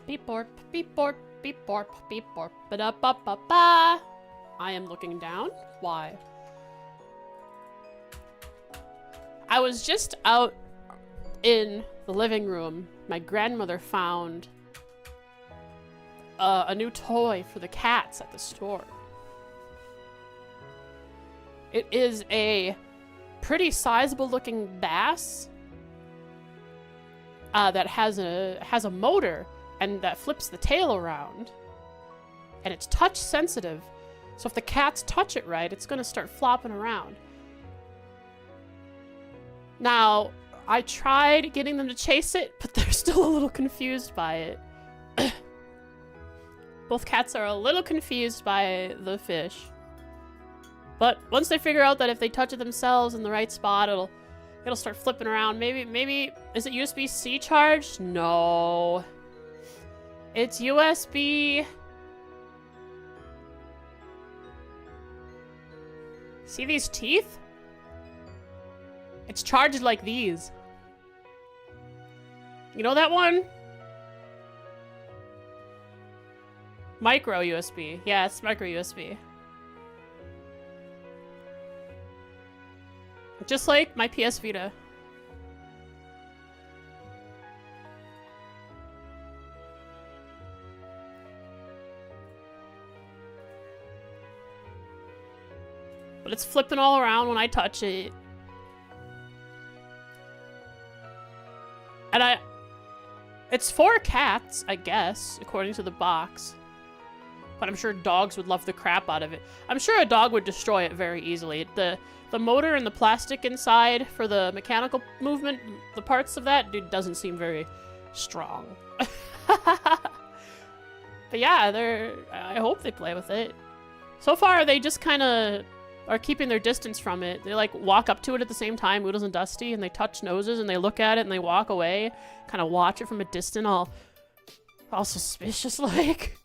Beep borp, beep borp, beep borp, beep borp, ba-da-ba-ba-ba. I am looking down. Why? I was just out in the living room. My grandmother found a new toy for the cats at the store. It is a pretty sizable looking bass that has a motor and that flips the tail around, and it's touch sensitive. So if the cats touch it right, it's gonna start flopping around. Now, I tried getting them to chase it, but they're still a little confused by it. Both cats are a little confused by the fish. But once they figure out that if they touch it themselves in the right spot, it'll start flipping around. Maybe, is it USB-C charged? No. It's USB. See these teeth? It's charged like these. You know that one? Micro USB. Yeah, it's micro USB. Just like my PS Vita. But it's flipping all around when I touch it. And it's for cats, I guess, according to the box. But I'm sure dogs would love the crap out of it. I'm sure a dog would destroy it very easily. The motor and the plastic inside for the mechanical movement, the parts of that, dude, doesn't seem very strong. But yeah, I hope they play with it. So far, they just kind of are keeping their distance from it. They like walk up to it at the same time, Oodles and Dusty, and they touch noses and they look at it and they walk away, kind of watch it from a distance, all suspicious like.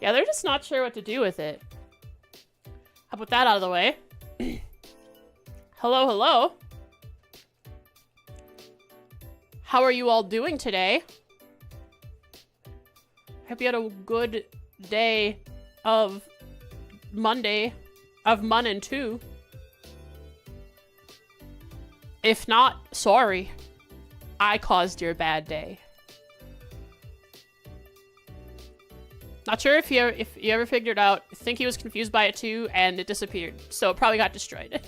Yeah, they're just not sure what to do with it. How about that out of the way? Hello, hello. How are you all doing today? Hope you had a good day of Monday of Munnin' 2. If not, sorry. I caused your bad day. Not sure if you ever figured out. I think he was confused by it too, and it disappeared. So it probably got destroyed.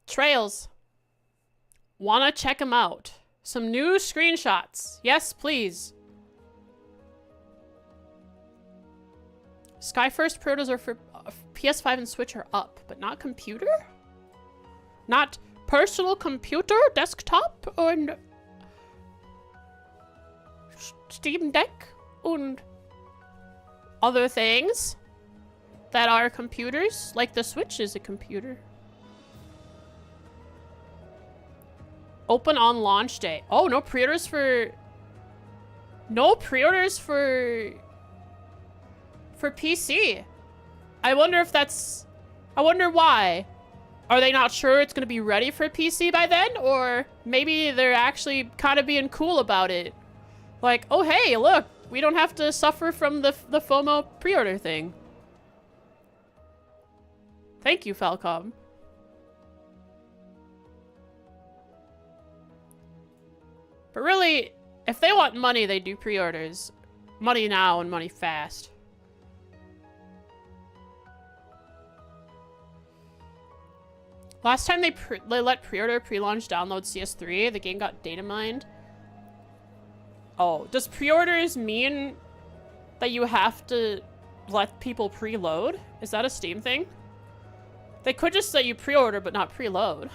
Trails. Wanna check them out. Some new screenshots. Yes, please. Skyfirst Protos are for PS5 and Switch are up, but not computer? Not personal computer, desktop, and Steam Deck, and other things that are computers, like the Switch is a computer. Open on launch day. Oh, no pre-orders for... No pre-orders for PC. I wonder if that's... I wonder why. Are they not sure it's going to be ready for PC by then? Or maybe they're actually kind of being cool about it. Like, oh hey, look, we don't have to suffer from the FOMO pre-order thing. Thank you, Falcom. But really, if they want money, they do pre-orders. Money now and money fast. Last time they let pre-order pre-launch download CS3, the game got data mined. Oh, does pre-orders mean that you have to let people preload? Is that a Steam thing? They could just say you pre-order but not preload.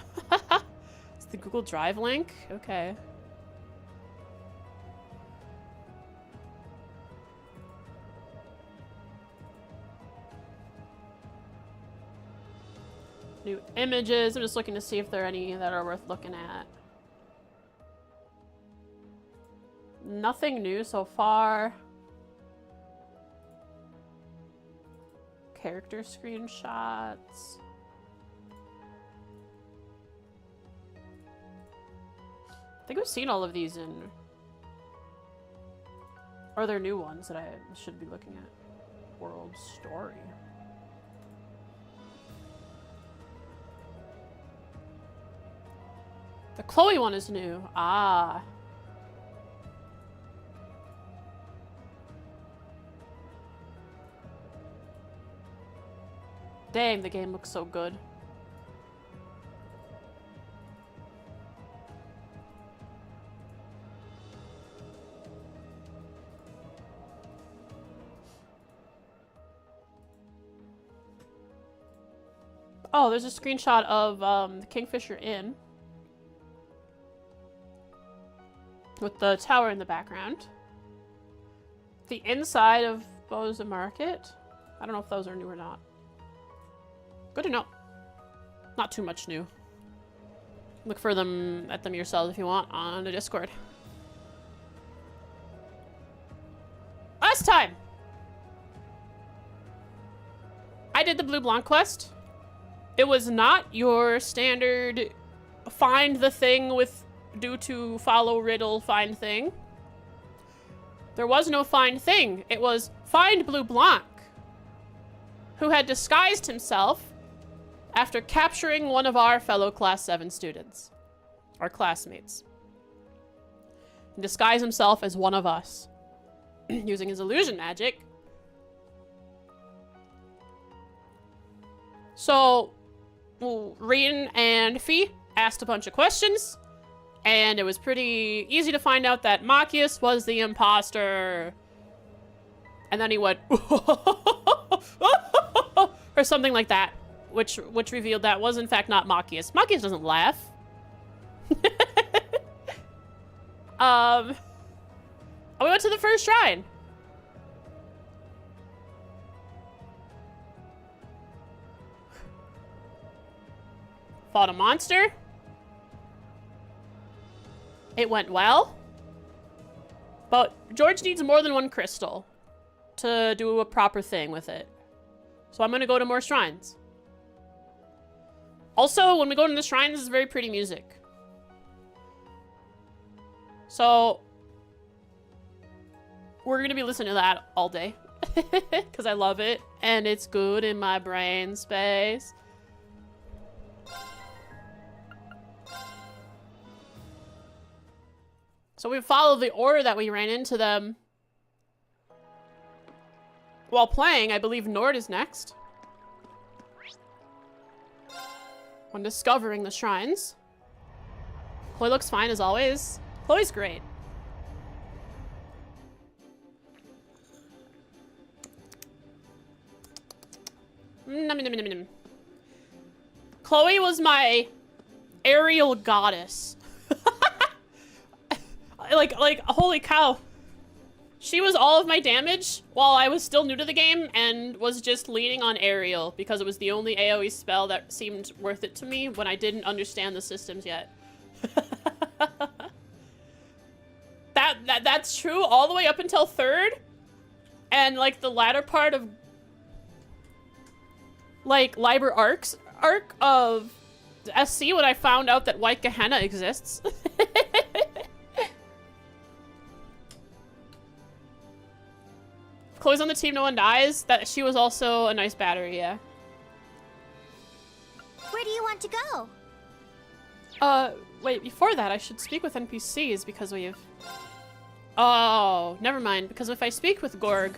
It's the Google Drive link? Okay. New images. I'm just looking to see if there are any that are worth looking at. Nothing new so far. character screenshots. I think we've seen all of these in... Or are there new ones that I should be looking at? World story. The Chloe one is new. Ah. Dang, the game looks so good. Oh, there's a screenshot of the Kingfisher Inn. With the tower in the background. The inside of Boza Market. I don't know if those are new or not. Good to know. Not too much new. Look for them at them yourselves if you want on the Discord. Last time! I did the Blue Blanc quest. It was not your standard find the thing with due to follow riddle find thing. There was no find thing. It was find Blue Blanc, who had disguised himself after capturing one of our fellow class 7 students, our classmates. And disguise himself as one of us using his illusion magic. So Rien and Fee asked a bunch of questions, and it was pretty easy to find out that Machias was the imposter. And then he went or something like that, which revealed that was in fact not Machias. Machias doesn't laugh. We went to the first shrine. Fought a monster. It went well. But George needs more than one crystal to do a proper thing with it. So I'm gonna go to more shrines. Also, when we go to the shrines, it's very pretty music. So we're gonna be listening to that all day. Because I love it. And it's good in my brain space. So we followed the order that we ran into them while playing. I believe Nord is next. When discovering the shrines. Chloe looks fine as always. Chloe's great. Chloe was my aerial goddess. like, holy cow. She was all of my damage while I was still new to the game and was just leaning on aerial because it was the only AoE spell that seemed worth it to me when I didn't understand the systems yet. That's true all the way up until 3rd. And like the latter part of like Liber arc of SC when I found out that White Gehenna exists. Chloe's on the team, no one dies. That she was also a nice battery, yeah. Where do you want to go? Wait, before that, I should speak with NPCs because we've... Oh, never mind. Because if I speak with Gorg,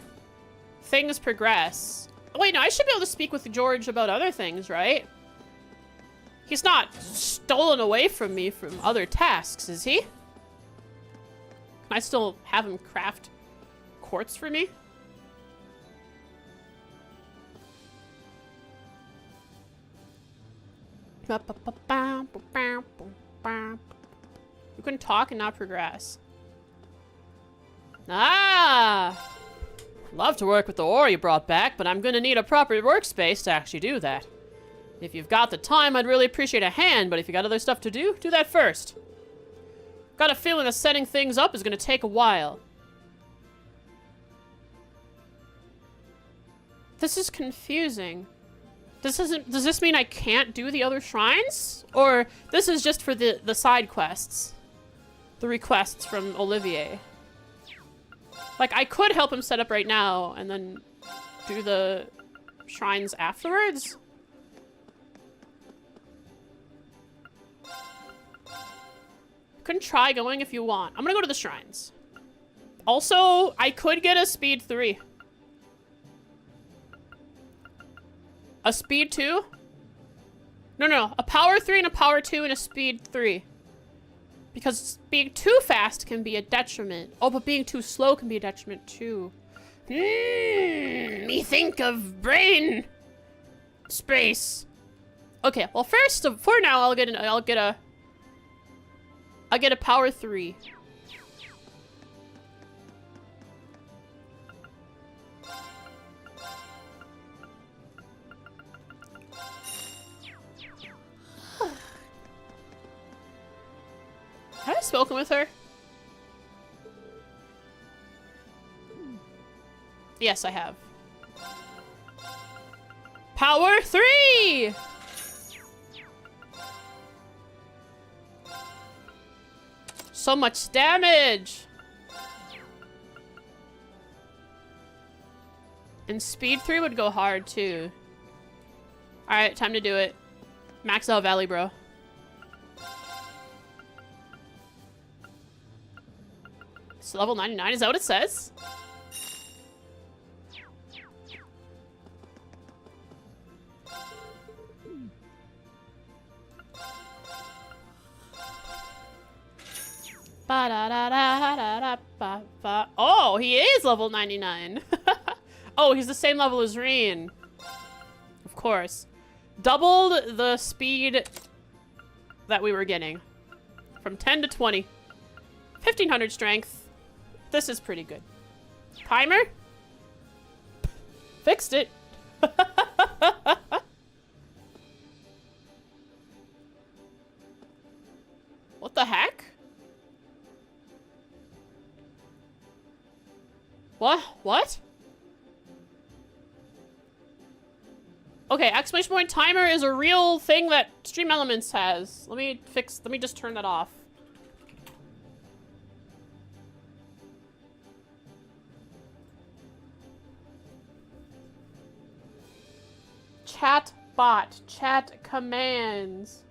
things progress. Wait, no, I should be able to speak with George about other things, right? He's not stolen away from me from other tasks, is he? Can I still have him craft quartz for me? You can talk and not progress. Ah! Love to work with the ore you brought back, but I'm gonna need a proper workspace to actually do that. If you've got the time, I'd really appreciate a hand, but if you got other stuff to do that first. Got a feeling that setting things up is gonna take a while. This is confusing. Does this mean I can't do the other shrines? Or this is just for the side quests? The requests from Olivier. Like, I could help him set up right now and then do the shrines afterwards? You can try going if you want. I'm gonna go to the shrines. Also, I could get a speed 3. A speed 2? No. A power 3 and a power 2 and a speed 3. Because being too fast can be a detriment. Oh, but being too slow can be a detriment too. Me think of brain space. Okay, well first, for now, I'll get a power 3. Have I spoken with her? Yes, I have. Power 3! So much damage! And speed 3 would go hard too. Alright, time to do it. Max out Valley, bro. It's level 99, is that what it says? Oh, he is level 99. Oh, he's the same level as Reen. Of course. Doubled the speed that we were getting. From 10 to 20. 1500 strength. This is pretty good. Timer? Fixed it. What the heck? What? Okay, exclamation point timer is a real thing that Stream Elements has. Let me just turn that off. Chat bot, chat commands.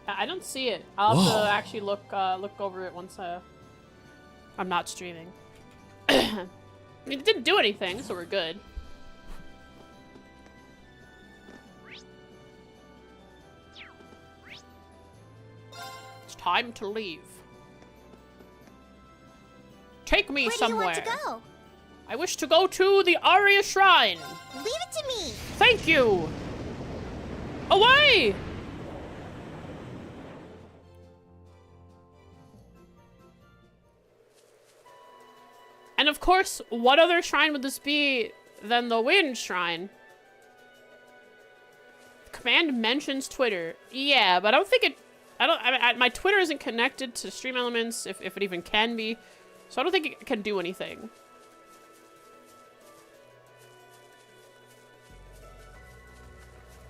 I don't see it. I'll have to actually look over it once I'm not streaming. I mean, it didn't do anything, so we're good. It's time to leave. Take me somewhere. Where do you want to go? I wish to go to the Aria Shrine. Leave it to me. Thank you. Away! And of course, what other shrine would this be than the Wind Shrine? Command mentions Twitter. Yeah, but I don't think it... my Twitter isn't connected to Stream Elements, if it even can be. So I don't think it can do anything.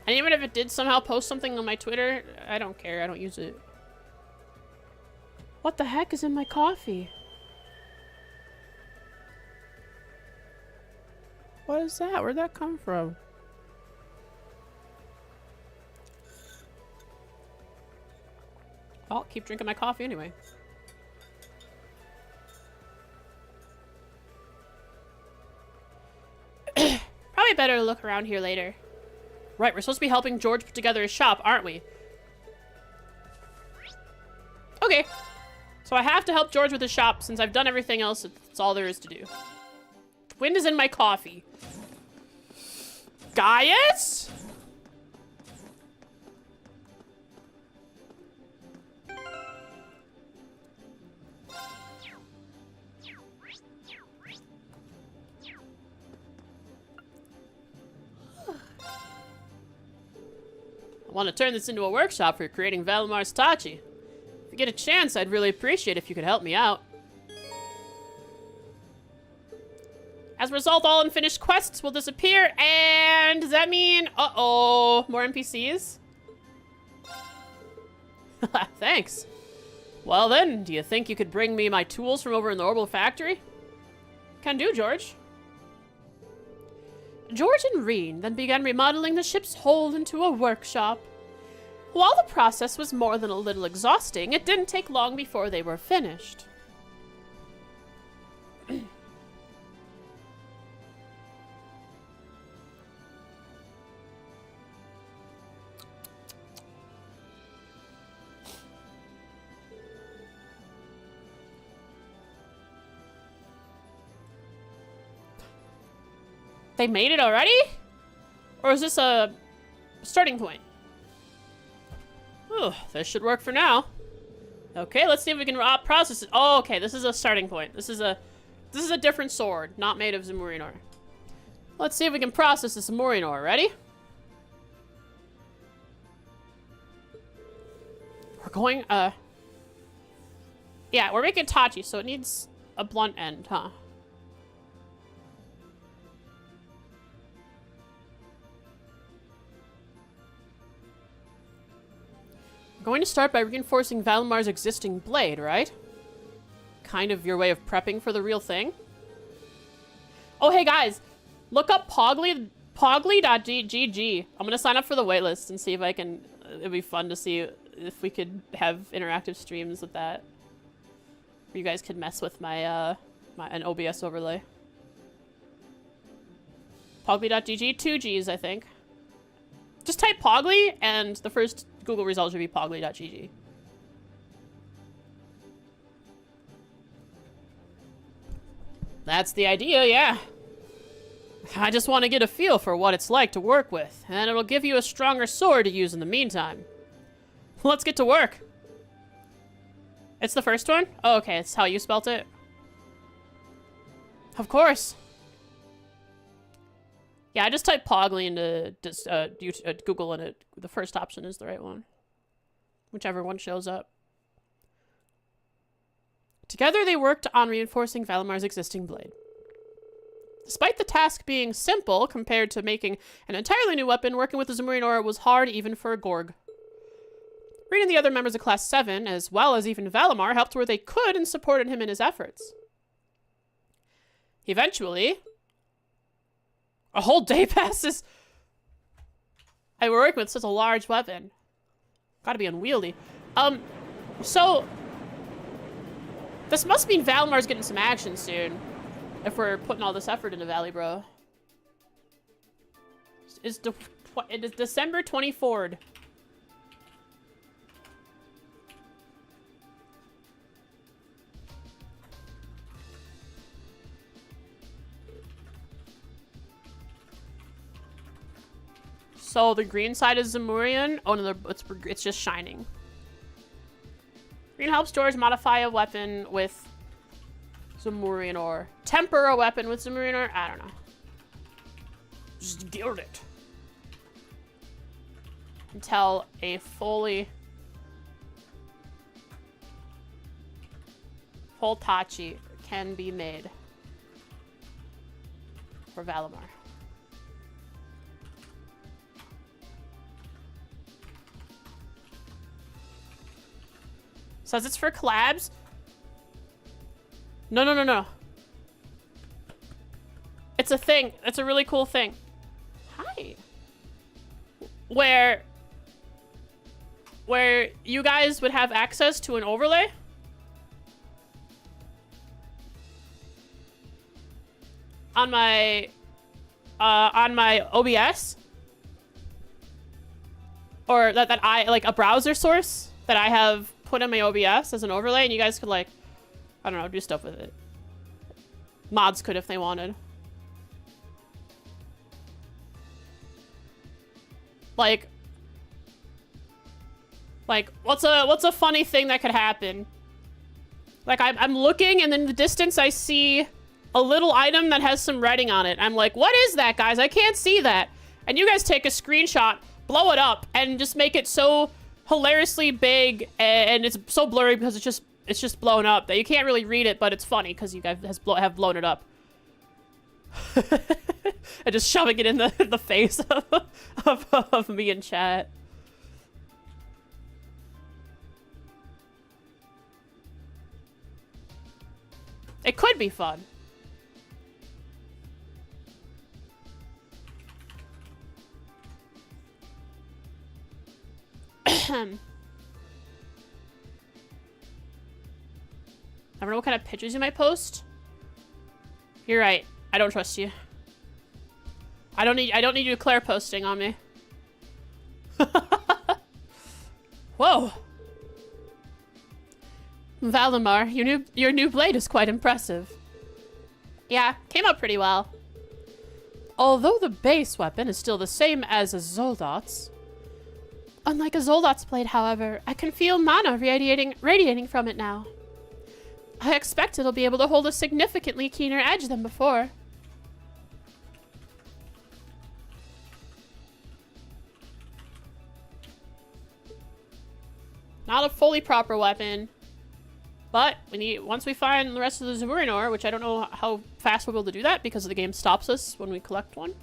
And even if it did somehow post something on my Twitter, I don't care. I don't use it. What the heck is in my coffee? What is that? Where'd that come from? I'll keep drinking my coffee anyway. Probably better to look around here later. Right, we're supposed to be helping George put together his shop, aren't we? Okay. So I have to help George with his shop since I've done everything else. That's all there is to do. Wind is in my coffee. Gaius? I want to turn this into a workshop for creating Valmar's Tachi. If you get a chance, I'd really appreciate if you could help me out. As a result, all unfinished quests will disappear, and does that mean, uh-oh, more NPCs? Thanks. Well then, do you think you could bring me my tools from over in the Orbital Factory? Can do, George. George and Reen then began remodeling the ship's hold into a workshop. While the process was more than a little exhausting, it didn't take long before they were finished. They made it already? Or is this a starting point? Oh, this should work for now. Okay, let's see if we can process it. Oh, okay, this is a starting point. This is a different sword, not made of Zamurian ore. Let's see if we can process this Zamurian ore. Ready? We're going, yeah, we're making Tachi, so it needs a blunt end, huh? Going to start by reinforcing Valmar's existing blade, right? Kind of your way of prepping for the real thing. Oh, hey guys, look up Pogly.gg. I'm gonna sign up for the waitlist and see if I can. It'd be fun to see if we could have interactive streams with that. Where you guys could mess with my an OBS overlay. Pogly.gg, 2 Gs, I think. Just type Pogly, and the first Google result should be Pogly.gg. That's the idea, yeah. I just want to get a feel for what it's like to work with, and it'll give you a stronger sword to use in the meantime. Let's get to work. It's the first one? Oh, okay, it's how you spelt it. Of course. Yeah, I just typed Pogly into Google, and the first option is the right one. Whichever one shows up. Together they worked on reinforcing Valmar's existing blade. Despite the task being simple compared to making an entirely new weapon, working with the Zamurian ore was hard even for a Gorg. Reen and the other members of Class 7, as well as even Valimar, helped where they could and supported him in his efforts. Eventually, a whole day passes. I were working with such a large weapon. Gotta be unwieldy. So this must mean Valmar's getting some action soon. If we're putting all this effort into Valley, bro. It is December 24th. So the green side is Zamurian. Oh no, it's just shining. Green helps George modify a weapon with Zamurian ore. Temper a weapon with Zamurian ore? I don't know. Just gild it. Until a full Tachi can be made for Valimar. Says it's for collabs. No. It's a thing. It's a really cool thing. Hi. Where you guys would have access to an overlay. On my OBS. Or that I, like a browser source that I have put in my OBS as an overlay, and you guys could, like, I don't know, do stuff with it. Mods could if they wanted. Like, what's a funny thing that could happen? Like, I'm looking, and in the distance I see a little item that has some writing on it. I'm like, what is that, guys? I can't see that. And you guys take a screenshot, blow it up, and just make it so hilariously big, and it's so blurry because it's just blown up that you can't really read it, but it's funny because you guys have blown it up. And just shoving it in the face of me in chat. It could be fun. I don't know what kind of pictures you might post. You're right. I don't trust you. I don't need you Claire posting on me. Whoa. Valimar, your new blade is quite impressive. Yeah, came out pretty well. Although the base weapon is still the same as a Zoldot's. Unlike a Zoldot's blade, however, I can feel mana radiating from it now. I expect it'll be able to hold a significantly keener edge than before. Not a fully proper weapon. But once we find the rest of the Zamorin ore, which I don't know how fast we'll be able to do that because the game stops us when we collect one.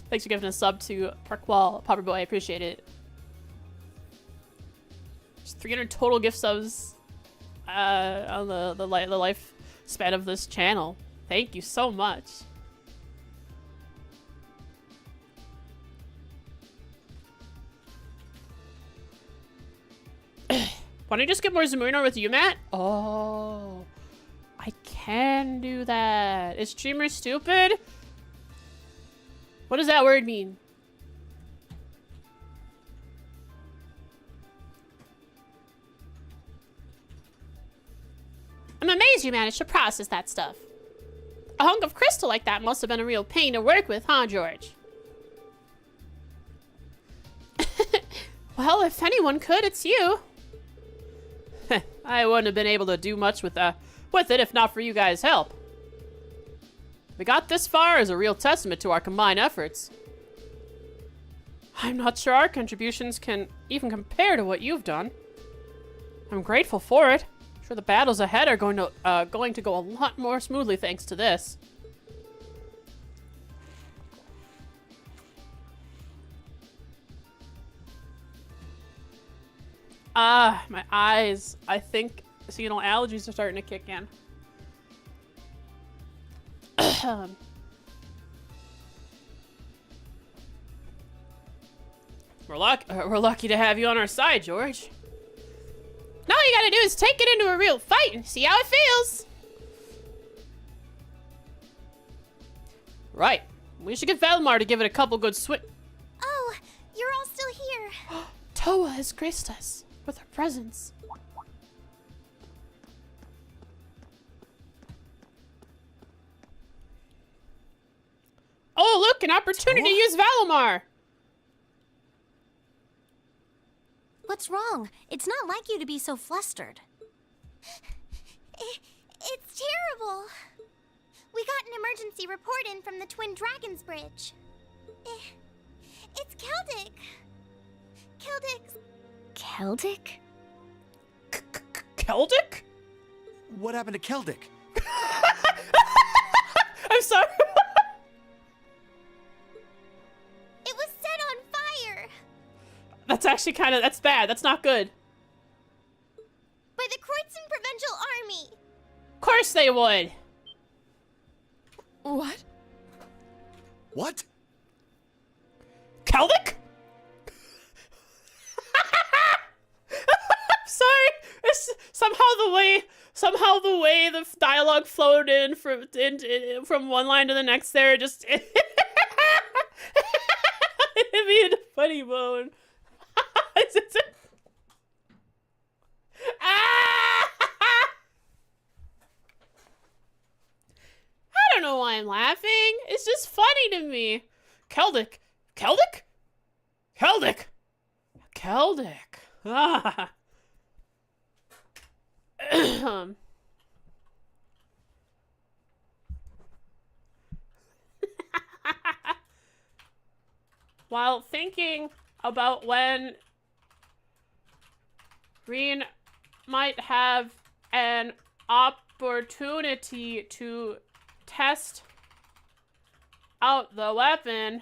Thanks for giving a sub to Parkwall, Popper Boy. I appreciate it. There's 300 total gift subs on the lifespan of this channel. Thank you so much. Why don't you just get more Zamurino with you, Matt? Oh, I can do that. Is streamer stupid? What does that word mean? I'm amazed you managed to process that stuff. A hunk of crystal like that must have been a real pain to work with, huh, George? Well, if anyone could, it's you. I wouldn't have been able to do much with it if not for you guys' help. We got this far is a real testament to our combined efforts. I'm not sure our contributions can even compare to what you've done. I'm grateful for it. I'm sure the battles ahead are going to go a lot more smoothly thanks to this. Ah, my eyes. I think seasonal allergies are starting to kick in. We're lucky to have you on our side, George. Now all you gotta do is take it into a real fight and see how it feels. Right. We should get Valimar to give it a couple good Oh, you're all still here. Toa has graced us with her presence. Oh, look, an opportunity to use Valimar. What's wrong? It's not like you to be so flustered. It's terrible. We got an emergency report in from the Twin Dragons Bridge. It's Celtic. Celtic? Celtic? What happened to Celtic? I'm sorry. It was set on fire. That's actually that's bad. That's not good. By the Kreutzen Provincial Army. Of course they would. What? What? Celtic? I'm sorry. It's somehow the way the dialogue flowed in from one line to the next there just it hit me in a funny bone. know why I'm laughing. It's just funny to me. Keldic. Keldic? Keldic. Keldic. Ah. While thinking about when Reen might have an opportunity to test out the weapon,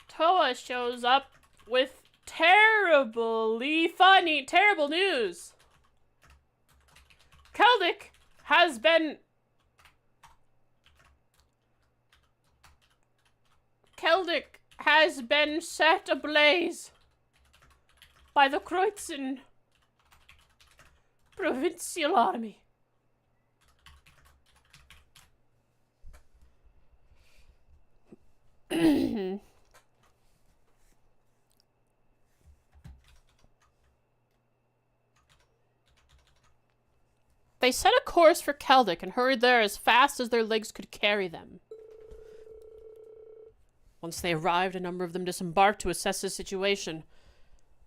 Toa shows up with terrible news. Keldic has been set ablaze by the Kreutzen Provincial Army. They set a course for Keldic and hurried there as fast as their legs could carry them. Once they arrived, a number of them disembarked to assess the situation.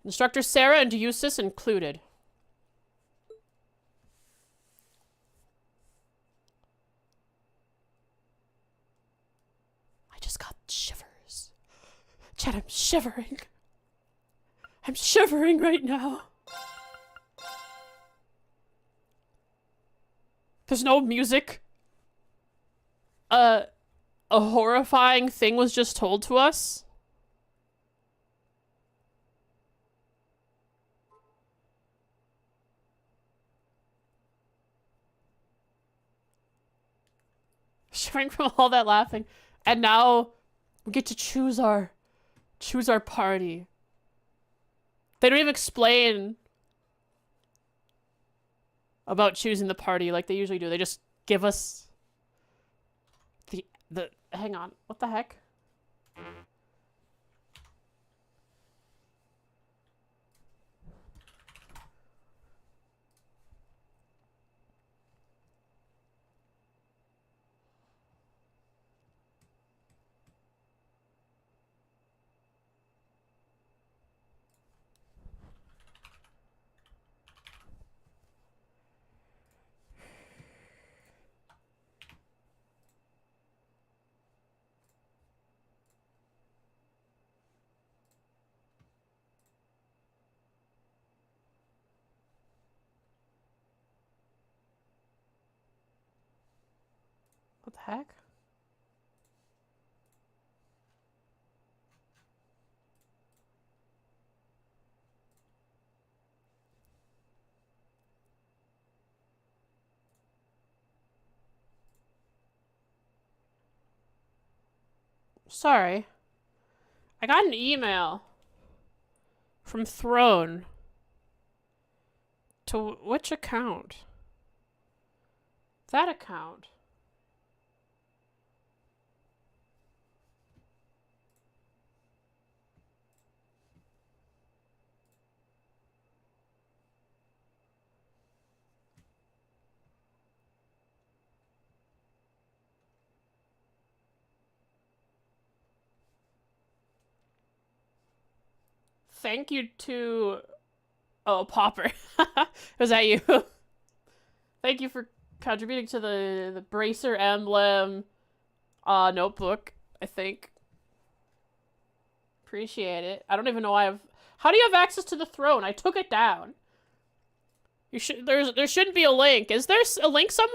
Instructor Sarah and Eustace included. I just got shivers. Chad, I'm shivering. I'm shivering right now. There's no music. A horrifying thing was just told to us. Shivering from all that laughing. And now we get to choose our party. They don't even explain about choosing the party like they usually do. They just give us the hang on. What the heck? What the heck? Sorry. I got an email from Throne. To which account? That account. Thank you to... Oh, Popper. Was that you? Thank you for contributing to the Bracer Emblem notebook, I think. Appreciate it. I don't even know why I've... How do you have access to the throne? I took it down. You should... There shouldn't be a link. Is there a link somewhere?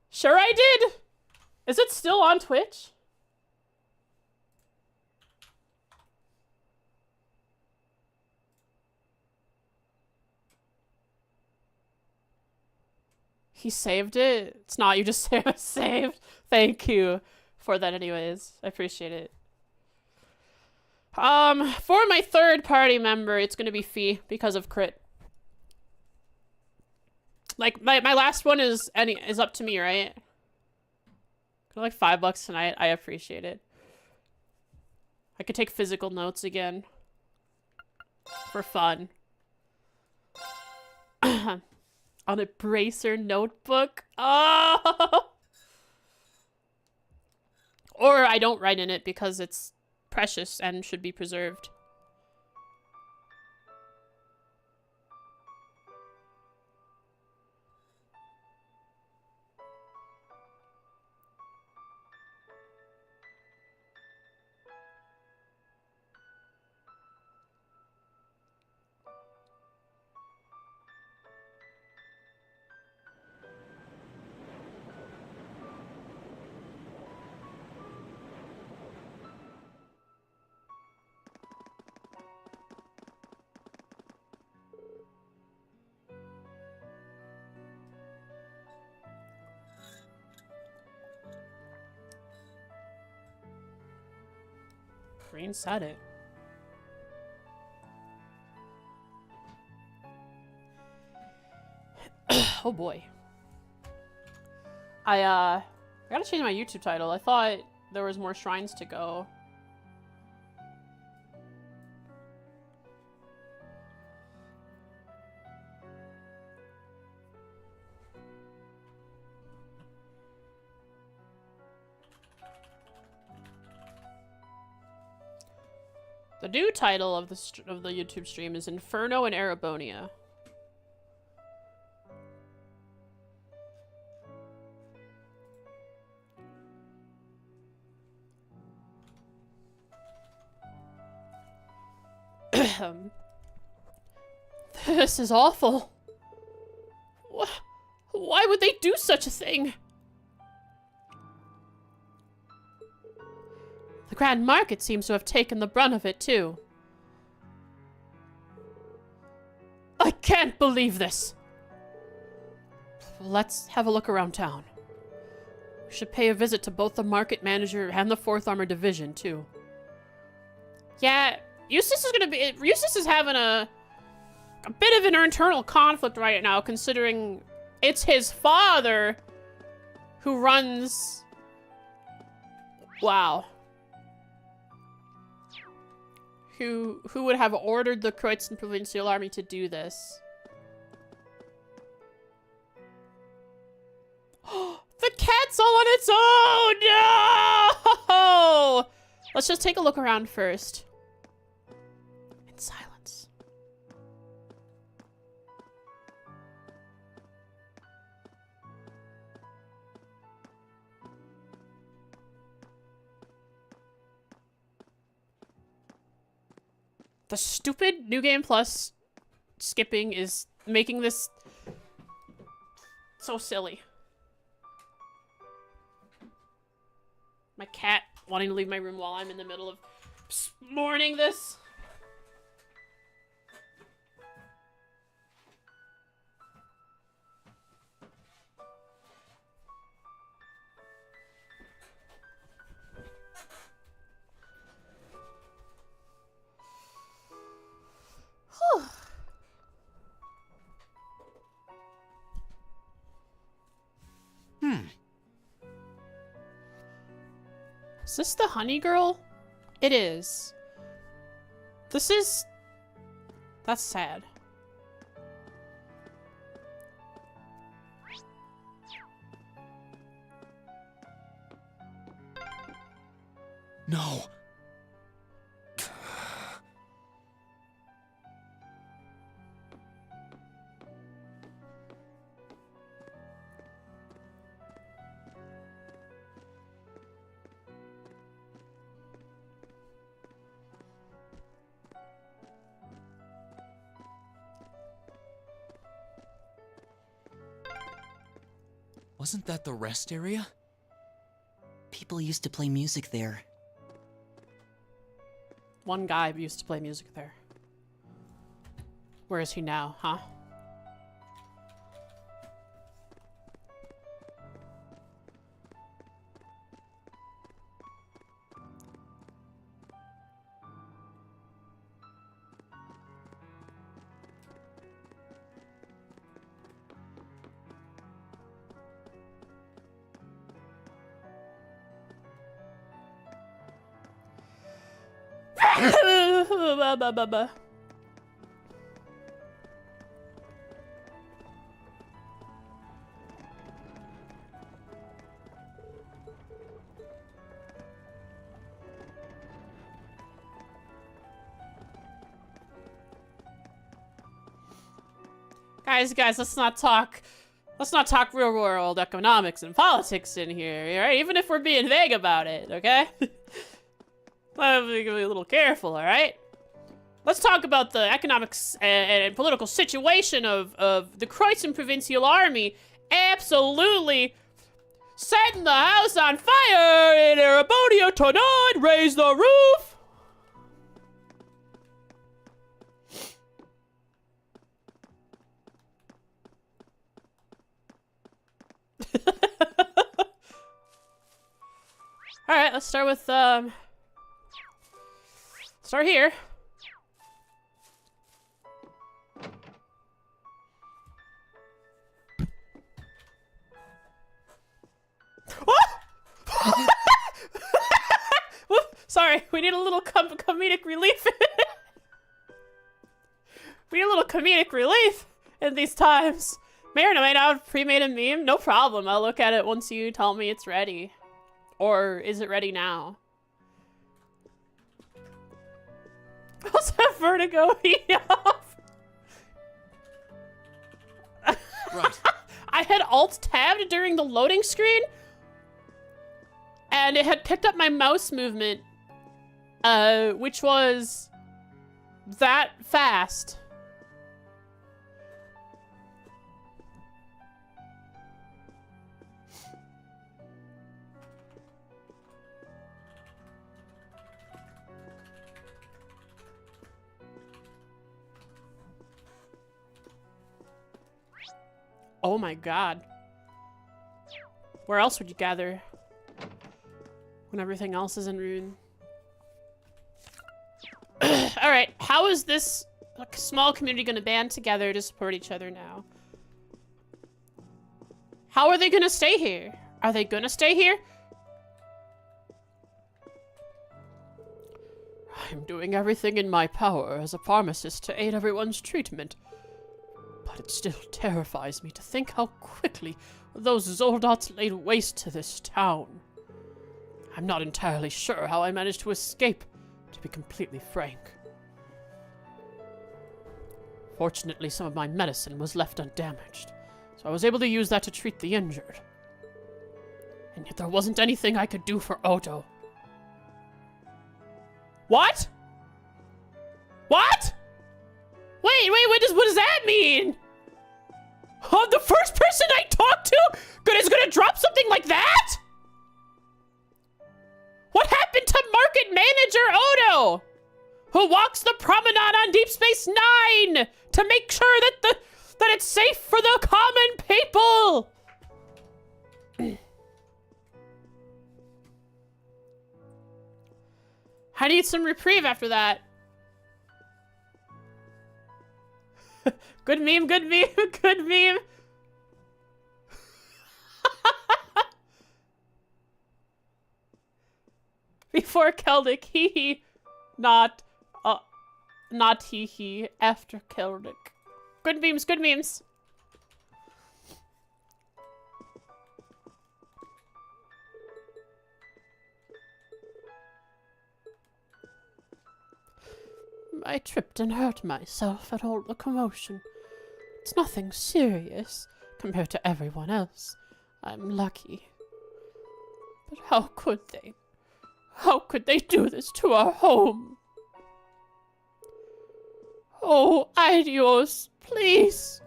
Sure I did! Is it still on Twitch? He saved it? It's not, you just saved. Thank you for that anyways. I appreciate it. For my third party member, it's gonna be Fee because of crit. Like, my last one is up to me, right? Like $5 tonight. I appreciate it. I could take physical notes again. For fun. On a bracer notebook. Oh! Or I don't write in it because it's precious and should be preserved. Green said it. Oh boy. I gotta change my YouTube title. I thought there was more shrines to go. The new title of the YouTube stream is Inferno and Erebonia. This is awful. Why would they do such a thing? The Grand Market seems to have taken the brunt of it, too. I can't believe this. Let's have a look around town. We should pay a visit to both the market manager and the 4th Armored Division, too. Yeah, Eustace is having a bit of an internal conflict right now, considering it's his father who runs... Wow. Who would have ordered the Croatian Provincial Army to do this. The cat's all on its own! No! Let's just take a look around first. In silence. The stupid New Game Plus skipping is making this so silly. My cat wanting to leave my room while I'm in the middle of mourning this. Whew. Is this the honey girl? It is. That's sad. No. Wasn't that the rest area? People used to play music there. One guy used to play music there. Where is he now, huh? Guys, let's not talk real world economics and politics in here, alright? Even if we're being vague about it, okay? I'm gonna be a little careful, alright? Let's talk about the economics and political situation of the Kreuzen Provincial Army absolutely setting the house on fire in Erebonia tonight! Raise the roof! Alright, let's start with, start here. Sorry, we need a little comedic relief. We need a little comedic relief in these times. May or may not have pre-made a meme. No problem. I'll look at it once you tell me it's ready. Or is it ready now? How's that vertigo heat off? Right. I had alt-tabbed during the loading screen, and it had picked up my mouse movement, which was that fast. Oh my god. Where else would you gather when everything else is in ruin? Alright, how is this small community gonna band together to support each other now? How are they gonna stay here? Are they gonna stay here? I'm doing everything in my power as a pharmacist to aid everyone's treatment. But it still terrifies me to think how quickly those Zoldots laid waste to this town. I'm not entirely sure how I managed to escape, to be completely frank. Fortunately, some of my medicine was left undamaged, so I was able to use that to treat the injured. And yet there wasn't anything I could do for Odo. What? What? Wait, what does that mean? Oh, the first person I talked to is gonna drop something like that? What happened to Market Manager Odo? Who walks the promenade on Deep Space Nine to make sure that it's safe for the common people? I need some reprieve after that. Good meme, good meme, good meme. Before Keldic, hee, not hee, after Keldic. Good memes, good memes. I tripped and hurt myself at all the commotion. It's nothing serious compared to everyone else. I'm lucky. But how could they? How could they do this to our home? Oh, Idios, please.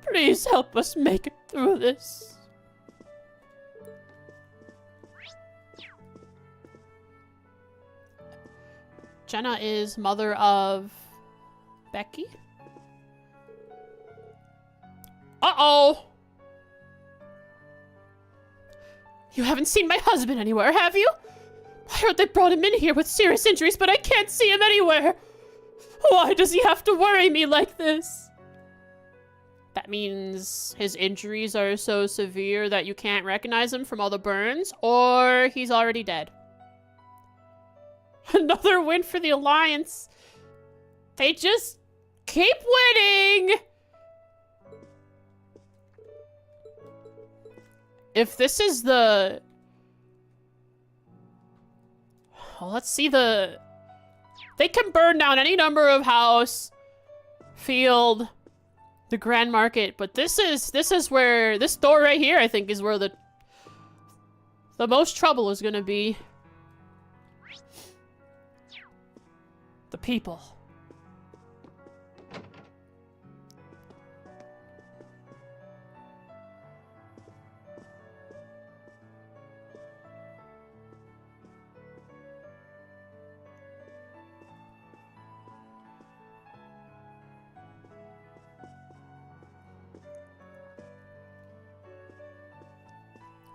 Please help us make it through this. Jenna is mother of Becky. Uh-oh! You haven't seen my husband anywhere, have you? I heard they brought him in here with serious injuries, but I can't see him anywhere. Why does he have to worry me like this? That means his injuries are so severe that you can't recognize him from all the burns, or he's already dead. Another win for the Alliance. They just keep winning. If this is the... Well, let's see the... They can burn down any number of house, field, the Grand Market, but this is where this door right here, I think, is where the most trouble is gonna be. The people.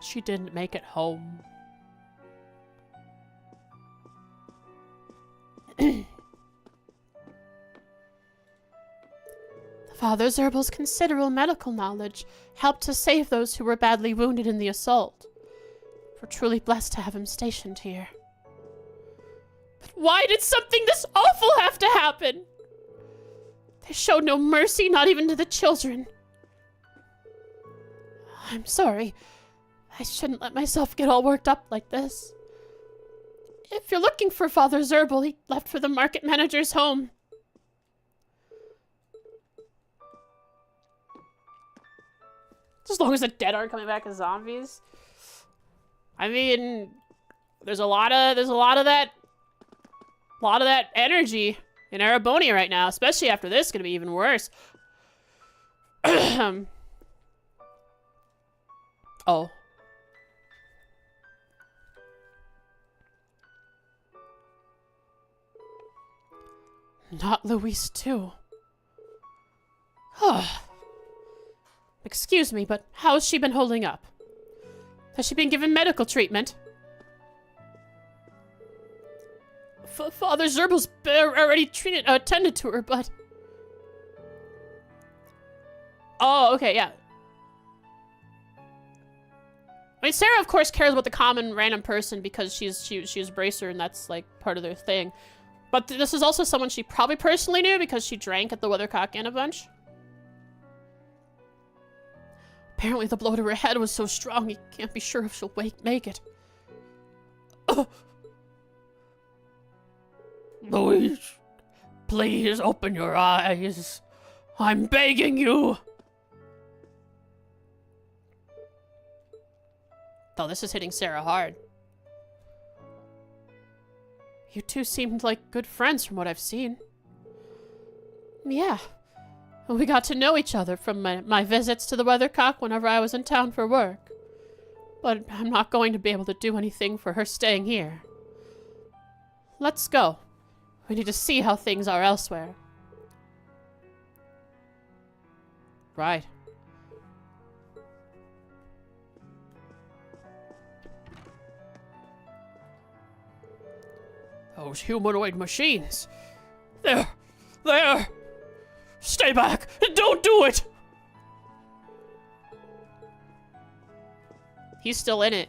She didn't make it home. Father Zerbal's considerable medical knowledge helped to save those who were badly wounded in the assault. We're truly blessed to have him stationed here. But why did something this awful have to happen? They showed no mercy, not even to the children. I'm sorry. I shouldn't let myself get all worked up like this. If you're looking for Father Zerbal, he left for the market manager's home. As long as the dead aren't coming back as zombies. I mean, there's a lot of that energy in Erebonia right now, especially after this. It's gonna be even worse. Oh. Not Luis, too. Excuse me, but how has she been holding up? Has she been given medical treatment? Father Zerbal's already attended to her, but... Oh, okay, yeah. I mean, Sarah, of course, cares about the common random person because she's Bracer, and that's, like, part of their thing. But this is also someone she probably personally knew because she drank at the Weathercock Inn a bunch. Apparently the blow to her head was so strong he can't be sure if she'll make it. Louise, please open your eyes. I'm begging you. Oh, this is hitting Sarah hard. You two seemed like good friends from what I've seen. Yeah. We got to know each other from my visits to the Weathercock whenever I was in town for work. But I'm not going to be able to do anything for her staying here. Let's go. We need to see how things are elsewhere. Right. Those humanoid machines. There! Stay back! Don't do it! He's still in it.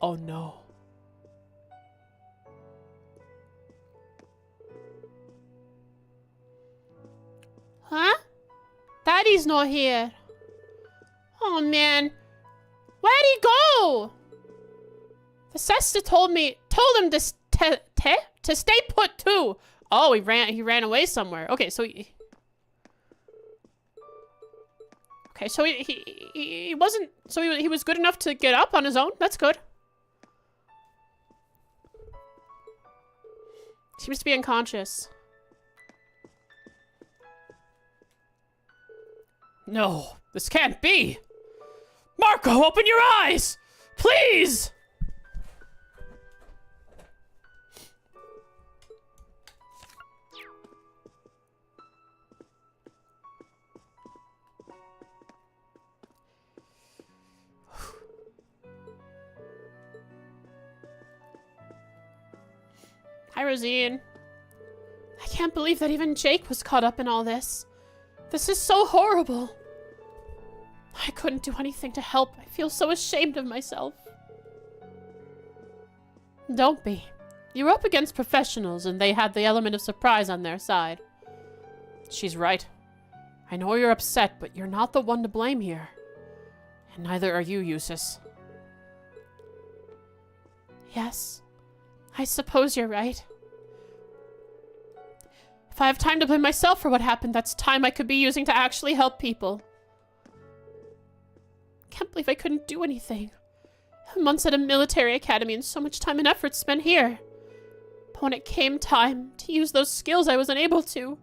Oh no. Huh? Daddy's not here. Oh man. Where'd he go? The sister told him to stay put too. Oh, he ran away somewhere. Okay, so he wasn't, so he was good enough to get up on his own. That's good. Seems to be unconscious. No, this can't be. Marco, open your eyes! Please! Hi, Rosine. I can't believe that even Jake was caught up in all this. This is so horrible. I couldn't do anything to help. I feel so ashamed of myself. Don't be. You were up against professionals, and they had the element of surprise on their side. She's right. I know you're upset, but you're not the one to blame here. And neither are you, Eustace. Yes, I suppose you're right. If I have time to blame myself for what happened, that's time I could be using to actually help people. Can't believe I couldn't do anything. Months at a military academy and so much time and effort spent here. But when it came time to use those skills, I was unable to.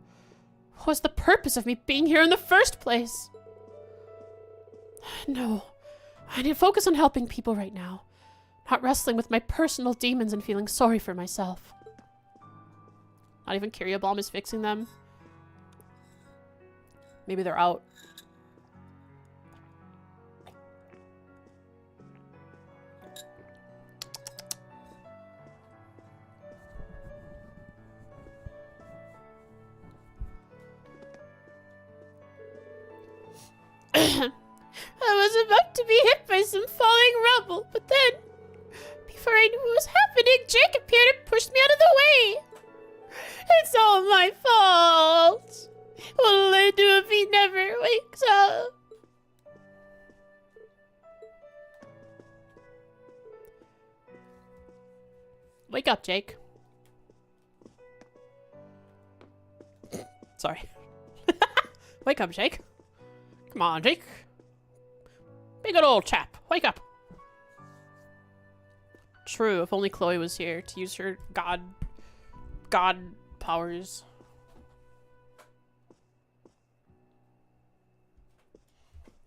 What was the purpose of me being here in the first place? No, I need to focus on helping people right now. Not wrestling with my personal demons and feeling sorry for myself. Not even Curia Balm is fixing them. Maybe they're out. I was about to be hit by some falling rubble, but then, before I knew what was happening, Jake appeared and pushed me out of the way. It's all my fault. What'll I do if he never wakes up? Wake up, Jake. Sorry. Wake up, Jake. Come on, Jake. Be a good old chap. Wake up. True, if only Chloe was here to use her god powers.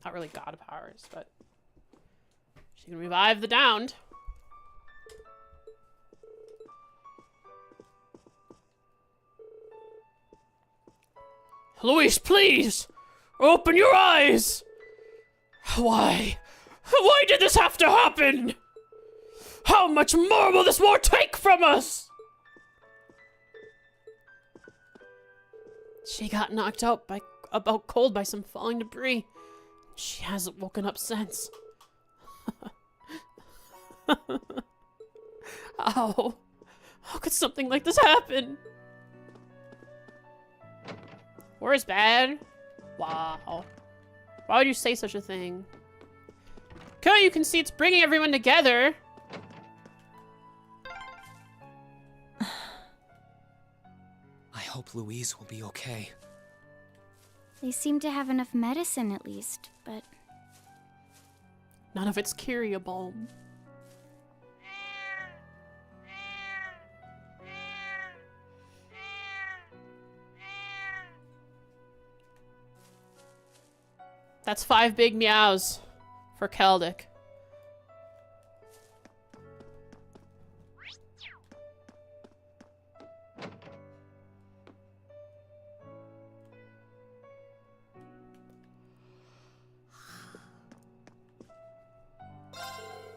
Not really god powers, but she can revive the downed. Luis, please! Open your eyes! Why? Why did this have to happen? How much more will this war take from us? She got knocked out cold by some falling debris. She hasn't woken up since. Ow. How could something like this happen? War is bad? Wow. Why would you say such a thing? Okay, you can see it's bringing everyone together. I hope Louise will be okay. They seem to have enough medicine at least, but... None of it's Curia Balm. That's 5 big meows for Celtic.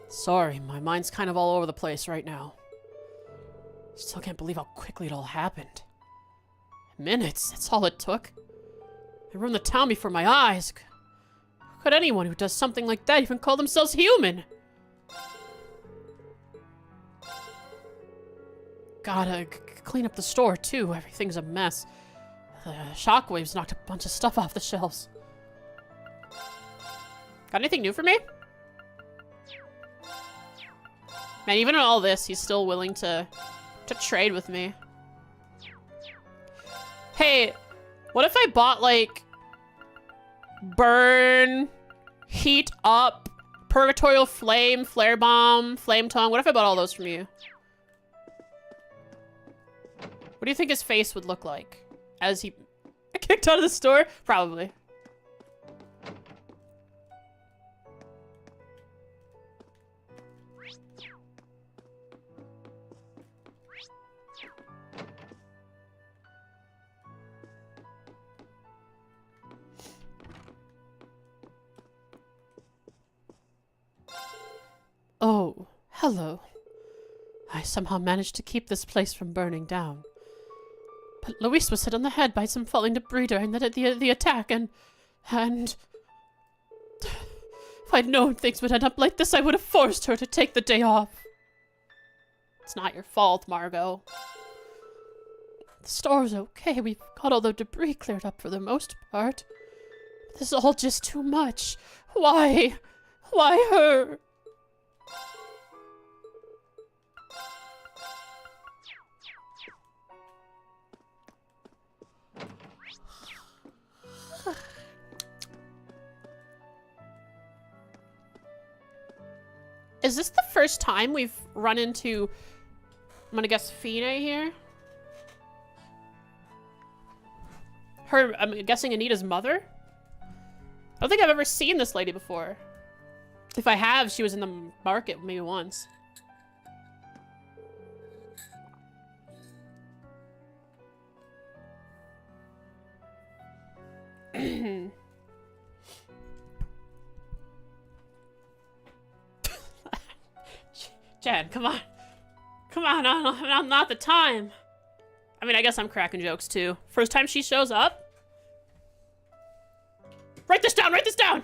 Sorry, my mind's kind of all over the place right now. Still can't believe how quickly it all happened. Minutes, that's all it took. They ruined the town before my eyes. How could anyone who does something like that even call themselves human? Gotta clean up the store, too. Everything's a mess. The shockwaves knocked a bunch of stuff off the shelves. Got anything new for me? Man, even in all this, he's still willing to trade with me. Hey, what if I bought, like, burn, heat up, purgatorial flame, flare bomb, flame tongue? What if I bought all those from you? What do you think his face would look like as he kicked out of the store? Probably. Oh, hello. I somehow managed to keep this place from burning down. But Luis was hit on the head by some falling debris during the attack, and... If I'd known things would end up like this, I would have forced her to take the day off. It's not your fault, Margot. The store's okay. We've got all the debris cleared up for the most part. But this is all just too much. Why? Why her? Is this the first time we've run into, I'm gonna guess, Fina here? I'm guessing Anita's mother? I don't think I've ever seen this lady before. If I have, she was in the market maybe once. Jen, come on. Come on, not the time. I mean, I guess I'm cracking jokes too. First time she shows up? Write this down, write this down!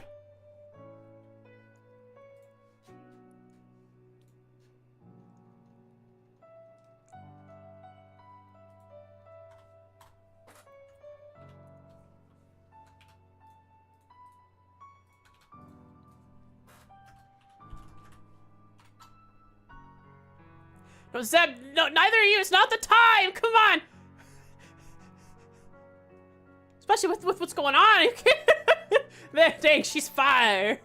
No, Zeb, no, neither of you, it's not the time, come on! Especially with what's going on. Dang, she's fired.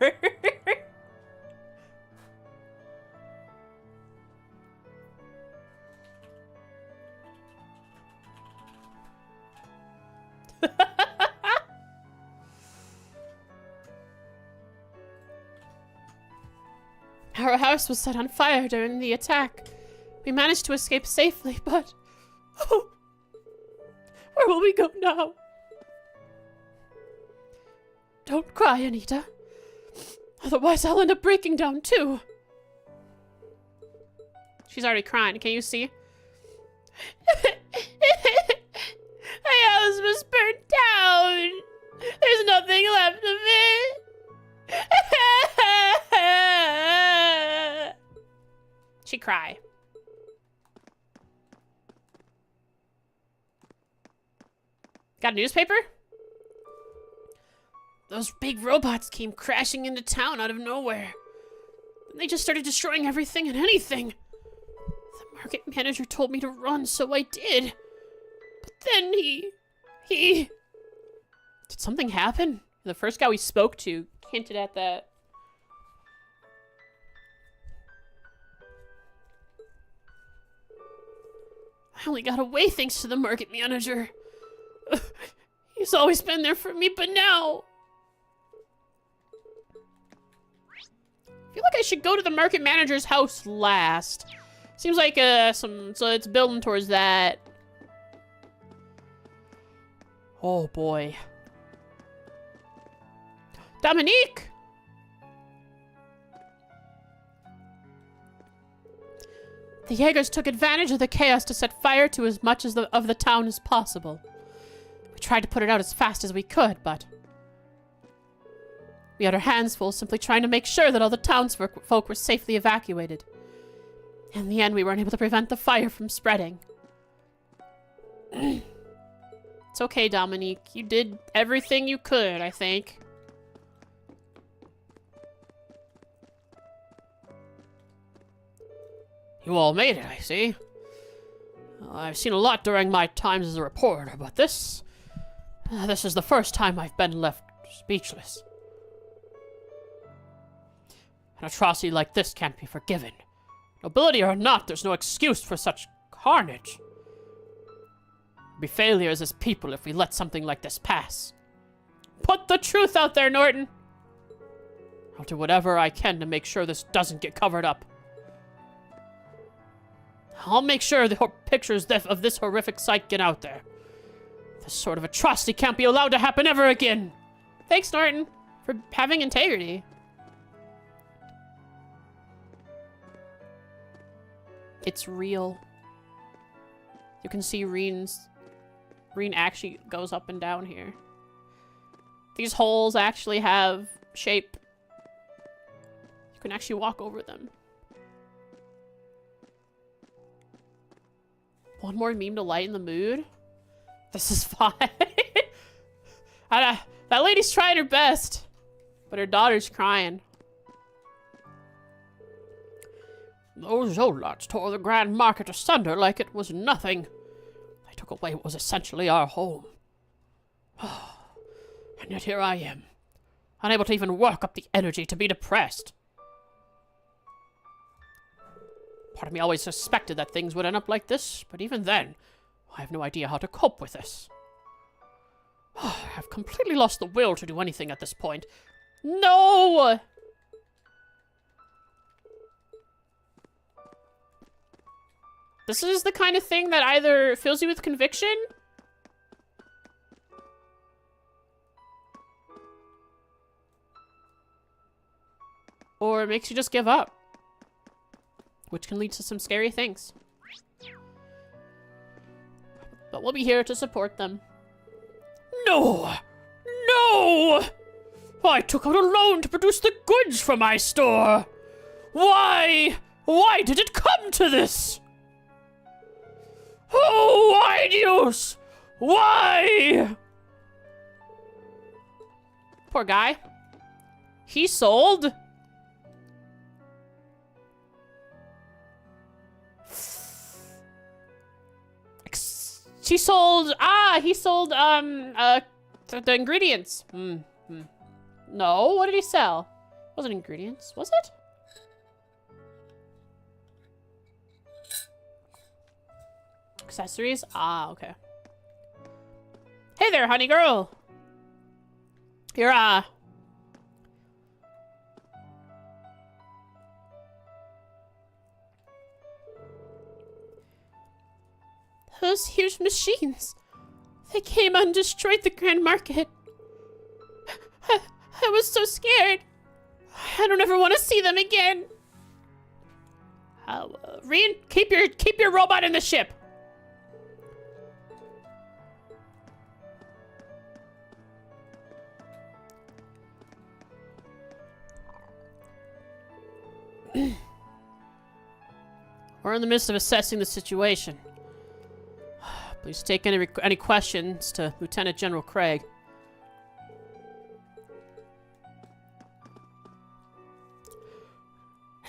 Our house was set on fire during the attack. We managed to escape safely, but... Oh, where will we go now? Don't cry, Anita. Otherwise, I'll end up breaking down, too. She's already crying. Can you see? My house was burnt down. There's nothing left of it. She cry. Got a newspaper? Those big robots came crashing into town out of nowhere. And they just started destroying everything and anything. The market manager told me to run, so I did. But then he... Did something happen? The first guy we spoke to hinted at that. I only got away thanks to the market manager. He's always been there for me, but now... I feel like I should go to the market manager's house last. Seems like so it's building towards that. Oh boy. Dominique! The Jaegers took advantage of the chaos to set fire to as much of the town as possible. We tried to put it out as fast as we could, but... we had our hands full simply trying to make sure that all the townsfolk were safely evacuated. In the end, we weren't able to prevent the fire from spreading. It's okay, Dominique. You did everything you could, I think. You all made it, I see. I've seen a lot during my times as a reporter, but this is the first time I've been left speechless. An atrocity like this can't be forgiven. Nobility or not, there's no excuse for such carnage. We'd be failures as people if we let something like this pass. Put the truth out there, Norton! I'll do whatever I can to make sure this doesn't get covered up. I'll make sure the pictures of this horrific sight get out there. This sort of atrocity can't be allowed to happen ever again. Thanks, Norton, for having integrity. It's real. You can see Reen actually goes up and down here. These holes actually have shape. You can actually walk over them. One more meme to lighten the mood. This is fine. That lady's trying her best, but her daughter's crying. Those Zolots tore the Grand Market asunder like it was nothing. They took away what was essentially our home. And yet here I am, unable to even work up the energy to be depressed. Part of me always suspected that things would end up like this, but even then, I have no idea how to cope with this. I've completely lost the will to do anything at this point. No! This is the kind of thing that either fills you with conviction or makes you just give up, which can lead to some scary things. But we'll be here to support them. No! No! I took out a loan to produce the goods for my store. Why? Why did it come to this? Oh, why, Dios? Why? Poor guy. He sold. He sold the ingredients. No, what did he sell? Wasn't ingredients, was it? Accessories? Ah, okay. Hey there, honey girl. You're, those huge machines. They came and destroyed the Grand Market. I was so scared. I don't ever want to see them again. Rian, keep your robot in the ship. We're in the midst of assessing the situation. Please take any questions to Lieutenant General Craig.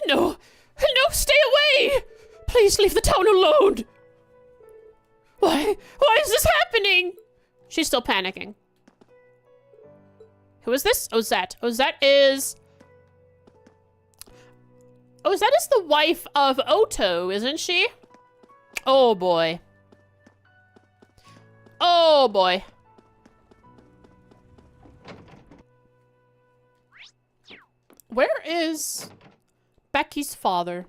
No! No, stay away! Please leave the town alone! Why is this happening? She's still panicking. Who is this? Ozette. Ozette is the wife of Otto, isn't she? Oh boy. Oh boy. Where is Becky's father?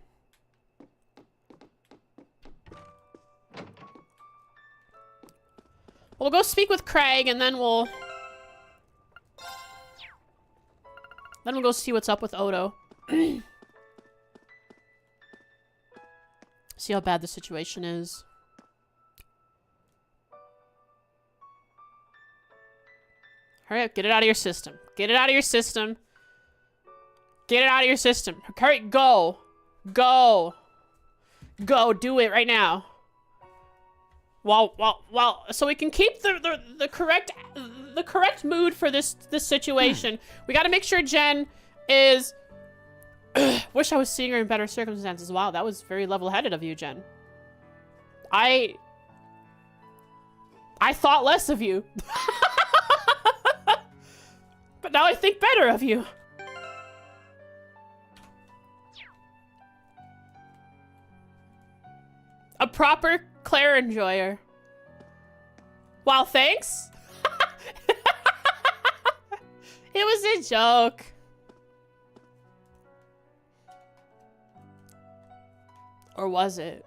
We'll go speak with Craig and then we'll go see what's up with Odo. See how bad the situation is. Hurry up, get it out of your system. Get it out of your system. Get it out of your system. Hurry, go. Go. Go, do it right now. Well, so we can keep the correct mood for this situation. We gotta make sure Jen is... Wish I was seeing her in better circumstances. Wow, that was very level-headed of you, Jen. I thought less of you. But now I think better of you. A proper Claire enjoyer. Wow, thanks. It was a joke. Or was it?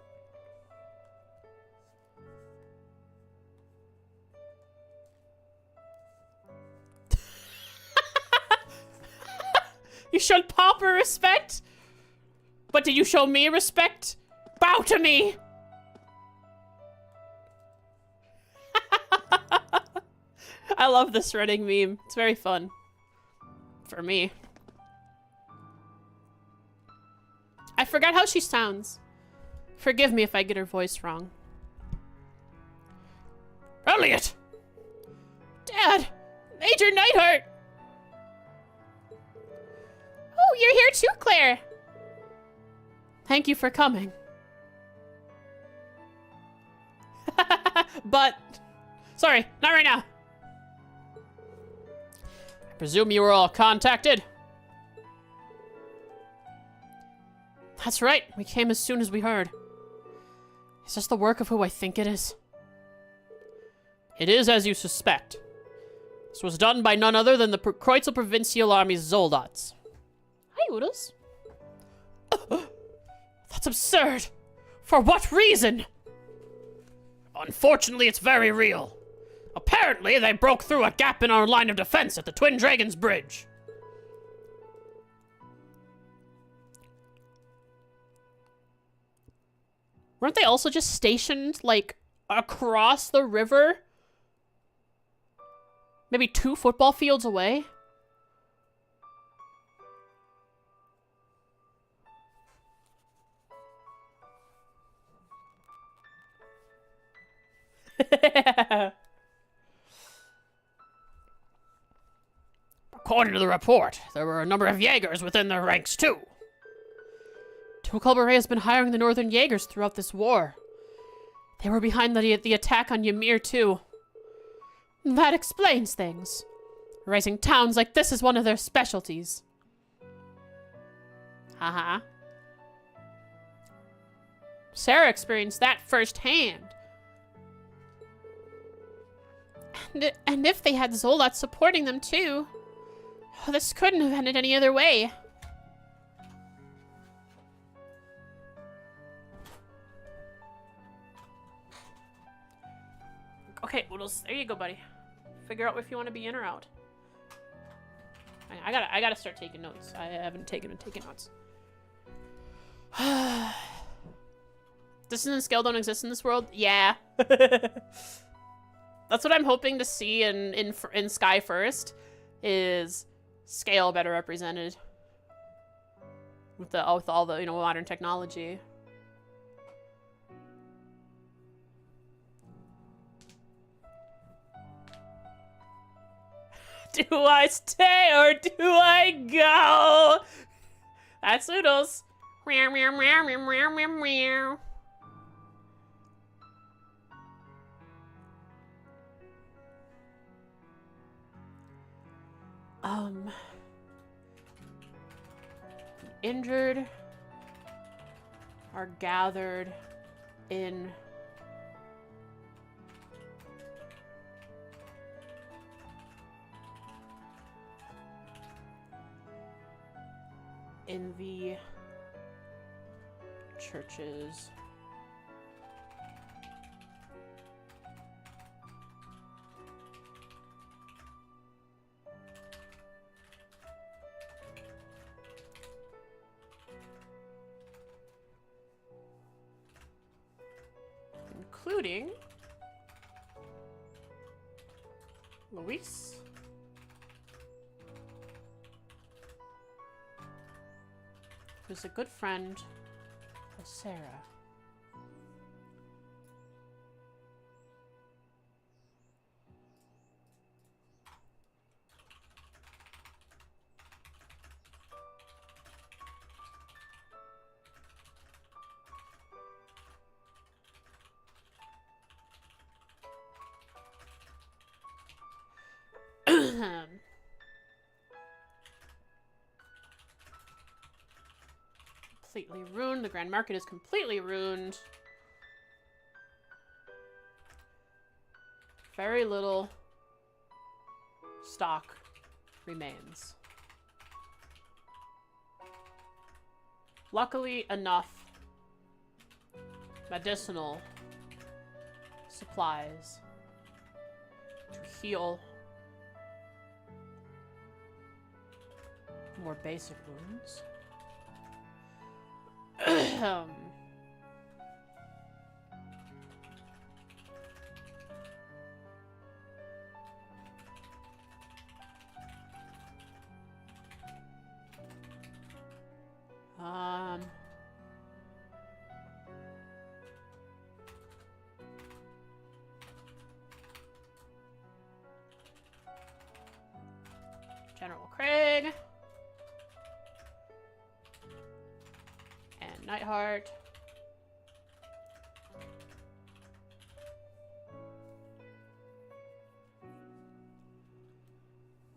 You showed Papa respect? But did you show me respect? Bow to me! I love this running meme. It's very fun. For me. I forgot how she sounds. Forgive me if I get her voice wrong. Elliot! Dad! Major Nightheart! Oh, you're here too, Claire! Thank you for coming. But... Sorry, not right now. I presume you were all contacted? That's right, we came as soon as we heard. Is this the work of who I think it is? It is as you suspect. This was done by none other than the Kreutzel Provincial Army's Soldats. Hi, Oodles. That's absurd! For what reason? Unfortunately, it's very real. Apparently, they broke through a gap in our line of defense at the Twin Dragons Bridge. Weren't they also just stationed, like, across the river? Maybe 2 football fields away? According to the report, there were a number of Jaegers within their ranks, too. Tukulbare has been hiring the Northern Jaegers throughout this war. They were behind the attack on Ymir, too. That explains things. Raising towns like this is one of their specialties. Haha. Sarah experienced that firsthand. And if they had Zolat supporting them too, this couldn't have ended any other way. Okay, Oodles, there you go, buddy. Figure out if you want to be in or out. I gotta start taking notes. I haven't taken notes. Distance and scale don't exist in this world? Yeah. That's what I'm hoping to see in Sky First, is scale better represented with all the modern technology. Do I stay or do I go? That's Oodles. Meow, meow, meow, meow, meow, meow, meow. The injured are gathered in the churches. Including Luis, who's a good friend of Sarah. Completely ruined. The Grand Market is completely ruined. Very little stock remains. Luckily enough, medicinal supplies to heal more basic wounds. General Craig. And Nightheart.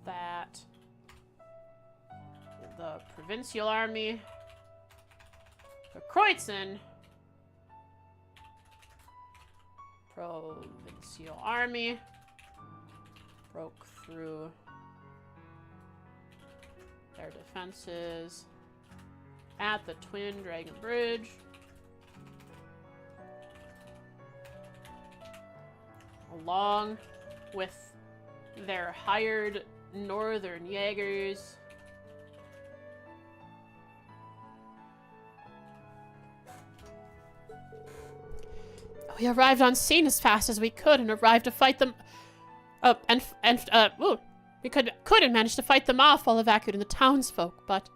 That. The Provincial Army. The Kreutzen. Provincial Army. Broke through their defenses at the Twin Dragon Bridge. Along with their hired Northern Jaegers. We arrived on scene as fast as we could and arrived to fight them. We could and managed to fight them off while evacuating the townsfolk, but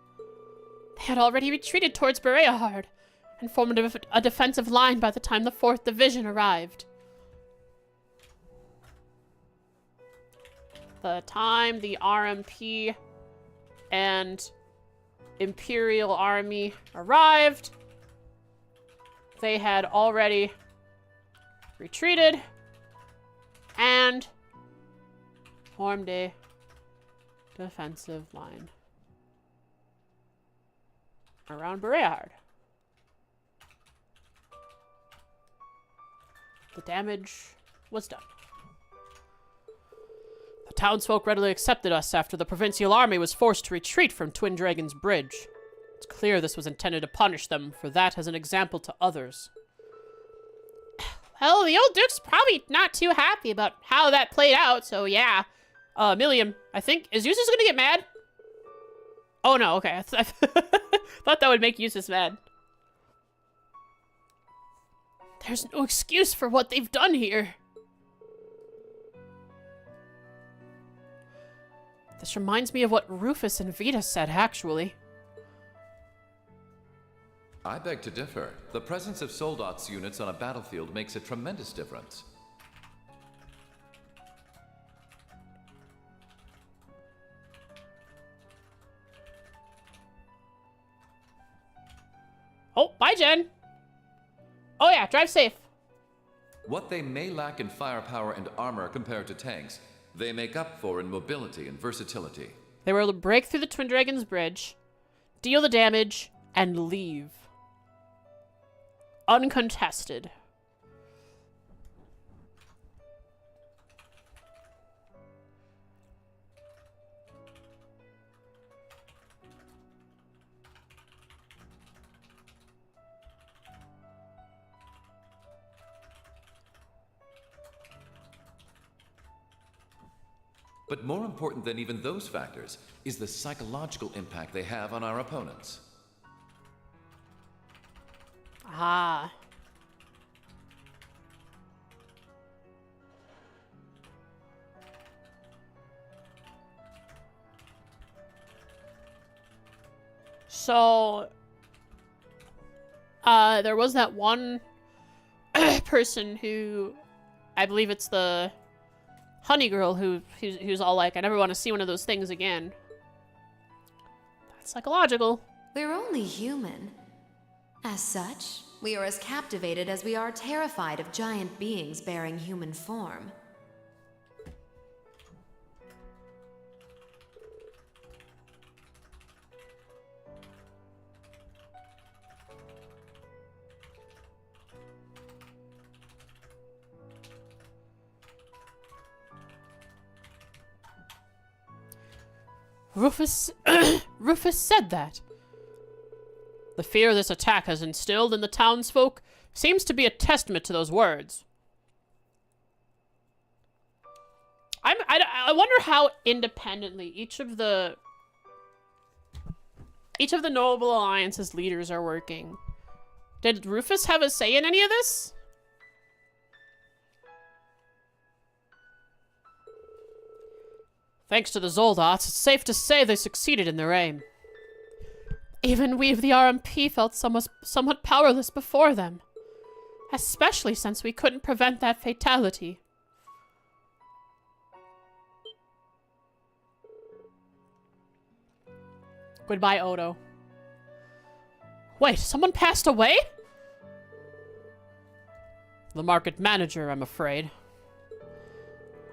they had already retreated towards Bereahard and formed a defensive line by the time the 4th Division arrived. The time the RMP and Imperial Army arrived, they had already retreated and formed a defensive line around Bereahard. The damage was done. The townsfolk readily accepted us after the Provincial Army was forced to retreat from Twin Dragon's Bridge. It's clear this was intended to punish them for that as an example to others. Well, the old Duke's probably not too happy about how that played out, so yeah. Milliam, I think, is Eustace gonna get mad? Oh no, okay. I thought that would make Eustace mad. There's no excuse for what they've done here. This reminds me of what Rufus and Vita said, actually. I beg to differ. The presence of Soldats units on a battlefield makes a tremendous difference. Oh, bye, Jen. Oh yeah, drive safe. What they may lack in firepower and armor compared to tanks, they make up for in mobility and versatility. They were able to break through the Twin Dragon's Bridge, deal the damage, and leave. Uncontested. But more important than even those factors is the psychological impact they have on our opponents. Ah. So, there was that one person who, I believe it's the honey girl who's all like, I never want to see one of those things again. That's psychological. We're only human. As such, we are as captivated as we are terrified of giant beings bearing human form. Rufus said that. The fear this attack has instilled in the townsfolk seems to be a testament to those words. I wonder how independently each of the Noble Alliance's leaders are working. Did Rufus have a say in any of this? Thanks to the Zoldats, it's safe to say they succeeded in their aim. Even we of the RMP felt somewhat powerless before them. Especially since we couldn't prevent that fatality. Goodbye, Odo. Wait, someone passed away? The market manager, I'm afraid.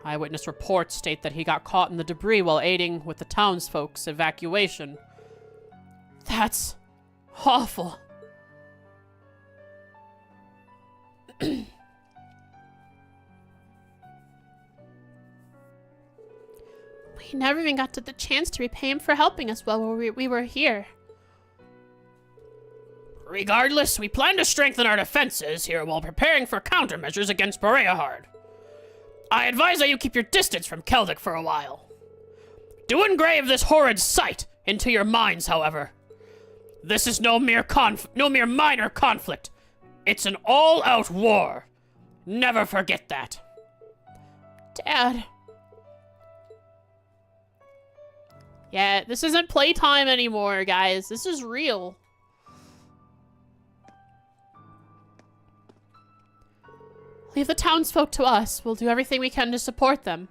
Eyewitness reports state that he got caught in the debris while aiding with the townsfolk's evacuation. That's awful. We never even got the chance to repay him for helping us while we were here. Regardless, we plan to strengthen our defenses here while preparing for countermeasures against Boreahard. I advise that you keep your distance from Keldic for a while. Do engrave this horrid sight into your minds, however. This is no mere minor conflict. It's an all-out war. Never forget that. Dad. Yeah, this isn't playtime anymore, guys. This is real. Leave the townsfolk to us. We'll do everything we can to support them.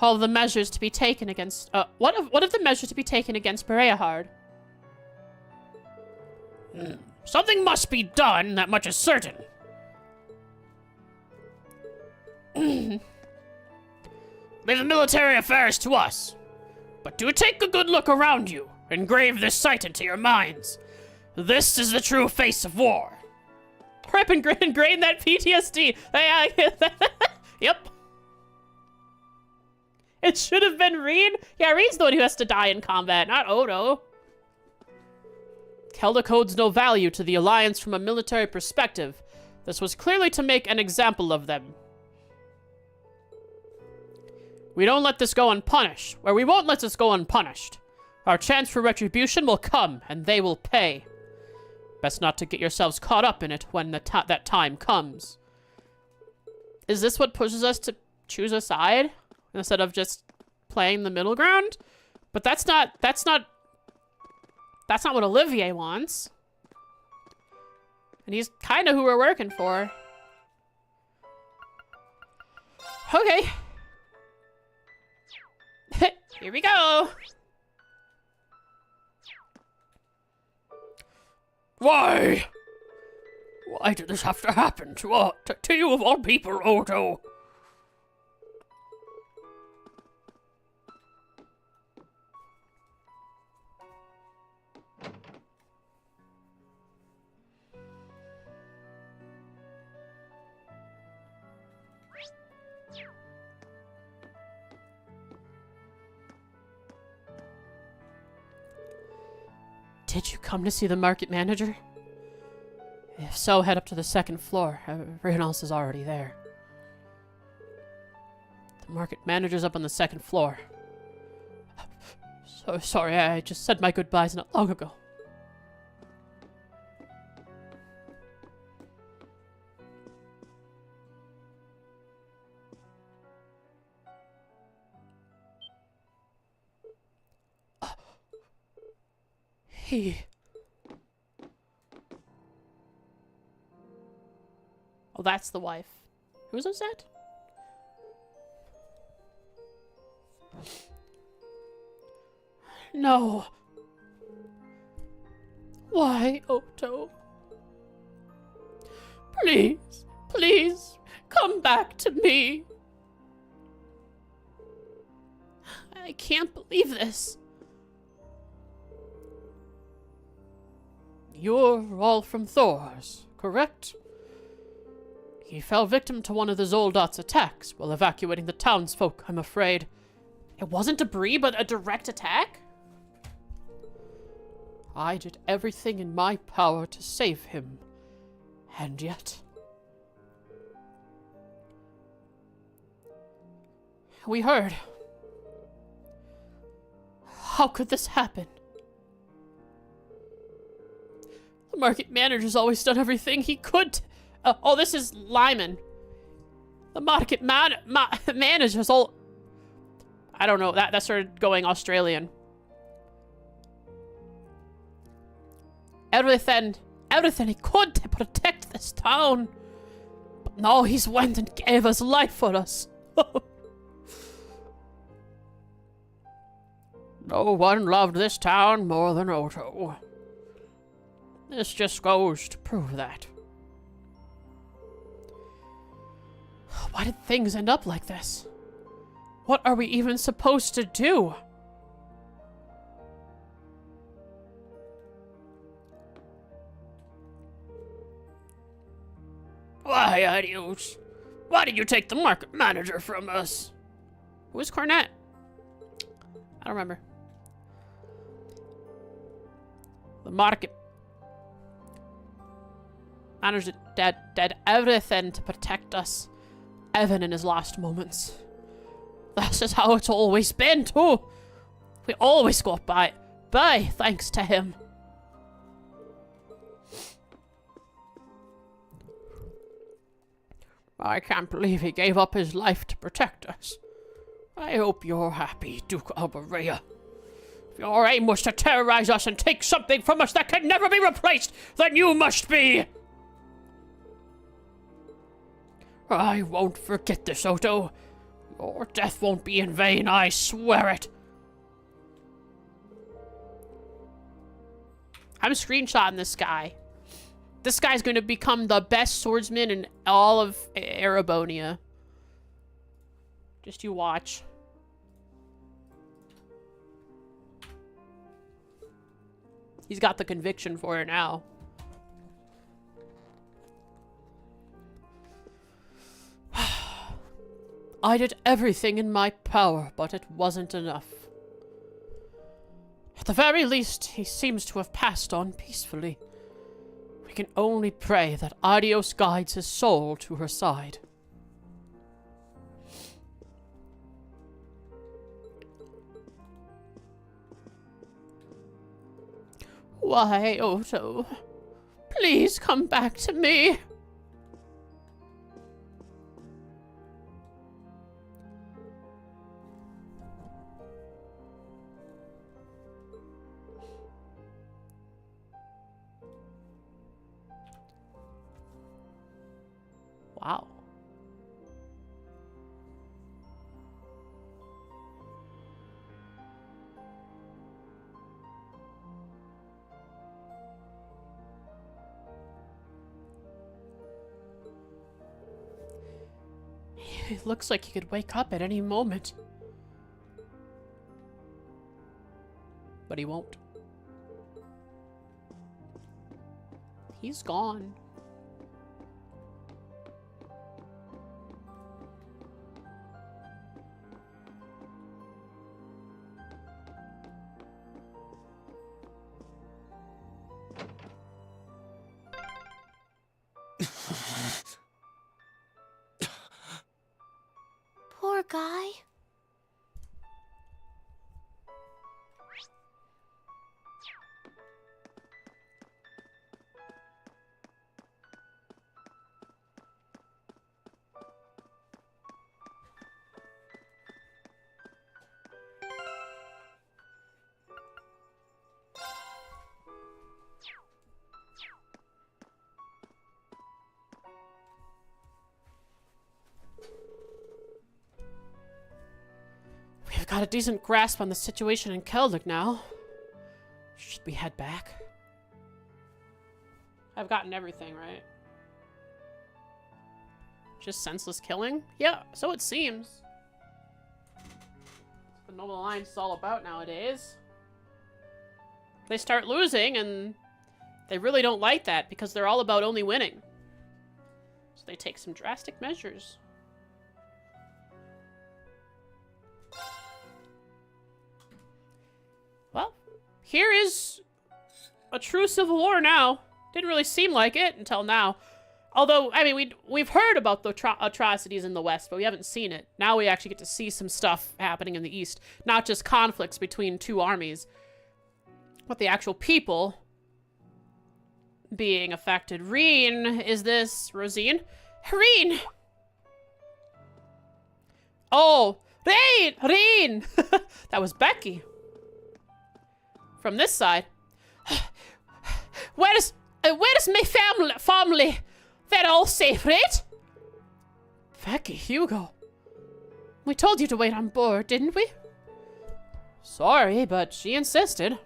All of the measures to be taken against... what of the measures to be taken against Boreahard? Something must be done, that much is certain. Leave the military affairs to us. But do take a good look around you. Engrave this sight into your minds. This is the true face of war. Prep and ingrain that PTSD. Yep. It should have been Reed. Yeah, Reed's the one who has to die in combat, not Odo. Keldic holds no value to the Alliance from a military perspective. This was clearly to make an example of them. We don't let this go unpunished. Or we won't let this go unpunished. Our chance for retribution will come, and they will pay. Best not to get yourselves caught up in it when that time comes. Is this what pushes us to choose a side instead of just playing the middle ground? But that's not what Olivier wants. And he's kind of who we're working for. Okay. Here we go. Why? Why did this have to happen to you of all people, Odo? Did you come to see the market manager? If so, head up to the second floor. Everyone else is already there. The market manager's up on the second floor. So sorry, I just said my goodbyes not long ago. Oh, that's the wife. Who's upset? No. Why, Odo? Please, please, come back to me. I can't believe this. You're all from Thor's, correct? He fell victim to one of the Zoldot's attacks while evacuating the townsfolk, I'm afraid. It wasn't debris, but a direct attack? I did everything in my power to save him. And yet... we heard. How could this happen? The market manager's always done everything he could. Oh, this is Lyman. The market manager's all... I don't know. That started going Australian. Everything he could to protect this town. But now he's went and gave his life for us. No one loved this town more than Otto. This just goes to prove that. Why did things end up like this? What are we even supposed to do? Why, adios? Why did you take the market manager from us? Who's Cornet? I don't remember. The market manager did everything to protect us, even in his last moments. This is how it's always been, too. We always got by thanks to him. I can't believe he gave up his life to protect us. I hope you're happy, Duke Alberea. If your aim was to terrorize us and take something from us that can never be replaced, then you must be... I won't forget this, Otto. Your death won't be in vain, I swear it. I'm screenshotting this guy. This guy's going to become the best swordsman in all of Erebonia. Just you watch. He's got the conviction for it now. I did everything in my power, but it wasn't enough. At the very least, he seems to have passed on peacefully. We can only pray that Adios guides his soul to her side. Why, Otto? Please come back to me. Wow. It looks like he could wake up at any moment. But he won't. He's gone. Poor guy. We've got a decent grasp on the situation in Keldic now. Should we head back? I've gotten everything, right? Just senseless killing? Yeah, so it seems. That's what Noble Alliance is all about nowadays. They start losing, and they really don't like that because they're all about only winning. So they take some drastic measures. Well, here is a true civil war now. Didn't really seem like it until now. Although, I mean, we've heard about the atrocities in the West, but we haven't seen it. Now we actually get to see some stuff happening in the East. Not just conflicts between two armies, but the actual people being affected. Reen, is this Rosine? Reen! Oh, Reen! Reen! That was Becky. From this side. Where's my family? They're all safe, right? Becky, Hugo. We told you to wait on board, didn't we? Sorry, but she insisted.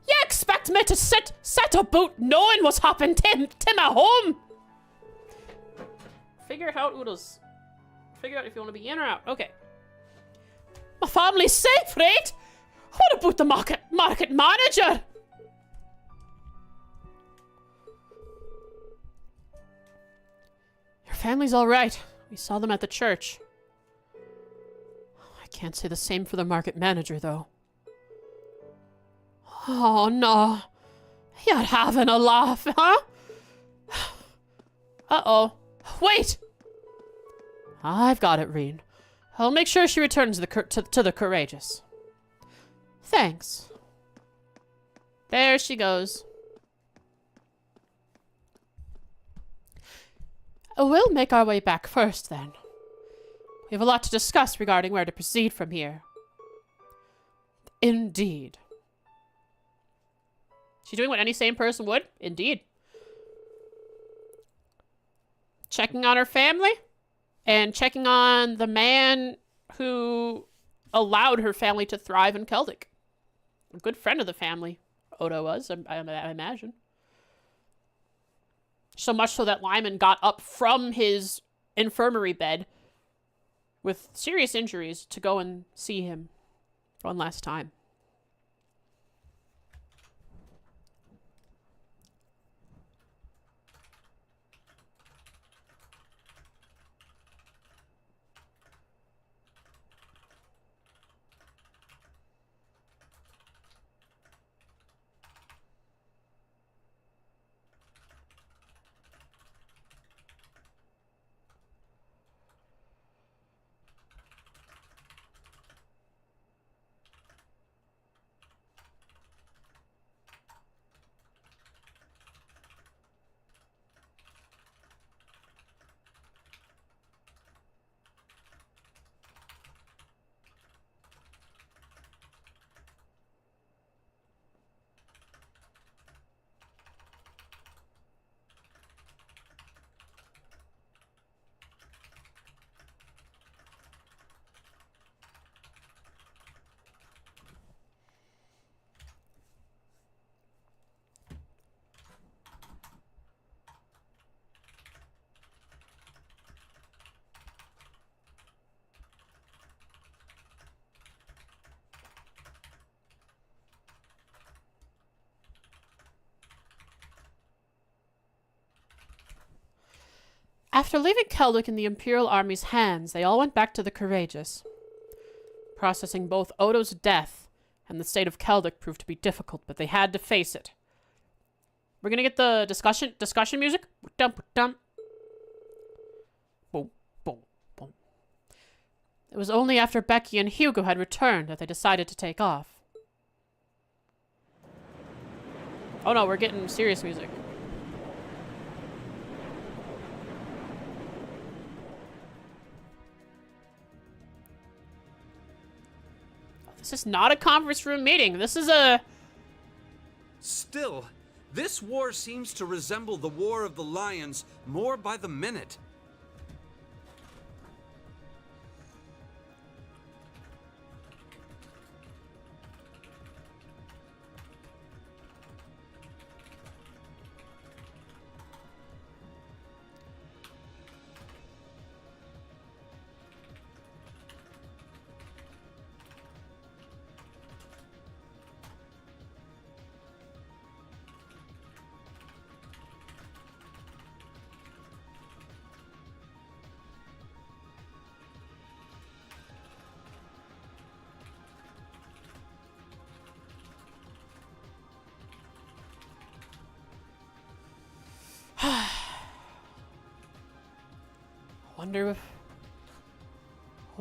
You expect me to sit about knowing what's happened to my home? Figure it out, Oodles. Figure out if you want to be in or out. Okay. My family's safe, right? What about the market manager? Your family's all right. We saw them at the church. I can't say the same for the market manager, though. Oh, no. You're having a laugh, huh? Uh-oh. Wait! I've got it, Reen. I'll make sure she returns to the courageous. Thanks. There she goes. We'll make our way back first, then. We have a lot to discuss regarding where to proceed from here. Indeed. She's doing what any sane person would? Indeed. Checking on her family and checking on the man who allowed her family to thrive in Celtic. A good friend of the family, Odo was, I imagine. So much so that Lyman got up from his infirmary bed with serious injuries to go and see him one last time. After leaving Celtic in the Imperial Army's hands, they all went back to the Courageous. Processing both Odo's death and the state of Celtic proved to be difficult, but they had to face it. We're gonna get the discussion music. Dum dum. Boom, boom, boom. It was only after Becky and Hugo had returned that they decided to take off. Oh no, we're getting serious music. This is not a conference room meeting. This is a... Still, this war seems to resemble the War of the Lions more by the minute. Wonder if...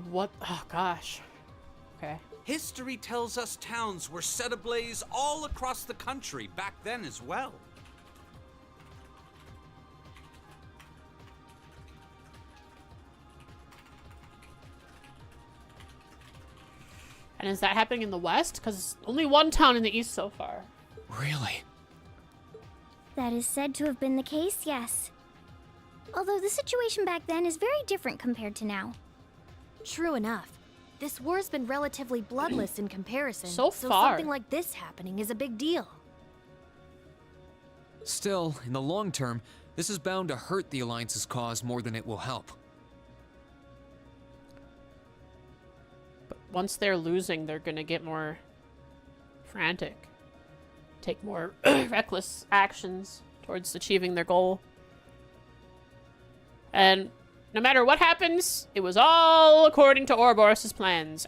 What? Oh, gosh. Okay. History tells us towns were set ablaze all across the country back then as well. And is that happening in the West? Because only one town in the East so far. Really? That is said to have been the case, yes. Although the situation back then is very different compared to now. True enough. this war's been relatively bloodless in comparison. So So far. something like this happening is a big deal. Still, in the long term, this is bound to hurt the Alliance's cause more than it will help. But once they're losing, they're gonna get more frantic. Take more reckless actions towards achieving their goal. And no matter what happens, it was all according to Ouroboros' plans.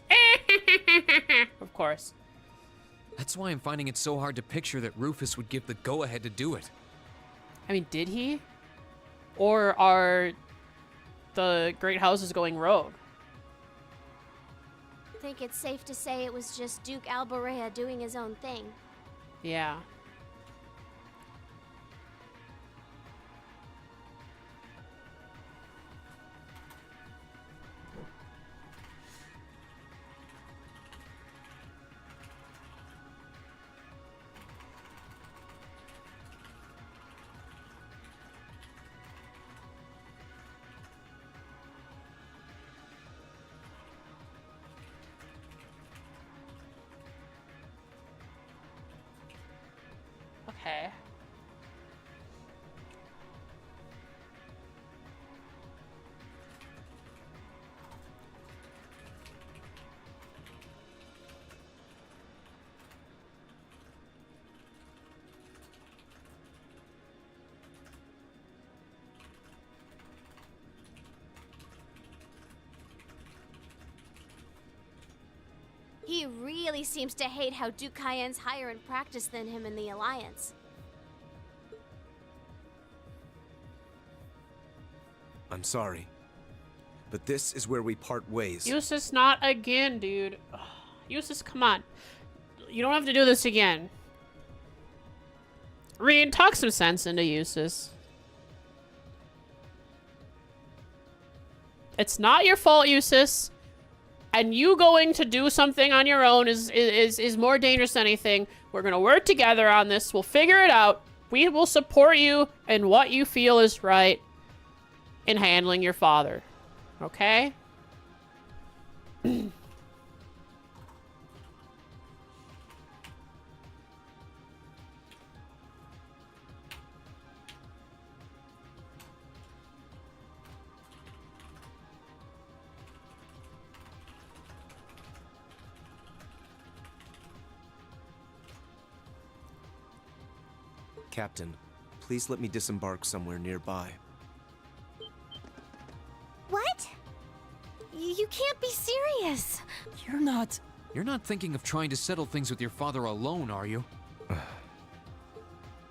Of course. That's why I'm finding it so hard to picture that Rufus would give the go-ahead to do it. I mean, did he? Or are the great houses going rogue? I think it's safe to say it was just Duke Alborea doing his own thing. Yeah. Okay. He really seems to hate how Duke Cayenne's higher in practice than him in the Alliance. I'm sorry, but this is where we part ways. Eustace, not again, dude. Ugh. Eustace, come on. You don't have to do this again. Rean, talk some sense into Eustace. It's not your fault, Eustace. And you going to do something on your own is more dangerous than anything. We're going to work together on this. We'll figure it out. We will support you in what you feel is right in handling your father. Okay? Captain, please let me disembark somewhere nearby. What? You can't be serious. You're not thinking of trying to settle things with your father alone, are you?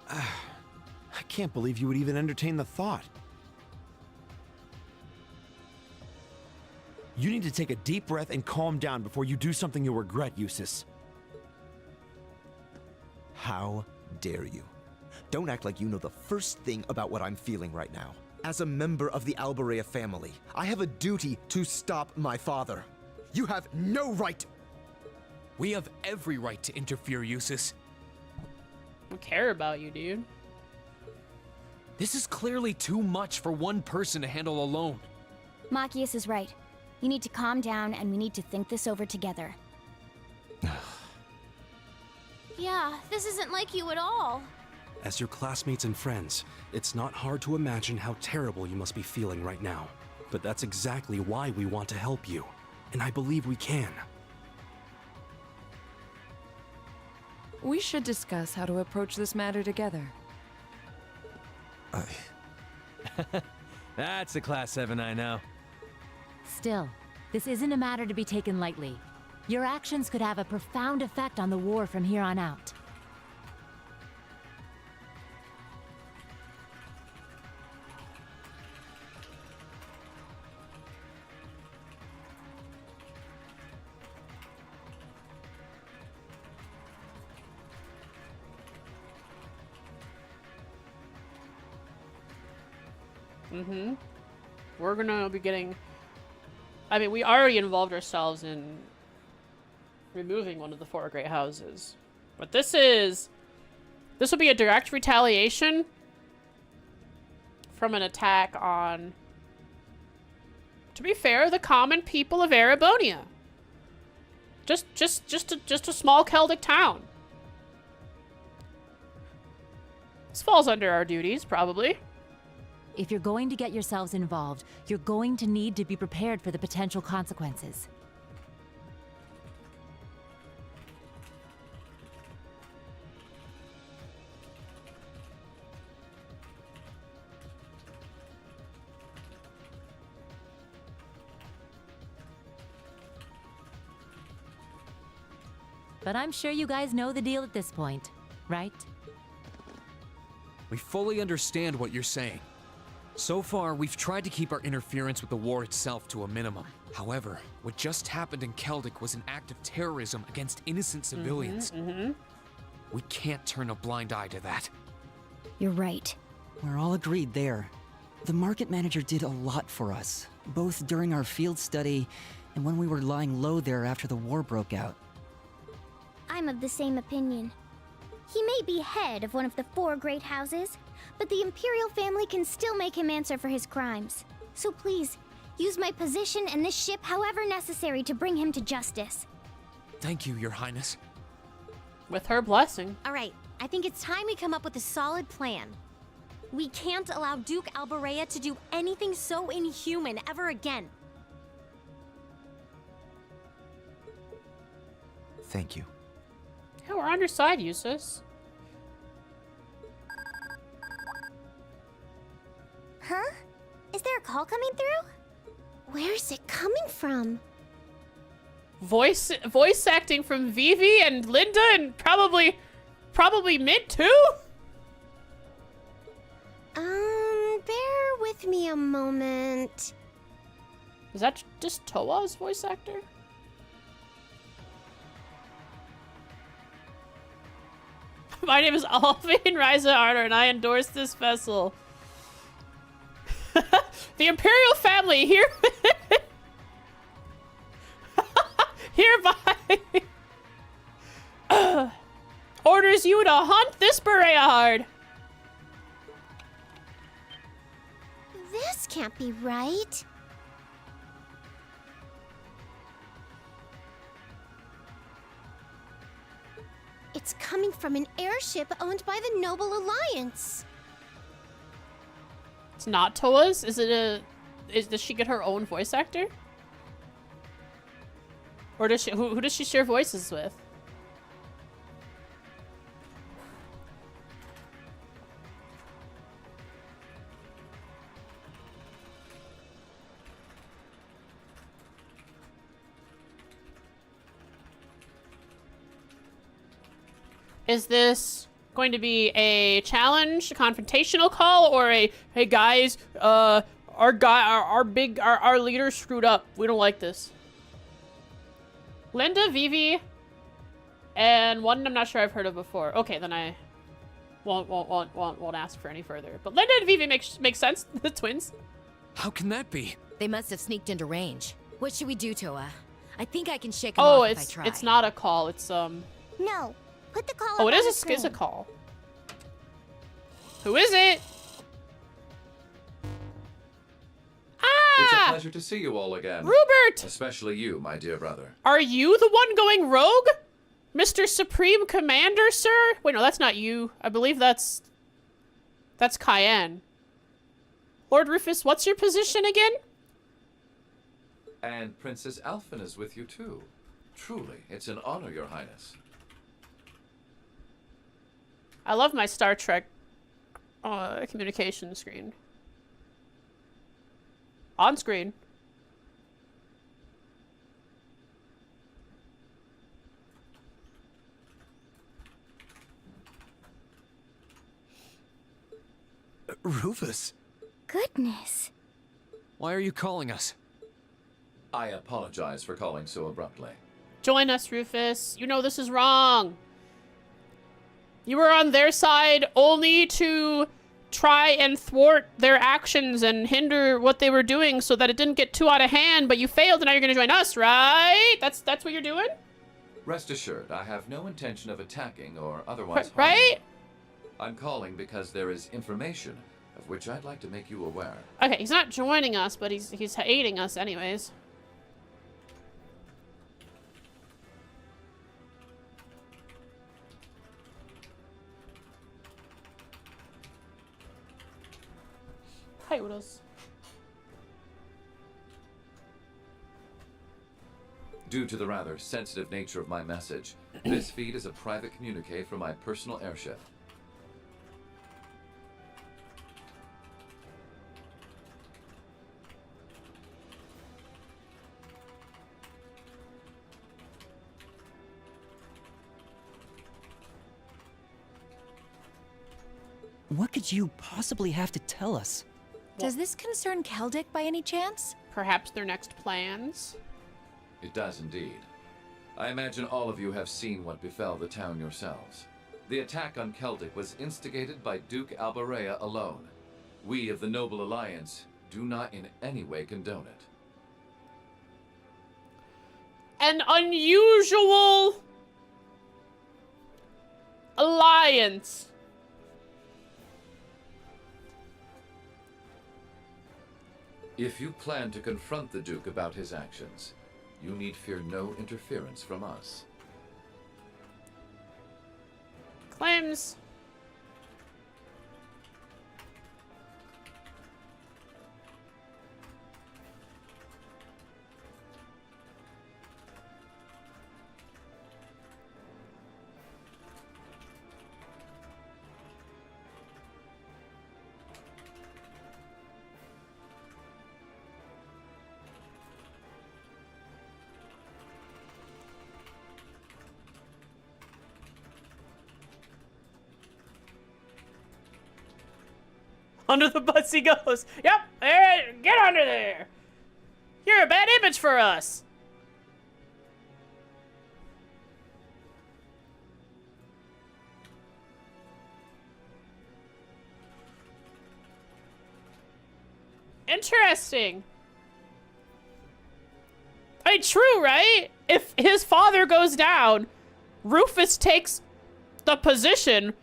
I can't believe you would even entertain the thought. You need to take a deep breath and calm down before you do something you'll regret, Eustace. How dare you? Don't act like you know the first thing about what I'm feeling right now. As a member of the Alborea family, I have a duty to stop my father. You have no right. We have every right to interfere, Eustace. I care about you, dude. This is clearly too much for one person to handle alone. Machias is right. You need to calm down and we need to think this over together. Yeah, this isn't like you at all. As your classmates and friends, it's not hard to imagine how terrible you must be feeling right now. But that's exactly why we want to help you. And I believe we can. We should discuss how to approach this matter together. That's a Class 7 I know. Still, this isn't a matter to be taken lightly. Your actions could have a profound effect on the war from here on out. We're gonna be getting... I mean, we already involved ourselves in removing one of the 4 great houses. But this will be a direct retaliation from an attack on, to be fair, the common people of Erebonia. Just a small Celtic town. This falls under our duties, probably. If you're going to get yourselves involved, you're going to need to be prepared for the potential consequences. But I'm sure you guys know the deal at this point, right? We fully understand what you're saying. So far, we've tried to keep our interference with the war itself to a minimum. However, what just happened in Celtic was an act of terrorism against innocent civilians. We can't turn a blind eye to that. You're right. We're all agreed there. The market manager did a lot for us, both during our field study and when we were lying low there after the war broke out. I'm of the same opinion. He may be head of one of the 4 great houses, but the Imperial family can still make him answer for his crimes. So please, use my position and this ship however necessary to bring him to justice. Thank you, Your Highness. With her blessing. All right, I think it's time we come up with a solid plan. We can't allow Duke Alborea to do anything so inhuman ever again. Thank you. Yeah, we're on your side, Eustace. Huh? Is there a call coming through? Where's it coming from? Voice acting from Vivi and Linda and probably Mint too? Bear with me a moment. Is that just Toa's voice actor? My name is Alvin Ryza Arter, and I endorse this vessel. The Imperial family here hereby orders you to hunt this Berea hard. This can't be right. It's coming from an airship owned by the Noble Alliance. It's not Toa's? Does she get her own voice actor? Or does she, who does she share voices with? Is this going to be a challenge, a confrontational call, or a hey guys, our leader screwed up. We don't like this. Linda, Vivi, and one I'm not sure I've heard of before. Okay, then I won't ask for any further. But Linda and Vivi make sense. The twins. How can that be? They must have sneaked into range. What should we do, Toa? I think I can shake them off if I try. It's not a call. It's No. Put the call Oh, up it on the is a screen. call. Who is it? It's a Ah! pleasure to see you all again. Rupert! Especially you, my dear brother. Are you the one going rogue? Mr. Supreme Commander, sir? Wait, no, that's not you. I believe that's Cayenne. Lord Rufus, what's your position again? And Princess Alphen is with you too. Truly, it's an honor, Your Highness. I love my Star Trek communication screen. On screen. Rufus. Goodness. Why are you calling us? I apologize for calling so abruptly. Join us, Rufus. You know this is wrong. You were on their side only to try and thwart their actions and hinder what they were doing so that it didn't get too out of hand, but you failed and now you're going to join us, right? That's what you're doing? Rest assured, I have no intention of attacking or otherwise harming Right? you. I'm calling because there is information of which I'd like to make you aware. Okay, he's not joining us, but he's aiding us anyways. coyotes. Due to the rather sensitive nature of my message, this feed is a private communique from my personal airship. What could you possibly have to tell us? Does this concern Keldic by any chance? Perhaps their next plans? It does indeed. I imagine all of you have seen what befell the town yourselves. The attack on Keldic was instigated by Duke Albarea alone. We of the Noble Alliance do not in any way condone it. An unusual alliance. If you plan to confront the Duke about his actions, you need fear no interference from us. Claims. Under the bus he goes. Yep, there, get under there. You're a bad image for us. Interesting. I mean, true, right? If his father goes down, Rufus takes the position,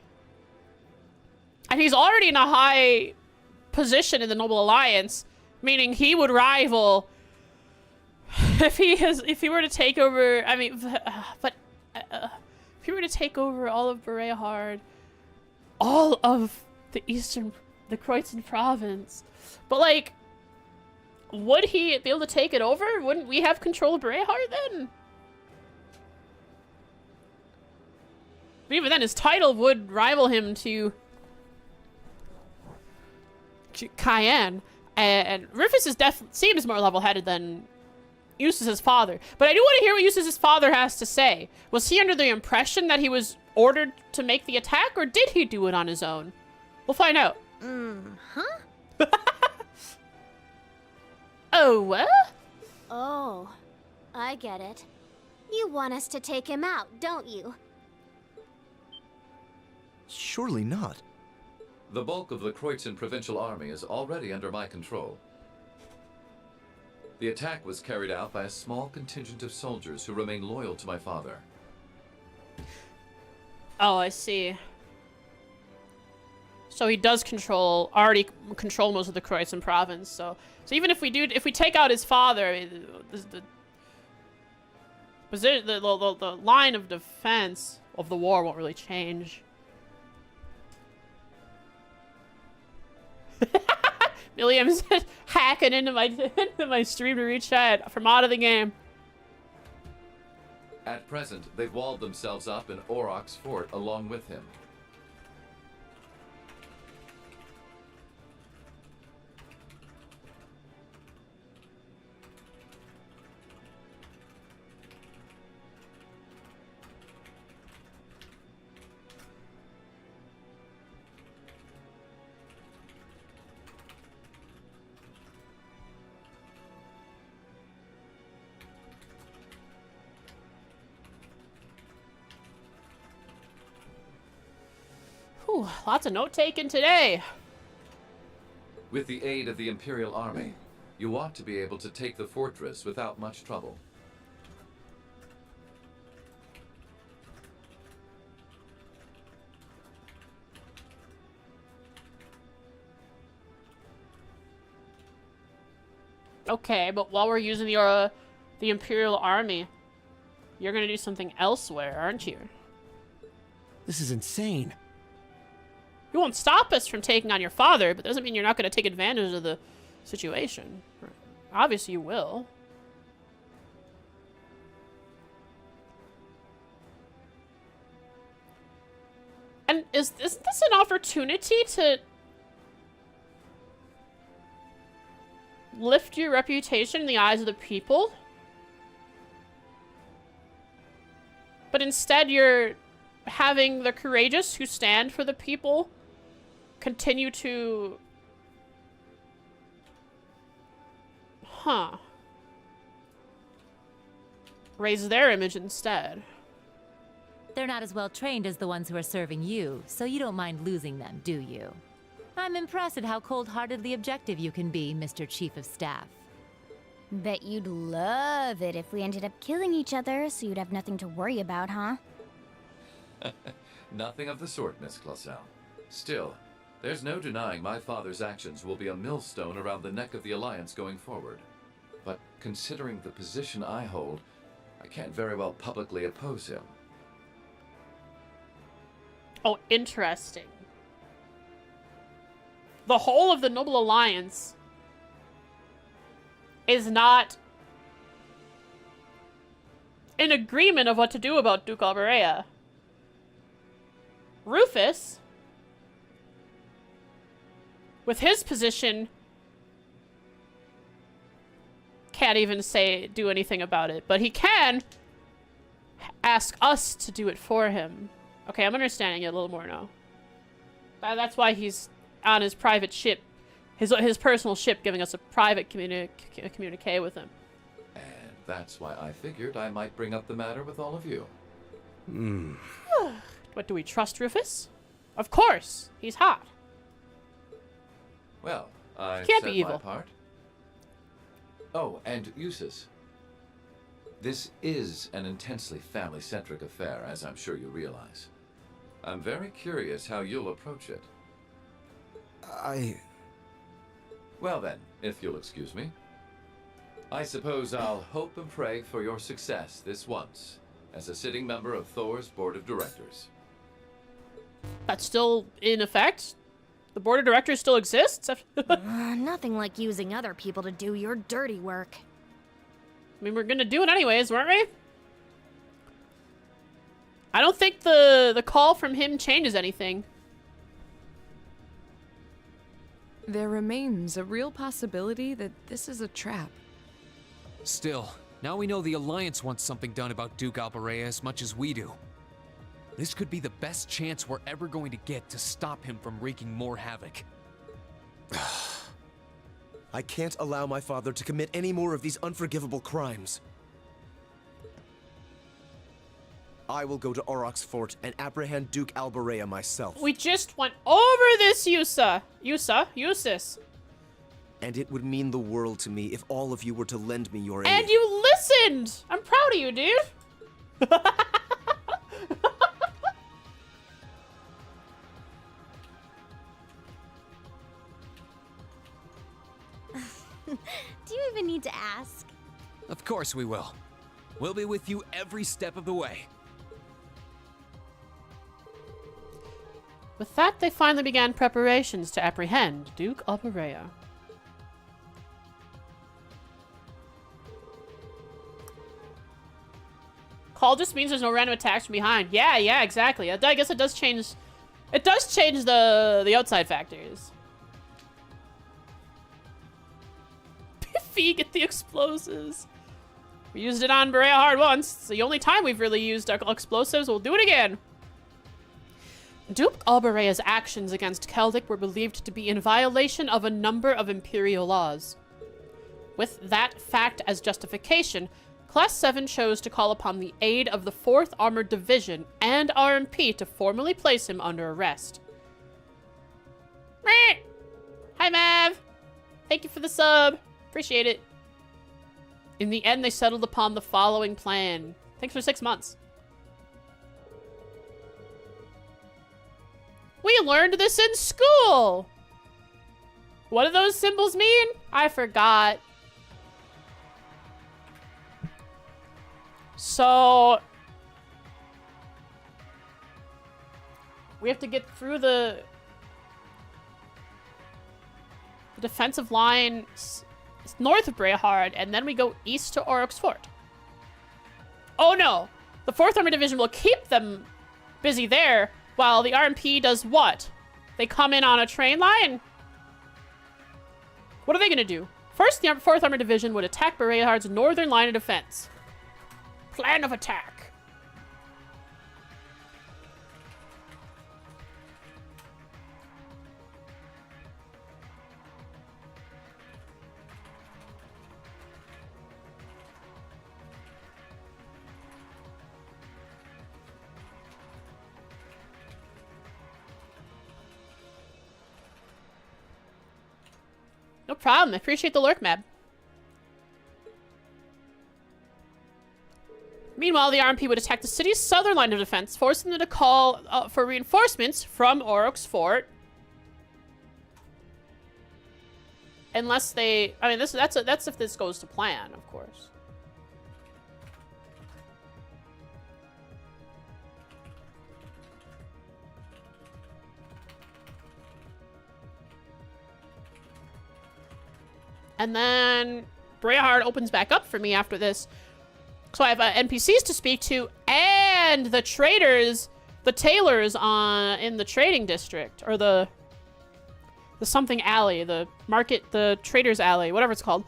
and he's already in a high position in the Noble Alliance, meaning he would rival if he were to take over. I mean, if he were to take over all of Berehard, all of the Kreutzen province, but like, would he be able to take it over? Wouldn't we have control of Berehard then? But even then, his title would rival him to Cayenne, and Rufus is seems more level-headed than Eustace's father. But I do want to hear what Eustace's father has to say. Was he under the impression that he was ordered to make the attack, or did he do it on his own? We'll find out. Huh? Oh, what? Oh, I get it. You want us to take him out, don't you? Surely not. The bulk of the Kreutzen Provincial Army is already under my control. The attack was carried out by a small contingent of soldiers who remain loyal to my father. Oh, I see. So he does already control most of the Kreutzen province. So even if we take out his father, the line of defense of the war won't really change. William's hacking into my stream to reach chat from out of the game. At present, they've walled themselves up in Auroch's fort along with him. Whew, lots of note-taking today. With the aid of the Imperial Army, you ought to be able to take the fortress without much trouble. Okay, but while we're using the Imperial Army, you're gonna do something elsewhere, aren't you? This is insane. You won't stop us from taking on your father, but doesn't mean you're not going to take advantage of the situation. Obviously you will. And isn't this an opportunity to lift your reputation in the eyes of the people? But instead you're having the courageous who stand for the people continue to... raise their image instead. They're not as well trained as the ones who are serving you, so you don't mind losing them, do you? I'm impressed at how cold-heartedly objective you can be, Mr. Chief of Staff. Bet you'd love it if we ended up killing each other, so you'd have nothing to worry about, huh? Nothing of the sort, Miss Clausel. Still, there's no denying my father's actions will be a millstone around the neck of the Alliance going forward. But considering the position I hold, I can't very well publicly oppose him. Oh, interesting. The whole of the Noble Alliance is not in agreement of what to do about Duke Alberea. Rufus, with his position, can't even do anything about it, but he can ask us to do it for him. Okay, I'm understanding it a little more now. That's why he's on his private ship, his personal ship, giving us a private communique with him. And that's why I figured I might bring up the matter with all of you. What, do we trust Rufus? Of course, he's hot. Well, I Can't said be evil. my part. Oh, and Eustace. This is an intensely family-centric affair, as I'm sure you realize. I'm very curious how you'll approach it. Well then, if you'll excuse me. I suppose I'll hope and pray for your success this once, as a sitting member of Thor's Board of Directors. That's still in effect? The Board of Directors still exists? Nothing like using other people to do your dirty work. I mean, we're gonna do it anyways, weren't we? I don't think the call from him changes anything. There remains a real possibility that this is a trap. Still, now we know the Alliance wants something done about Duke Alberea as much as we do. This could be the best chance we're ever going to get to stop him from wreaking more havoc. I can't allow my father to commit any more of these unforgivable crimes. I will go to Auroch's fort and apprehend Duke Alberea myself. We just went over this, Eustace. And it would mean the world to me if all of you were to lend me your aid. And you listened! I'm proud of you, dude. Do you even need to ask? Of course we will. We'll be with you every step of the way. With that, they finally began preparations to apprehend Duke Alberea. Call just means there's no random attacks from behind. Yeah, exactly. I guess it does change. It does change the outside factors. Piffy, get the explosives. We used it on Berea hard once. It's the only time we've really used explosives. We'll do it again. Duke Alberea's actions against Celtic were believed to be in violation of a number of Imperial laws. With that fact as justification, Class 7 chose to call upon the aid of the 4th Armored Division and RMP to formally place him under arrest. Hi, Mav! Thank you for the sub. Appreciate it. In the end, they settled upon the following plan. Thanks for 6 months. We learned this in school! What do those symbols mean? I forgot. So... we have to get through the the defensive line north of Brehard, and then we go east to Oryx Fort. Oh no! The 4th Armored Division will keep them busy there, while the RMP does what? They come in on a train line? What are they gonna do? First, the 4th Armored Division would attack Brehard's northern line of defense. Plan of attack. No problem. I appreciate the lurk, Mab. Meanwhile, the RMP would attack the city's southern line of defense, forcing them to call for reinforcements from Oryx Fort. Unless they... I mean, that's if this goes to plan, of course. And then Brehard opens back up for me after this. So I have NPCs to speak to and the traders, the tailors in the trading district, or the something alley, the market, the traders alley, whatever it's called.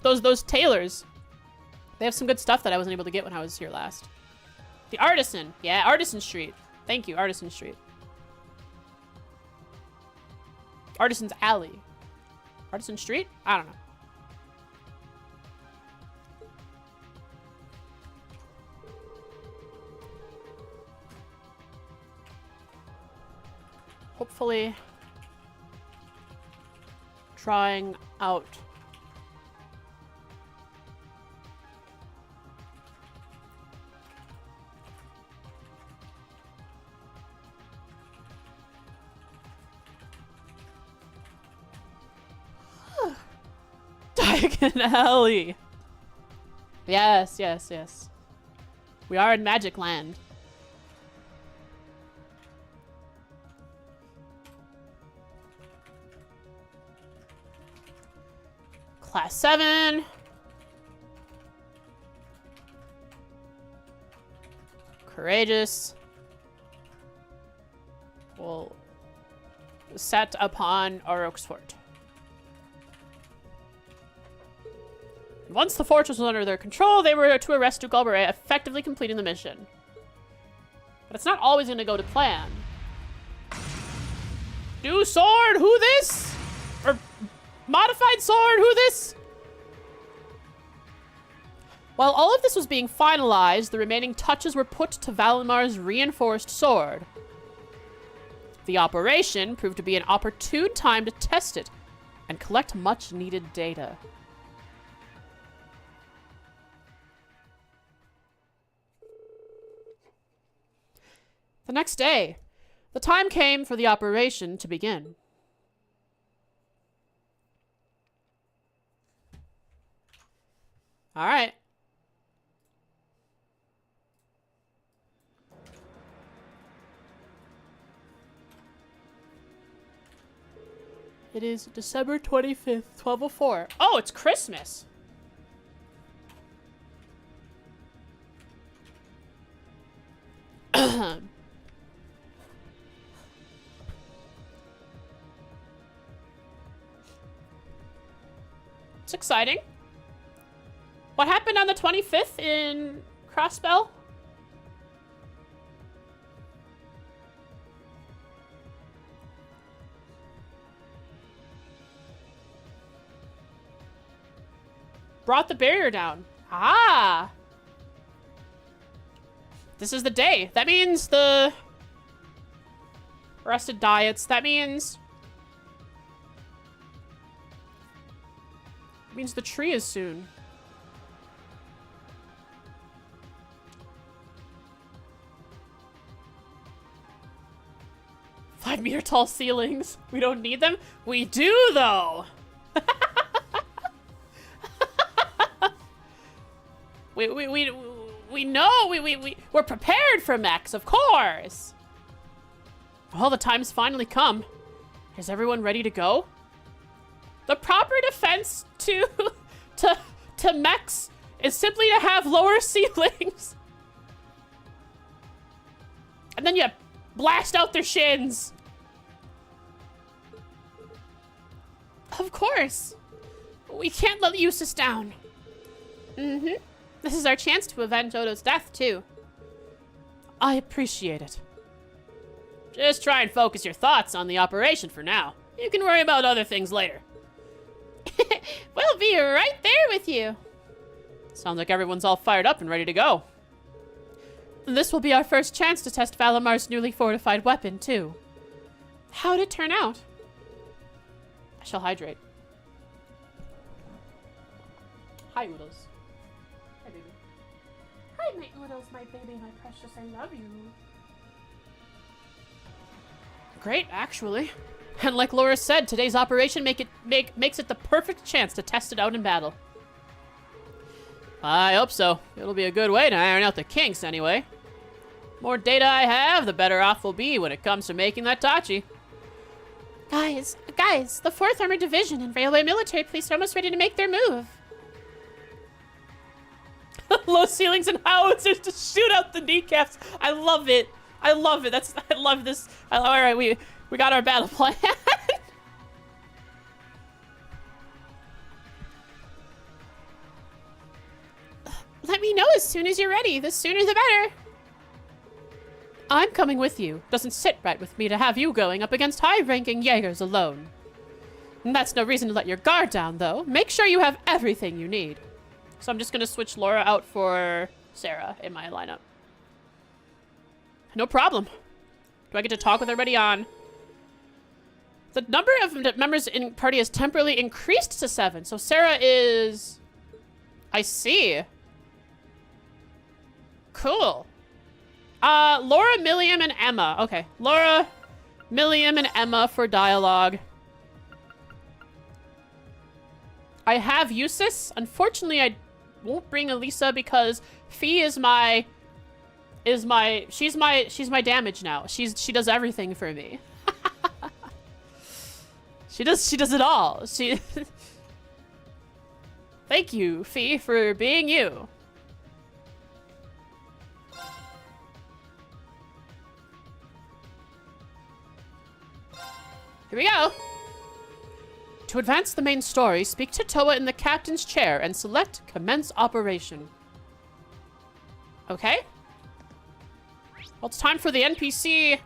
those tailors. They have some good stuff that I wasn't able to get when I was here last. The Artisan. Yeah, Artisan Street. Thank you, Artisan Street. Artisan's Alley. Artisan Street? I don't know. Hopefully trying out Diagon Alley. Yes, yes, yes. We are in Magic Land. Class 7. Courageous. Will set upon Oryx Fort. Once the fortress was under their control, they were to arrest Duke Alburet, effectively completing the mission. But it's not always going to go to plan. New sword, who this? Or modified sword, who this? While all of this was being finalized, the remaining touches were put to Valimar's reinforced sword. The operation proved to be an opportune time to test it and collect much-needed data. The next day, the time came for the operation to begin. All right. It is December 25th, 12:04. Oh, it's Christmas. It's exciting. What happened on the 25th in Crossbell? Brought the barrier down. Ah! This is the day. That means the arrested diets. That means the tree is soon. Five-meter tall ceilings. We don't need them. We do though. We know we're prepared for mechs, of course. Well, the time's finally come. Is everyone ready to go? The proper defense to mechs is simply to have lower ceilings. And then you blast out their shins. Of course. We can't let Eustace down. This is our chance to avenge Odo's death, too. I appreciate it. Just try and focus your thoughts on the operation for now. You can worry about other things later. We'll be right there with you. Sounds like everyone's all fired up and ready to go. This will be our first chance to test Valamar's newly fortified weapon, too. How'd it turn out? I shall hydrate. Hi, Oodles. Hi, baby. Hi, my Oodles, my baby, my precious, I love you. Great, actually. And like Laura said, today's operation makes it the perfect chance to test it out in battle. I hope so. It'll be a good way to iron out the kinks, anyway. More data I have, the better off we'll be when it comes to making that Tachi. Guys, the 4th Armored Division and Railway Military Police are almost ready to make their move. Low ceilings and howitzers to shoot out the kneecaps. I love it. I love it. I love this. All right, we got our battle plan. Let me know as soon as you're ready. The sooner the better. I'm coming with you. Doesn't sit right with me to have you going up against high-ranking Jaegers alone. And that's no reason to let your guard down, though. Make sure you have everything you need. So I'm just going to switch Laura out for Sarah in my lineup. No problem. Do I get to talk with everybody on? The number of members in party has temporarily increased to 7. So Sarah is... I see. Cool. Laura, Milliam, and Emma. Okay. Laura, Milliam, and Emma for dialogue. I have Eustace. Unfortunately, I won't bring Elisa because Fee is my she's my damage now. She does everything for me. she does it all. Thank you, Fee, for being you. Here we go. To advance the main story, speak to Toa in the captain's chair and select commence operation. Okay. Well, it's time for the NPC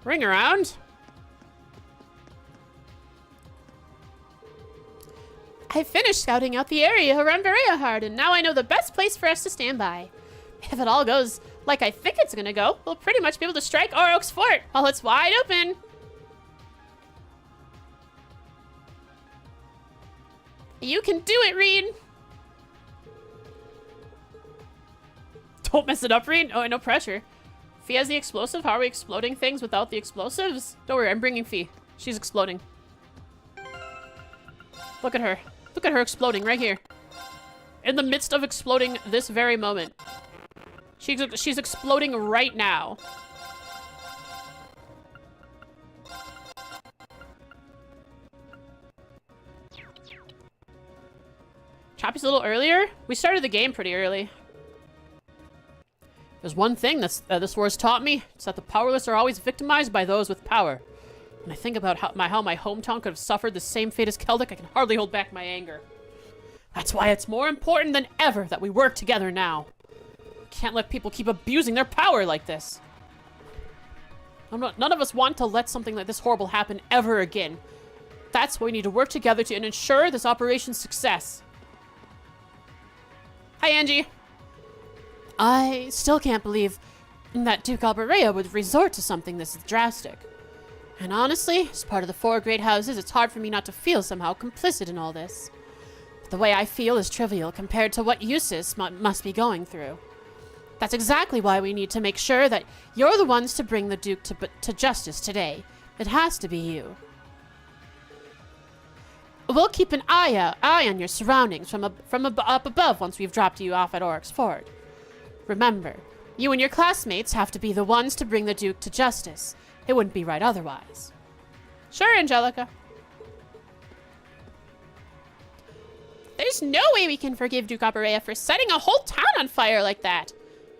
ring around. I finished scouting out the area around Bereahard, and now I know the best place for us to stand by. If it all goes like I think it's gonna go, we'll pretty much be able to strike Oroc's fort while it's wide open. You can do it, Reed. Don't mess it up, Reed. Oh, no pressure. Fee has the explosive. How are we exploding things without the explosives? Don't worry, I'm bringing Fee. She's exploding. Look at her. Look at her exploding right here. In the midst of exploding this very moment. She's exploding right now. Choppy's a little earlier? We started the game pretty early. There's one thing this war's taught me. It's that the powerless are always victimized by those with power. When I think about how my hometown could have suffered the same fate as Celtic, I can hardly hold back my anger. That's why it's more important than ever that we work together now. We can't let people keep abusing their power like this. None of us want to let something like this horrible happen ever again. That's why we need to work together to ensure this operation's success. Hi, Angie. I still can't believe that Duke Alberea would resort to something this drastic. And honestly, as part of the 4 great houses, it's hard for me not to feel somehow complicit in all this. But the way I feel is trivial compared to what Eustace must be going through. That's exactly why we need to make sure that you're the ones to bring the Duke to justice today. It has to be you. We'll keep an eye on your surroundings from up above once we've dropped you off at Oryx Ford. Remember, you and your classmates have to be the ones to bring the Duke to justice. It wouldn't be right otherwise. Sure, Angelica. There's no way we can forgive Duke Alberea for setting a whole town on fire like that.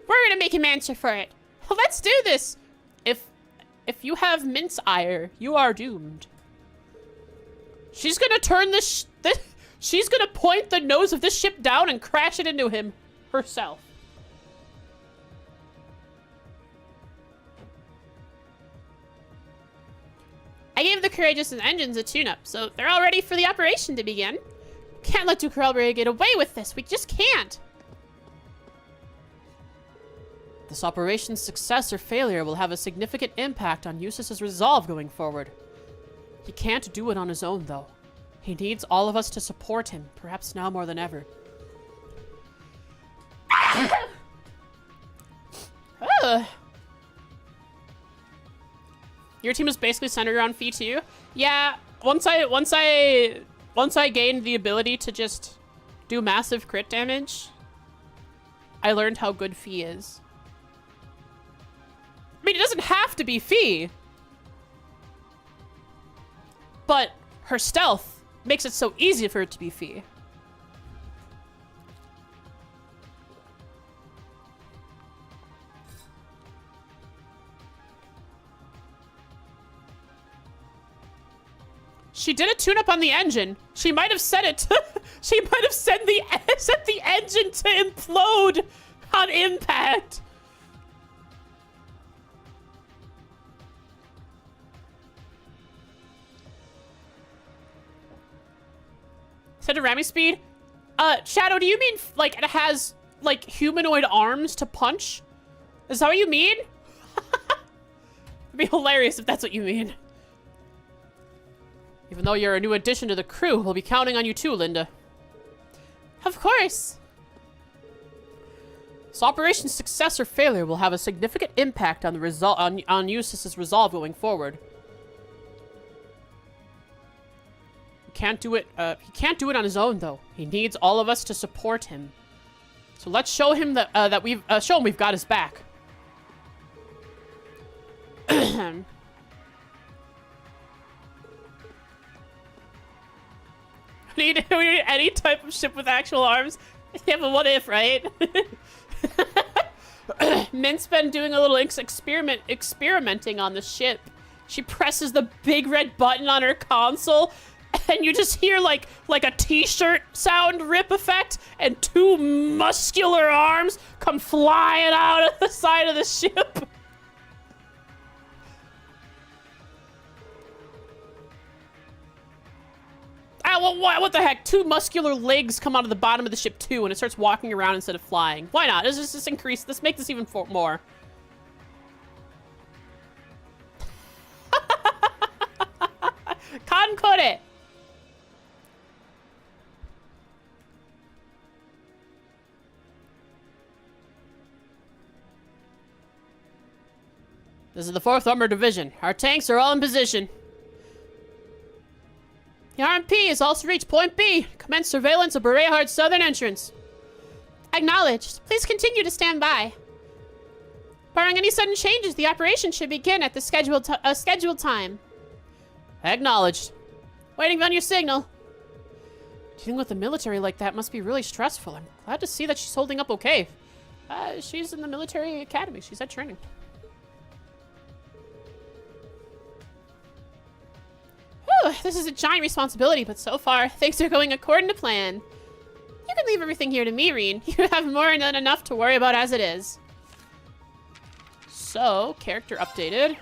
We're gonna make him answer for it. Let's do this. If you have mince ire, you are doomed. She's gonna turn this she's gonna point the nose of this ship down and crash it into him herself. I gave the Courageous engines a tune-up, so they're all ready for the operation to begin. Can't let Duke Alberea get away with this. We just can't. This operation's success or failure will have a significant impact on Eustace's resolve going forward. He can't do it on his own, though. He needs all of us to support him, perhaps now more than ever. Your team is basically centered around Fee too? Yeah, once I gained the ability to just do massive crit damage, I learned how good Fee is. I mean, it doesn't have to be Fee. But her stealth makes it so easy for it to be Fee. She did a tune-up on the engine. She might have set it. She might have set the engine to implode on impact. Set to ramming speed. Shadow, do you mean like it has like humanoid arms to punch? Is that what you mean? It'd be hilarious if that's what you mean. Even though you're a new addition to the crew, we'll be counting on you too, Linda. Of course. This operation's success or failure will have a significant impact on the result on Eustace's resolve going forward. He can't do it on his own, though. He needs all of us to support him. So let's show him that we've got his back. We need any type of ship with actual arms. Yeah, but what if, right? Mint's been doing a little experimenting on the ship. She presses the big red button on her console, and you just hear like a t-shirt sound rip effect, and two muscular arms come flying out of the side of the ship. What the heck? Two muscular legs come out of the bottom of the ship too, and it starts walking around instead of flying. Why not? Let's just increase. Let's make this even more. Concore. This is the 4th Armored Division. Our tanks are all in position. The RMP has also reached Point B. Commence surveillance of Berehard's southern entrance. Acknowledged. Please continue to stand by. Barring any sudden changes, the operation should begin at the scheduled time. Acknowledged. Waiting on your signal. Dealing with the military like that must be really stressful. I'm glad to see that she's holding up okay. She's in the military academy. She's at training. This is a giant responsibility, but so far, things are going according to plan. You can leave everything here to me, Reen. You have more than enough to worry about as it is. So, character updated.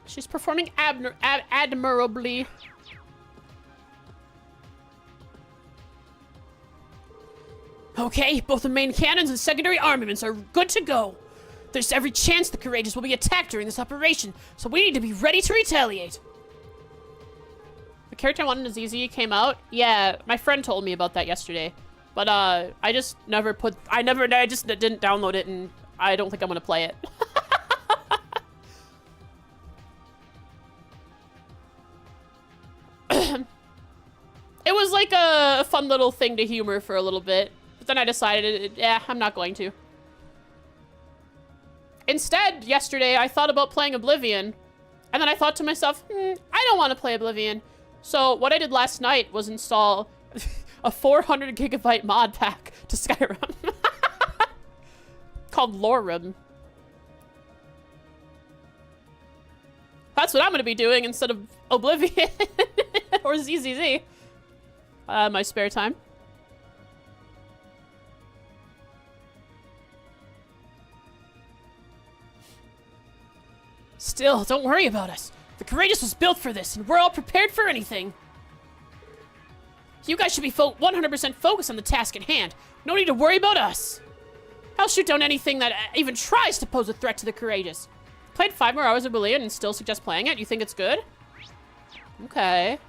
She's performing admirably. Okay, both the main cannons and secondary armaments are good to go. There's every chance the Courageous will be attacked during this operation, so we need to be ready to retaliate. The character I wanted as easy came out. Yeah, my friend told me about that yesterday. But I just I just didn't download it, and I don't think I'm gonna play it. It was like a fun little thing to humor for a little bit. But then I decided, yeah, I'm not going to. Instead, yesterday, I thought about playing Oblivion. And then I thought to myself, I don't want to play Oblivion. So what I did last night was install a 400 gigabyte mod pack to Skyrim. Called Lore Room. That's what I'm going to be doing instead of Oblivion or ZZZ. My spare time. Still, don't worry about us. The Courageous was built for this, and we're all prepared for anything. You guys should be 100% focused on the task at hand. No need to worry about us. I'll shoot down anything that even tries to pose a threat to the Courageous. Played 5 more hours of Oblivion and still suggest playing it? You think it's good? Okay.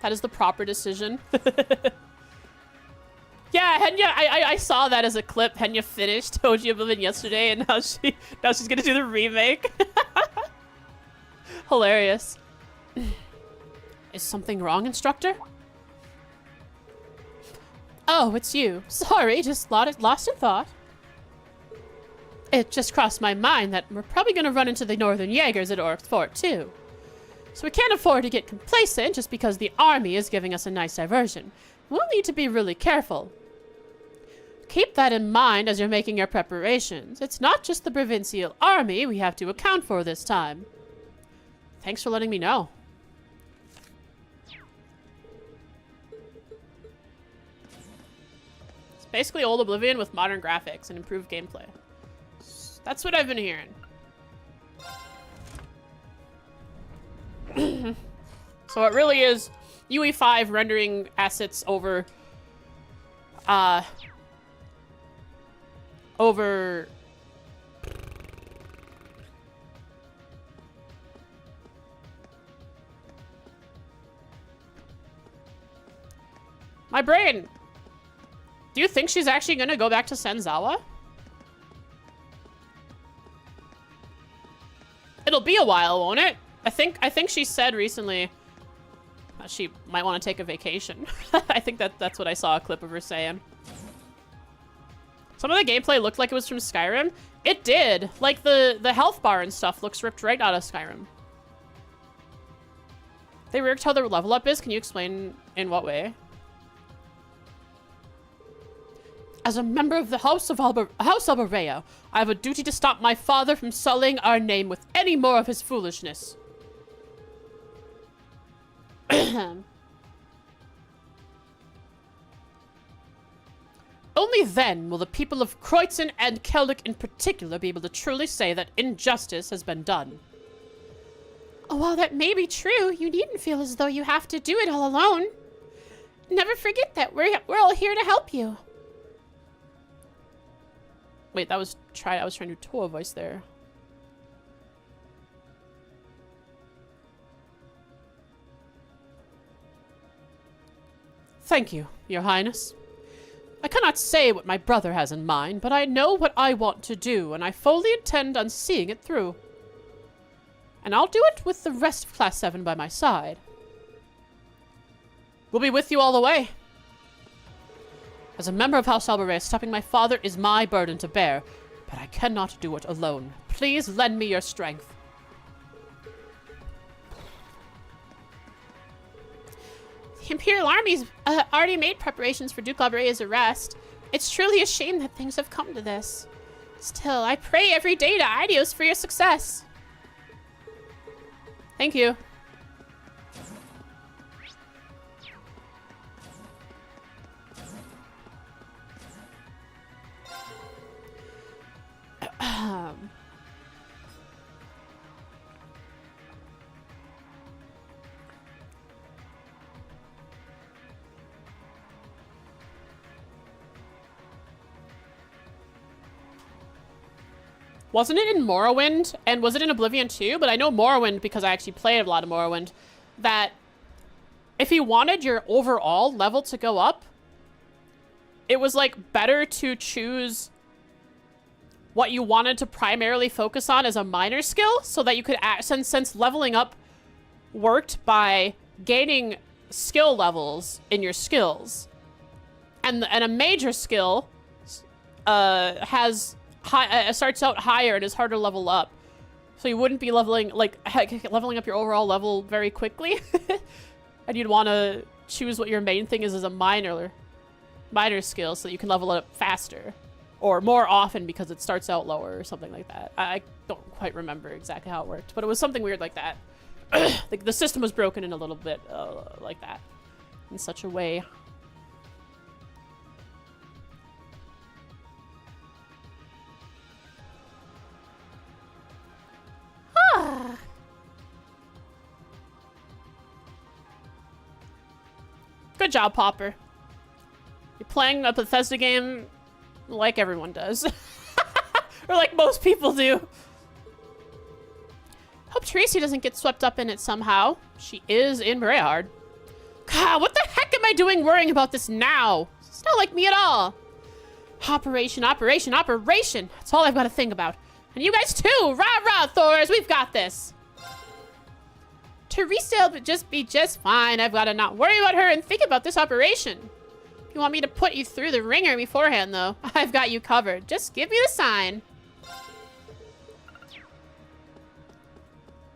That is the proper decision. Yeah, Henya, I saw that as a clip. Henya finished OG Oblivion yesterday, and now she's gonna do the remake. Hilarious. Is something wrong, instructor? Oh, it's you. Sorry, just lost in thought. It just crossed my mind that we're probably gonna run into the Northern Jaegers at Orc Fort, too. So we can't afford to get complacent just because the army is giving us a nice diversion. We'll need to be really careful. Keep that in mind as you're making your preparations. It's not just the provincial army we have to account for this time. Thanks for letting me know. It's basically old Oblivion with modern graphics and improved gameplay. That's what I've been hearing. So it really is UE5 rendering assets over my brain. Do you think she's actually gonna go back to Senzawa? It'll be a while, won't it? I think she said recently that she might want to take a vacation. I think that's what I saw a clip of her saying. Some of the gameplay looked like it was from Skyrim. It did. Like the health bar and stuff looks ripped right out of Skyrim. They rigged how their level up is. Can you explain in what way? As a member of the House of Albarea, I have a duty to stop my father from sullying our name with any more of his foolishness. Only then will the people of Kreutzen and Keldic in particular be able to truly say that injustice has been done. Oh, while that may be true, you needn't feel as though you have to do it all alone. Never forget that we're all here to help you. Wait, I was trying to do Toa voice there. Thank you, Your Highness. I cannot say what my brother has in mind, but I know what I want to do, and I fully intend on seeing it through. And I'll do it with the rest of Class 7 by my side. We'll be with you all the way. As a member of House Albarea, stopping my father is my burden to bear, but I cannot do it alone. Please lend me your strength. The Imperial Army's already made preparations for Duke Albarea's arrest. It's truly a shame that things have come to this. Still, I pray every day to Aidios for your success. Thank you. Wasn't it in Morrowind? And was it in Oblivion too? But I know Morrowind because I actually played a lot of Morrowind. That if you wanted your overall level to go up, it was like better to choose what you wanted to primarily focus on as a minor skill so that you could, since leveling up worked by gaining skill levels in your skills. And a major skill has high, starts out higher and is harder to level up. So you wouldn't be leveling, like, leveling up your overall level very quickly. And you'd want to choose what your main thing is as a minor skill so that you can level it up faster. Or more often because it starts out lower or something like that. I don't quite remember exactly how it worked, but it was something weird like that. The system was broken in a little bit like that. In such a way. Good job, Popper. You're playing a Bethesda game like everyone does. Or like most people do. Hope Tracy doesn't get swept up in it somehow. She is in Brayard. God, what the heck am I doing worrying about this now? It's not like me at all. Operation, operation, operation. That's all I've got to think about. And you guys too. Rah-rah, Thors. We've got this. Teresa will just be just fine. I've got to not worry about her and think about this operation. If you want me to put you through the ringer beforehand, though, I've got you covered. Just give me the sign.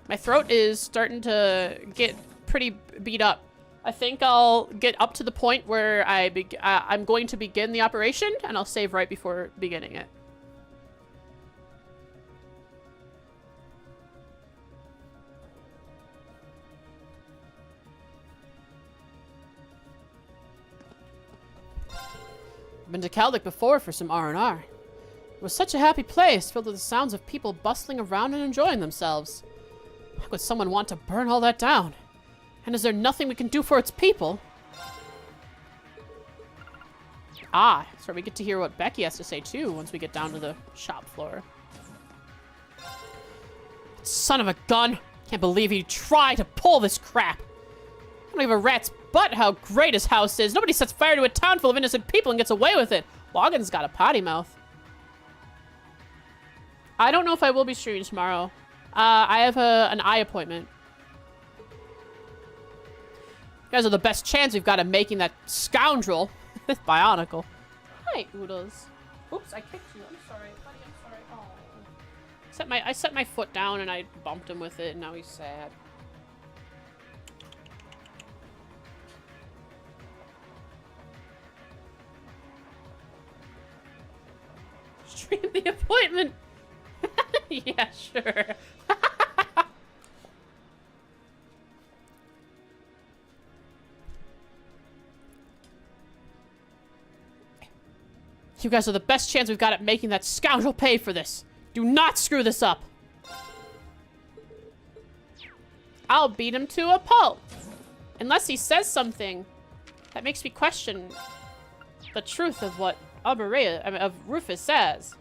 My throat is starting to get pretty beat up. I think I'll get up to the point where I'm going to begin the operation, and I'll save right before beginning it. I've been to Caldec before for some R&R. It was such a happy place, filled with the sounds of people bustling around and enjoying themselves. How could someone want to burn all that down? And is there nothing we can do for its people? Ah, so we get to hear what Becky has to say too once we get down to the shop floor. Son of a gun! Can't believe he tried to pull this crap. I don't give a rat's butt how great his house is. Nobody sets fire to a town full of innocent people and gets away with it. Logan's got a potty mouth. I don't know if I will be streaming tomorrow. I have an eye appointment. You guys are the best chance we've got of making that scoundrel Bionicle. Hi, Oodles. Oops, I kicked you. I'm sorry, buddy. I'm sorry. Oh. I set my foot down and I bumped him with it, and now he's sad. Stream the appointment. Yeah, sure. You guys are the best chance we've got at making that scoundrel pay for this. Do not screw this up. I'll beat him to a pulp. Unless he says something that makes me question the truth of what of Rufus says.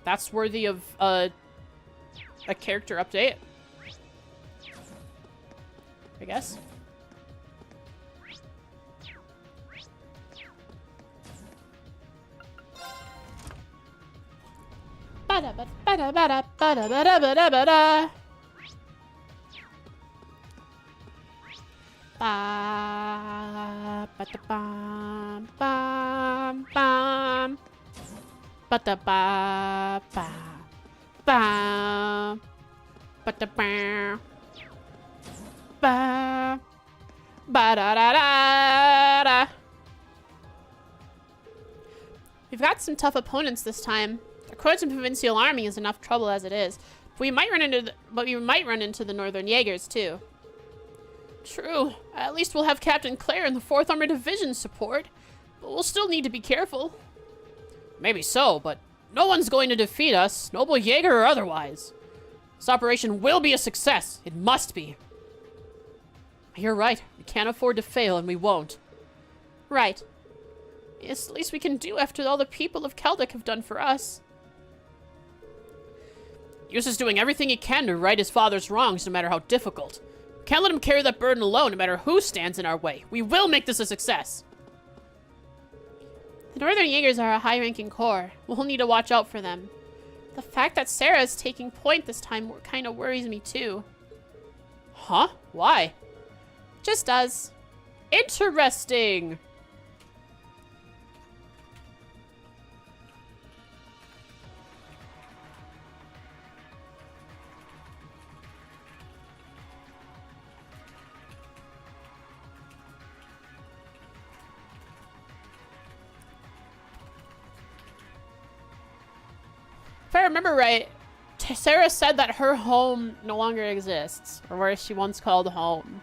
That's worthy of a character update, I guess. Bada bada bada bada bada bada bada bada. Ba bada bam bam bam. Bada ba ba ba. Bada ba ba ba da da da da. We've got some tough opponents this time. The Croatian Provincial Army is enough trouble as it is. We might run into the Northern Jaegers too. True. At least we'll have Captain Claire and the 4th Armored Division support. But we'll still need to be careful. Maybe so, but no one's going to defeat us, Noble Jaeger or otherwise. This operation will be a success. It must be. You're right. We can't afford to fail, and we won't. Right. It's the least we can do after all the people of Caldec have done for us. Yus is doing everything he can to right his father's wrongs, no matter how difficult. We can't let him carry that burden alone, no matter who stands in our way. We will make this a success. The Northern Jaegers are a high-ranking corps. We'll need to watch out for them. The fact that Sarah is taking point this time kind of worries me too. Huh? Why? Just does. Interesting. If I remember right, Sarah said that her home no longer exists, or where she once called home.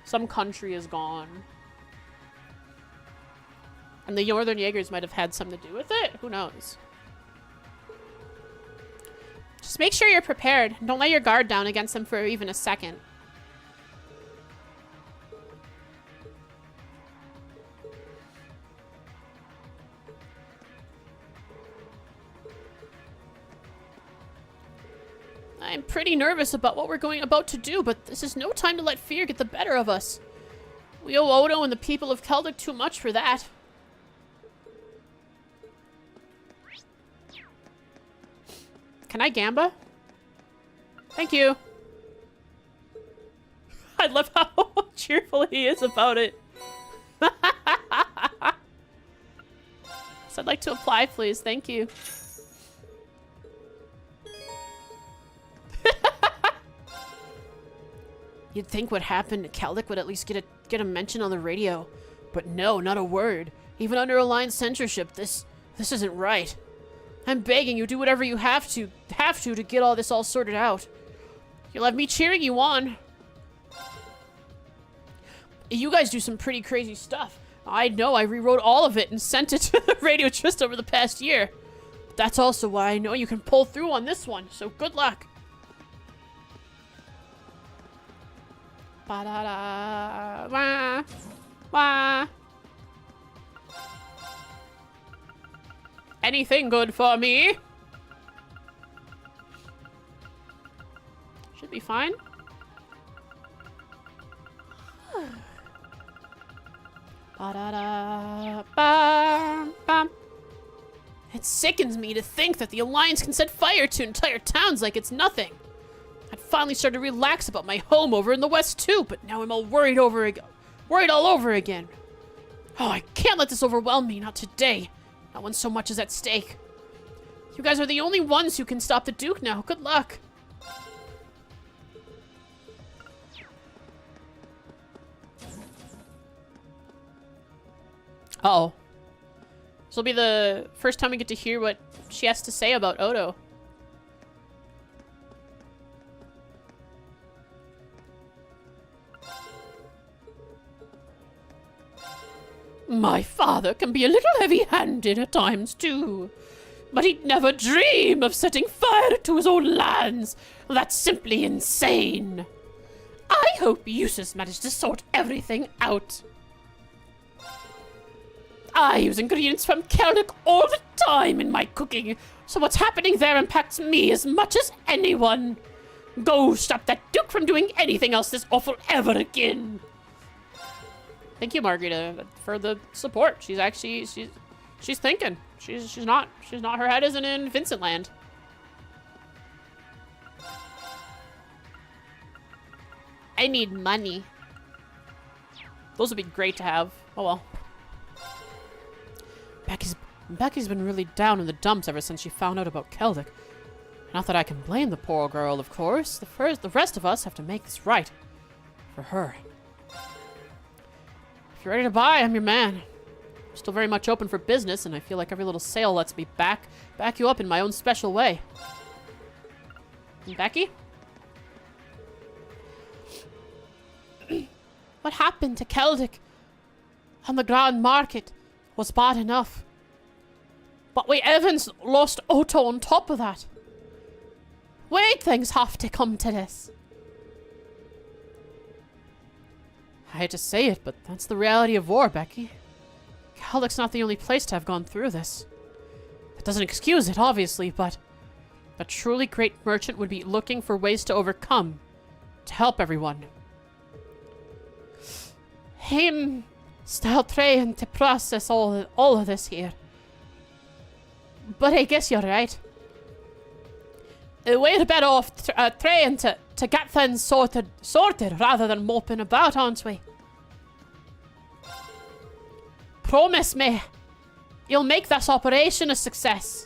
Some country is gone. And the Northern Jaegers might have had something to do with it? Who knows? Just make sure you're prepared. Don't let your guard down against them for even a second. I'm pretty nervous about what we're about to do, but this is no time to let fear get the better of us. We owe Odo and the people of Celtic too much for that. Can I gamba? Thank you. I love how cheerful he is about it. So I'd like to apply, please. Thank you. You'd think what happened to Celtic would at least get a mention on the radio. But no, not a word. Even under Alliance censorship, this isn't right. I'm begging you, do whatever you have to get all this all sorted out. You'll have me cheering you on. You guys do some pretty crazy stuff. I know, I rewrote all of it and sent it to the radio just over the past year. But that's also why I know you can pull through on this one, so good luck. Ba-da-da, wah, wah. Anything good for me? Should be fine. Ba-da-da, bam, bam. It sickens me to think that the Alliance can set fire to entire towns like it's nothing. I'd finally started to relax about my home over in the West too, but now I'm all worried all over again. Oh, I can't let this overwhelm me, not today. Not when so much is at stake. You guys are the only ones who can stop the Duke now. Good luck. Uh-oh. This will be the first time we get to hear what she has to say about Odo. My father can be a little heavy-handed at times, too. But he'd never dream of setting fire to his own lands. That's simply insane. I hope Eustace managed to sort everything out. I use ingredients from Celtic all the time in my cooking, so what's happening there impacts me as much as anyone. Go stop that Duke from doing anything else this awful ever again. Thank you, Margarita, for the support. She's actually she's thinking. She's not her head isn't in Vincent land. I need money. Those would be great to have. Oh well. Becky's been really down in the dumps ever since she found out about Celtic. Not that I can blame the poor girl, of course. The rest of us have to make this right. For her. If you're ready to buy, I'm your man. I'm still very much open for business, and I feel like every little sale lets me back you up in my own special way. And Becky? What happened to Celtic on the Grand Market was bad enough. But we Evans lost Otto on top of that. Wait, things have to come to this. I hate to say it, but that's the reality of war, Becky. Celtic's not the only place to have gone through this. That doesn't excuse it, obviously, but a truly great merchant would be looking for ways to overcome, to help everyone. Him still trying to process all of this here. But I guess you're right. We're better off trying to get things sorted rather than moping about, aren't we? promise me you'll make this operation a success.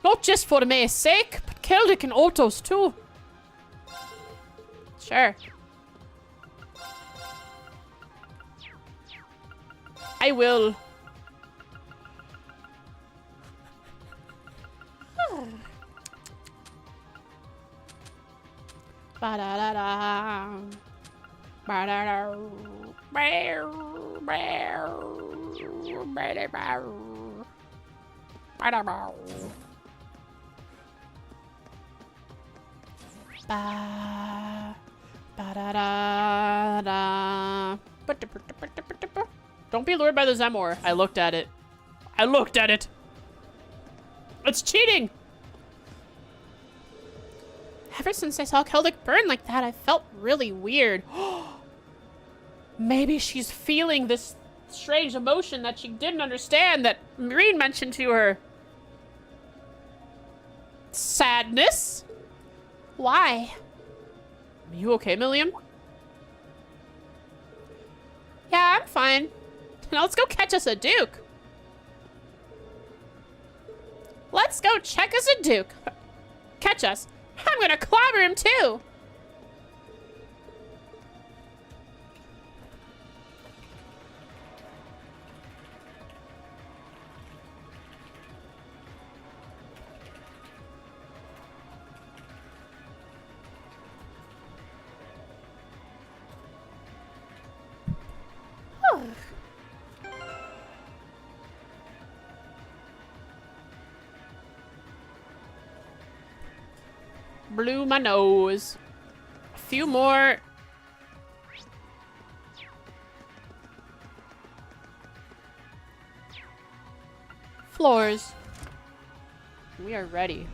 Not just for May's sake, but Celtic and Otto's too. Sure. I will. Ba-da-da-da. Ba-da-da. Bow. Bow. Ba-da-bow. Ba-da-bow. Ba. Ba-da-da-da. Don't be lured by the Zemor. I looked at it. I looked at it. It's cheating! Ever since I saw Celtic burn like that, I felt really weird. Maybe she's feeling this strange emotion that she didn't understand that Marine mentioned to her. Sadness? Why? Are you okay, Milliam? Yeah, I'm fine. Now let's go catch us a Duke. Let's go check us a Duke. Catch us. I'm gonna clobber him too. Blew my nose. A few more. Floors. We are ready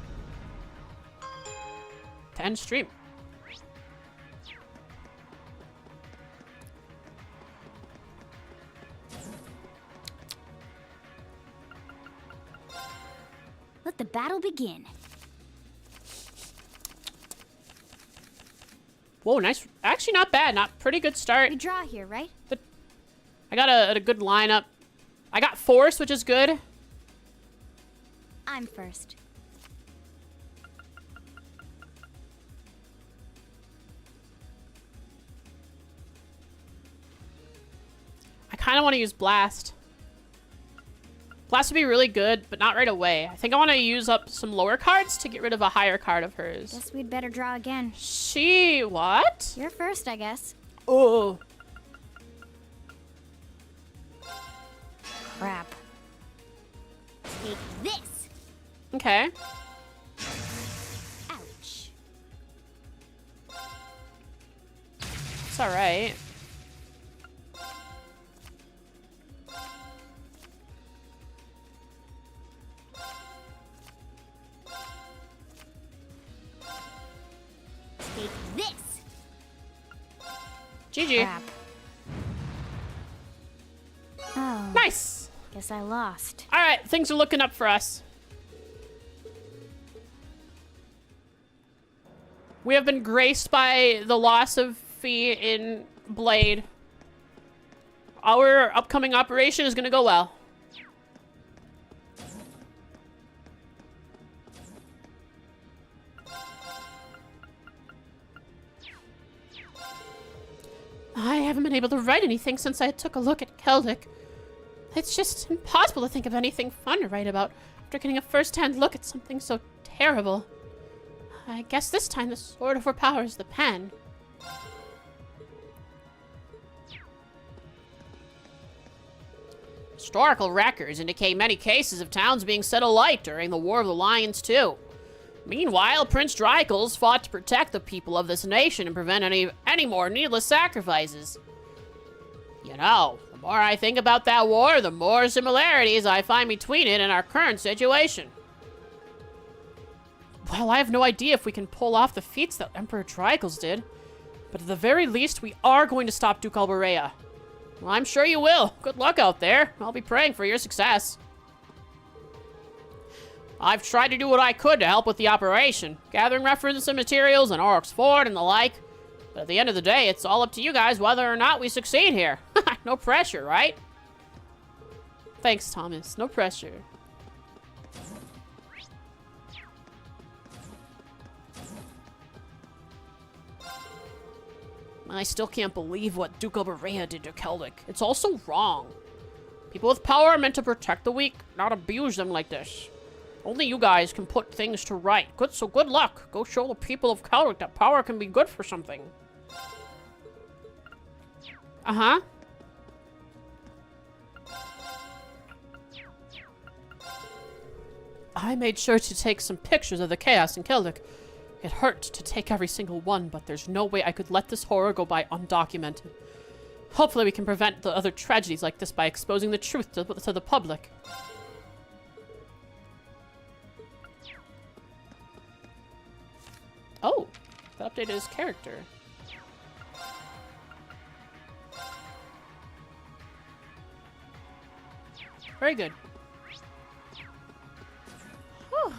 to end stream. Let the battle begin. Whoa, nice. Actually, not bad. Not pretty good start. We draw here, right? I got a good lineup. I got force, which is good. I'm first. I kind of want to use blast. Blast would be really good, but not right away. I think I want to use up some lower cards to get rid of a higher card of hers. Guess we'd better draw again. What? You're first, I guess. Oh. Crap. Take this. Okay. Ouch. It's all right. Take this. GG. Crap. Oh. Nice. Guess I lost. All right, things are looking up for us. We have been graced by the loss of Fee in Blade. Our upcoming operation is going to go well. I haven't been able to write anything since I took a look at Celtic. It's just impossible to think of anything fun to write about after getting a first-hand look at something so terrible. I guess this time the sword overpowers the pen. Historical records indicate many cases of towns being set alight during the War of the Lions, too. Meanwhile, Prince Drycles fought to protect the people of this nation and prevent any more needless sacrifices. You know, the more I think about that war, the more similarities I find between it and our current situation. Well, I have no idea if we can pull off the feats that Emperor Drycles did, but at the very least, we are going to stop Duke Alberea. Well, I'm sure you will. Good luck out there. I'll be praying for your success. I've tried to do what I could to help with the operation, gathering reference and materials and Oryx Ford and the like. But at the end of the day, it's all up to you guys whether or not we succeed here. No pressure, right? Thanks, Thomas. No pressure. I still can't believe what Duke Alberea did to Keldic. It's also wrong. People with power are meant to protect the weak, not abuse them like this. Only you guys can put things to right. So good luck. Go show the people of Keldic that power can be good for something. Uh-huh. I made sure to take some pictures of the chaos in Keldic. It hurt to take every single one, but there's no way I could let this horror go by undocumented. Hopefully we can prevent the other tragedies like this by exposing the truth to the public. Oh, that updated his character. Very good. Whew.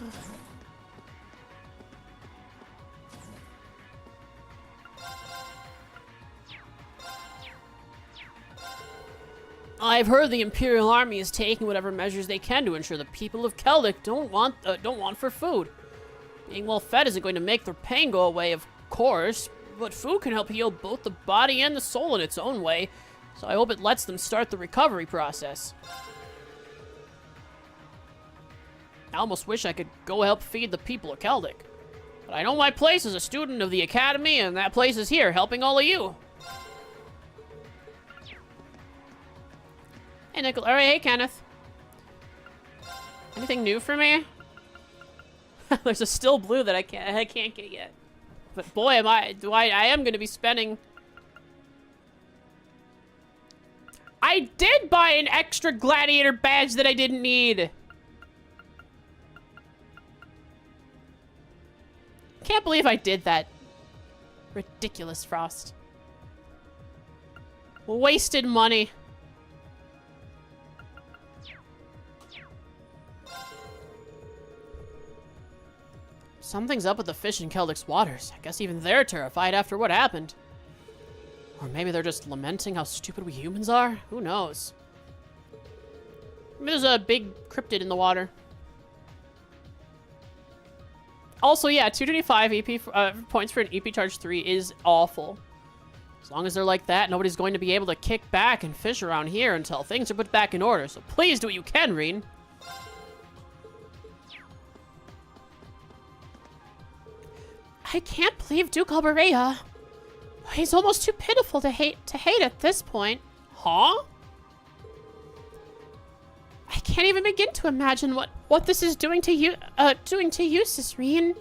I've heard the Imperial Army is taking whatever measures they can to ensure the people of Keldic don't want for food. Being well fed isn't going to make their pain go away, of course, but food can help heal both the body and the soul in its own way, so I hope it lets them start the recovery process. I almost wish I could go help feed the people of Keldic, but I know my place as a student of the Academy, and that place is here, helping all of you. Hey, Nickel. Alright, hey, Kenneth. Anything new for me? There's a still blue that I can't get yet. But boy, I am going to be spending... I did buy an extra gladiator badge that I didn't need. Can't believe I did that. Ridiculous, Frost. Wasted money. Something's up with the fish in Keldic's waters. I guess even they're terrified after what happened. Or maybe they're just lamenting how stupid we humans are? Who knows? Maybe there's a big cryptid in the water. Also, yeah, 225 EP points for an EP charge 3 is awful. As long as they're like that, nobody's going to be able to kick back and fish around here until things are put back in order. So please do what you can, Reen. I can't believe Duke Alberea. He's almost too pitiful to hate at this point. Huh? I can't even begin to imagine what this is doing to you, Reen.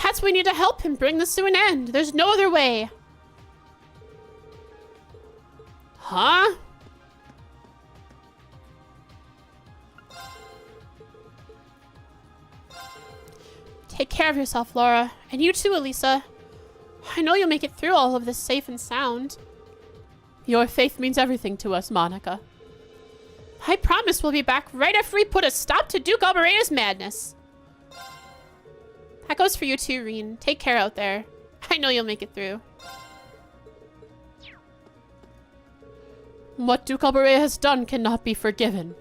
That's why we need to help him bring this to an end. There's no other way. Huh? Take care of yourself, Laura. And you too, Elisa. I know you'll make it through all of this safe and sound. Your faith means everything to us, Monica. I promise we'll be back right after we put a stop to Duke Alberea's madness. That goes for you too, Reen. Take care out there. I know you'll make it through. What Duke Alberea has done cannot be forgiven.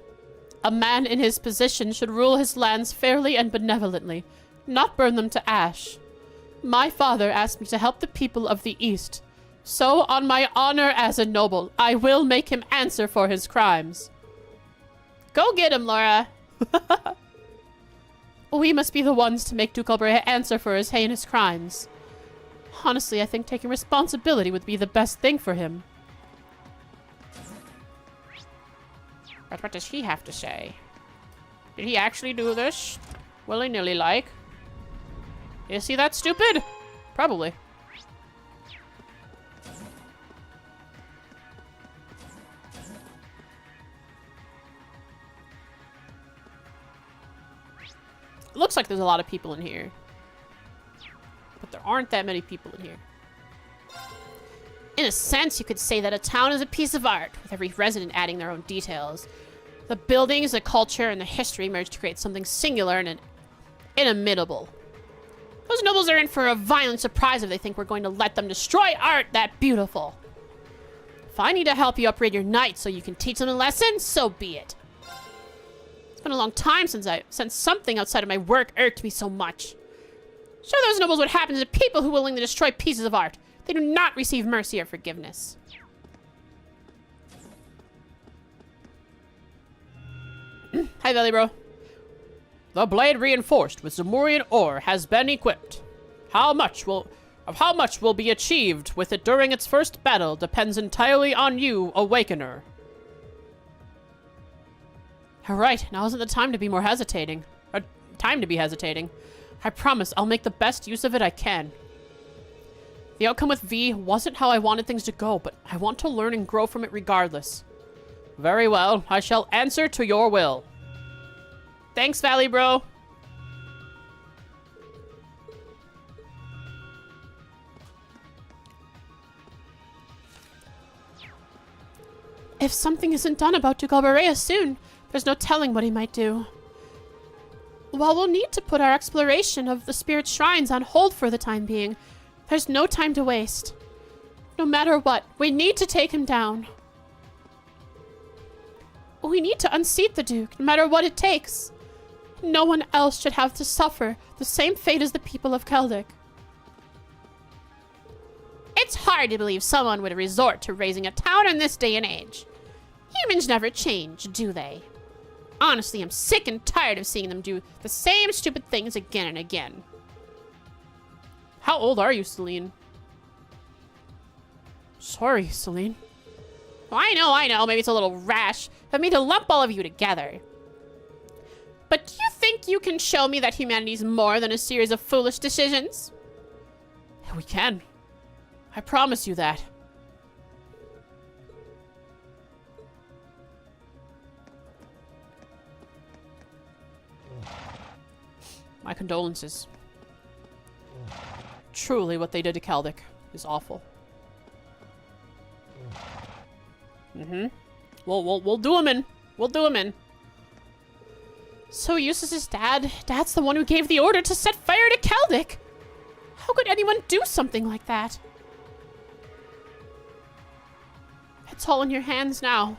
A man in his position should rule his lands fairly and benevolently, not burn them to ash. My father asked me to help the people of the East. So, on my honor as a noble, I will make him answer for his crimes. Go get him, Laura. We must be the ones to make Duke Alberea answer for his heinous crimes. Honestly, I think taking responsibility would be the best thing for him. But what does he have to say? Did he actually do this? Willy-nilly like? Is he that stupid? Probably. It looks like there's a lot of people in here. But there aren't that many people in here. In a sense, you could say that a town is a piece of art, with every resident adding their own details. The buildings, the culture, and the history merge to create something singular and inimitable. Those nobles are in for a violent surprise if they think we're going to let them destroy art that beautiful. If I need to help you upgrade your knights so you can teach them a lesson, so be it. It's been a long time since something outside of my work irked me so much. Show those nobles what happens to people who willingly destroy pieces of art. They do not receive mercy or forgiveness. Hi, Valley Bro. The blade reinforced with Zamurian ore has been equipped. How much will be achieved with it during its first battle depends entirely on you, Awakener. Alright, now isn't the time to be more hesitating. Or time to be hesitating. I promise I'll make the best use of it I can. The outcome with V wasn't how I wanted things to go, but I want to learn and grow from it regardless. Very well, I shall answer to your will. Thanks, Valley Bro. If something isn't done about Duke Alberea soon, there's no telling what he might do. While we'll need to put our exploration of the spirit shrines on hold for the time being, there's no time to waste. No matter what, we need to take him down. We need to unseat the Duke, no matter what it takes. No one else should have to suffer the same fate as the people of Keldic. It's hard to believe someone would resort to raising a town in this day and age. Humans never change, do they? Honestly, I'm sick and tired of seeing them do the same stupid things again and again. How old are you, Celine? Sorry, Celine. Well, I know. Maybe it's a little rash of me to lump all of you together. But do you think you can show me that humanity's more than a series of foolish decisions? We can. I promise you that. My condolences. Truly, what they did to Keldic is awful. We'll do him in. We'll do him in. So Eustace's dad's the one who gave the order to set fire to Keldic. How could anyone do something like that? It's all in your hands now.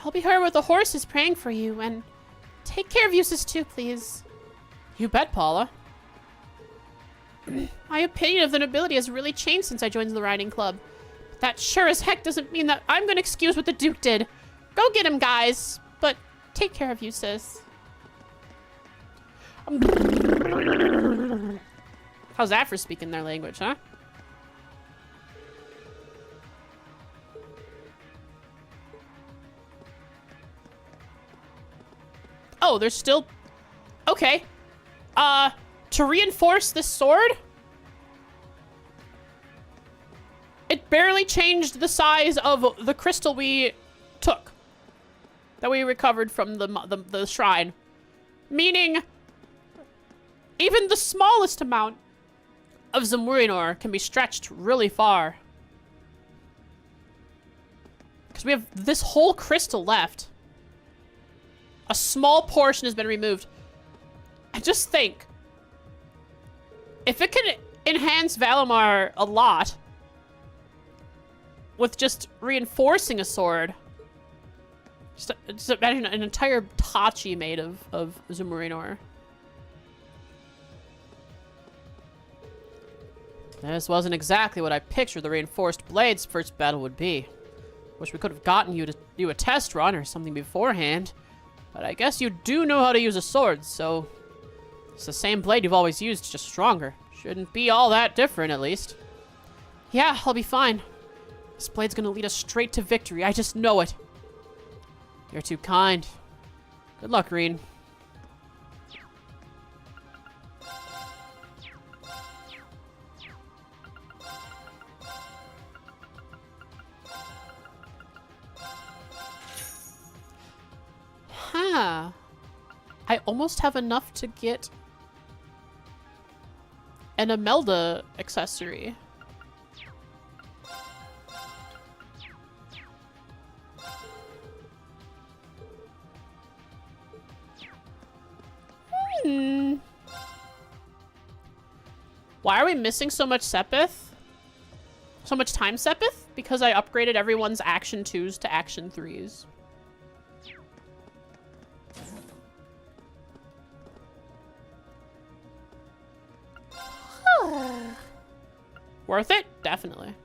I'll be here with the horses praying for you, and take care of Eustace too, please. You bet, Paula. My opinion of the nobility has really changed since I joined the riding club. But that sure as heck doesn't mean that I'm gonna excuse what the Duke did. Go get him, guys. But take care of Eustace. How's that for speaking their language, huh? Oh, there's still... Okay. To reinforce this sword? It barely changed the size of the crystal we took. That we recovered from the shrine. Meaning, even the smallest amount of Zamurian ore can be stretched really far. Because we have this whole crystal left. A small portion has been removed. I just think, if it can enhance Valimar a lot with just reinforcing a sword, just imagine an entire Tachi made of Zamurian ore. This wasn't exactly what I pictured the reinforced blade's first battle would be. Wish we could have gotten you to do a test run or something beforehand. But I guess you do know how to use a sword, so... It's the same blade you've always used, just stronger. Shouldn't be all that different, at least. Yeah, I'll be fine. This blade's gonna lead us straight to victory, I just know it. You're too kind. Good luck, Reen. Huh. I almost have enough to get an Imelda accessory. Why are we missing so much Sepith? So much time Sepith? Because I upgraded everyone's Action 2s to Action 3s. Worth it? Definitely.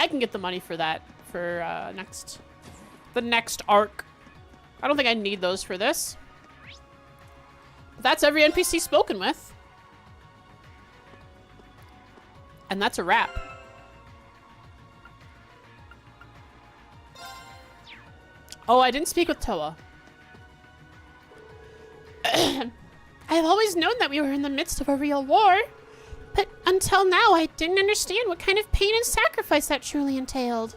I can get the money for that for the next arc. I don't think I need those for this. But that's every NPC spoken with. And that's a wrap. Oh, I didn't speak with Toa. I've always known that we were in the midst of a real war. But until now, I didn't understand what kind of pain and sacrifice that truly entailed.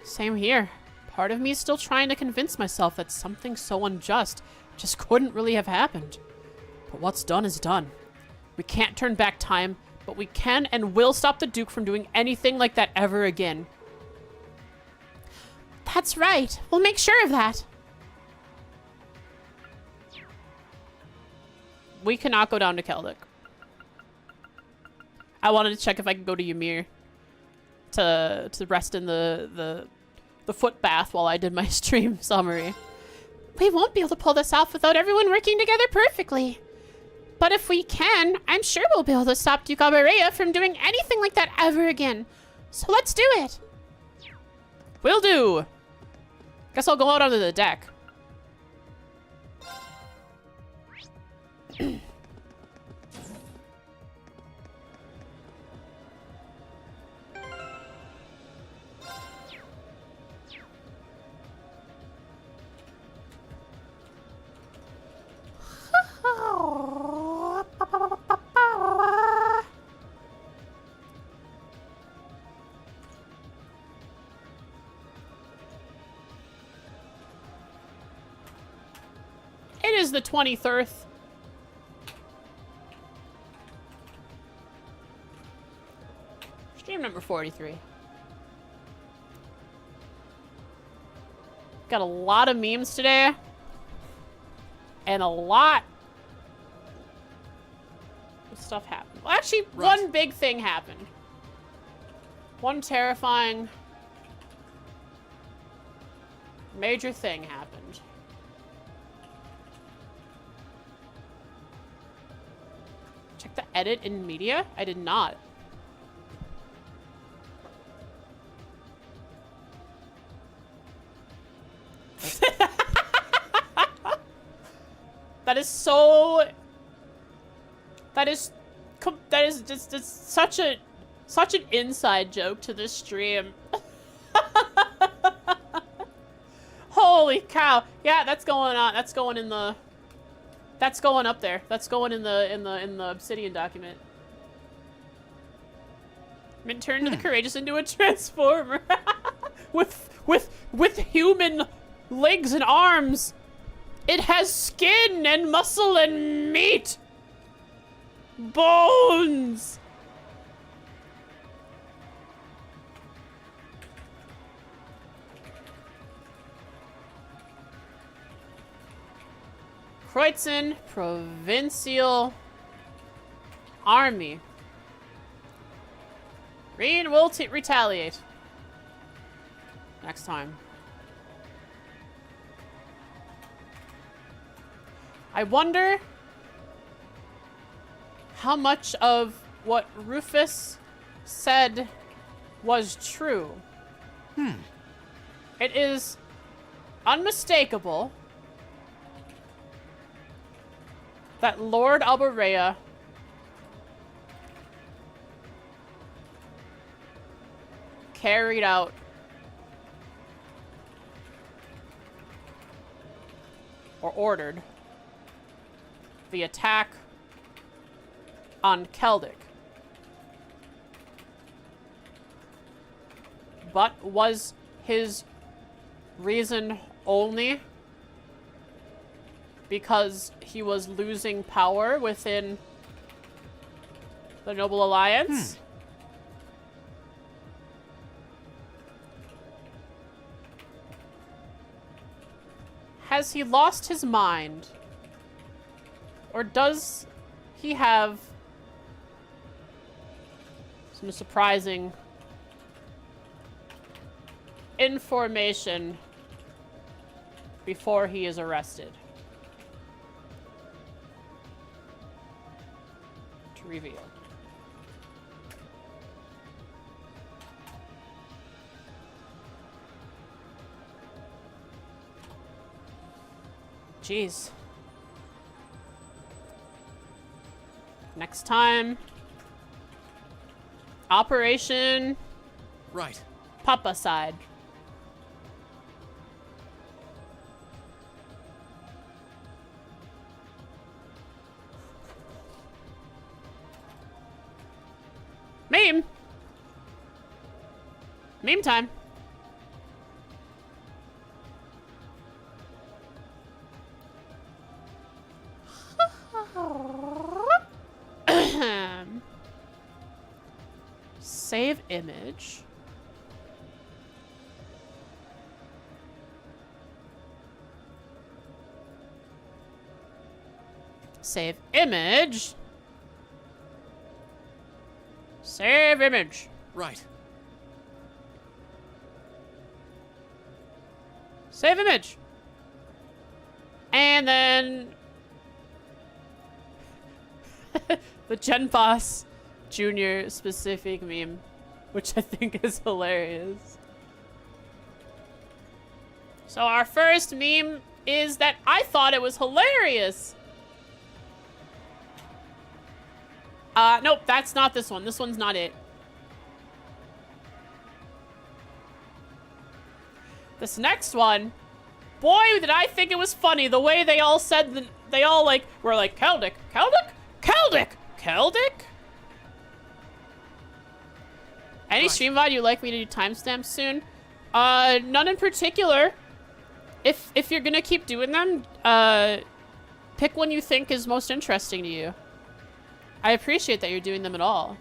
Same here. Part of me is still trying to convince myself that something so unjust just couldn't really have happened. But what's done is done. We can't turn back time, but we can and will stop the Duke from doing anything like that ever again. That's right. We'll make sure of that. We cannot go down to Keldic. I wanted to check if I could go to Ymir to rest in the foot bath while I did my stream summary. We won't be able to pull this off without everyone working together perfectly. But if we can, I'm sure we'll be able to stop Duke Alberea from doing anything like that ever again. So let's do it. Will do. Guess I'll go out onto the deck. It is the 23rd. Stream number 43. Got a lot of memes today. And a lot of stuff happened. Well, actually, one big thing happened. One terrifying major thing happened. Check the edit in media? I did not. That is so... That is just such an inside joke to this stream. Holy cow. Yeah, that's going on. That's going in the... That's going up there. That's going in the Obsidian document. Mint turned to the courageous into a transformer. with human legs and arms. It has skin and muscle and meat. Bones. Kreutzen Provincial Army. Reen will retaliate. Next time. I wonder how much of what Rufus said was true. It is unmistakable that Lord Alberea carried out or ordered the attack on Keldic. But was his reason only because he was losing power within the Noble Alliance? Has he lost his mind Or does he have some surprising information before he is arrested? To reveal. Jeez. Next time. Operation... Right. Papa side. Meme. Meme time. Save image. Save image. Save image. Right. Save image. And then the Gen Boss Jr. specific meme, which I think is hilarious. So our first meme is that I thought it was hilarious. Nope, that's not this one. This one's not it. This next one, boy, did I think it was funny the way they all said, they all like, were like, Keldic, Keldic, Keldic, Keldic? Any stream VOD you'd like me to do timestamps soon? None in particular. If you're gonna keep doing them, pick one you think is most interesting to you. I appreciate that you're doing them at all.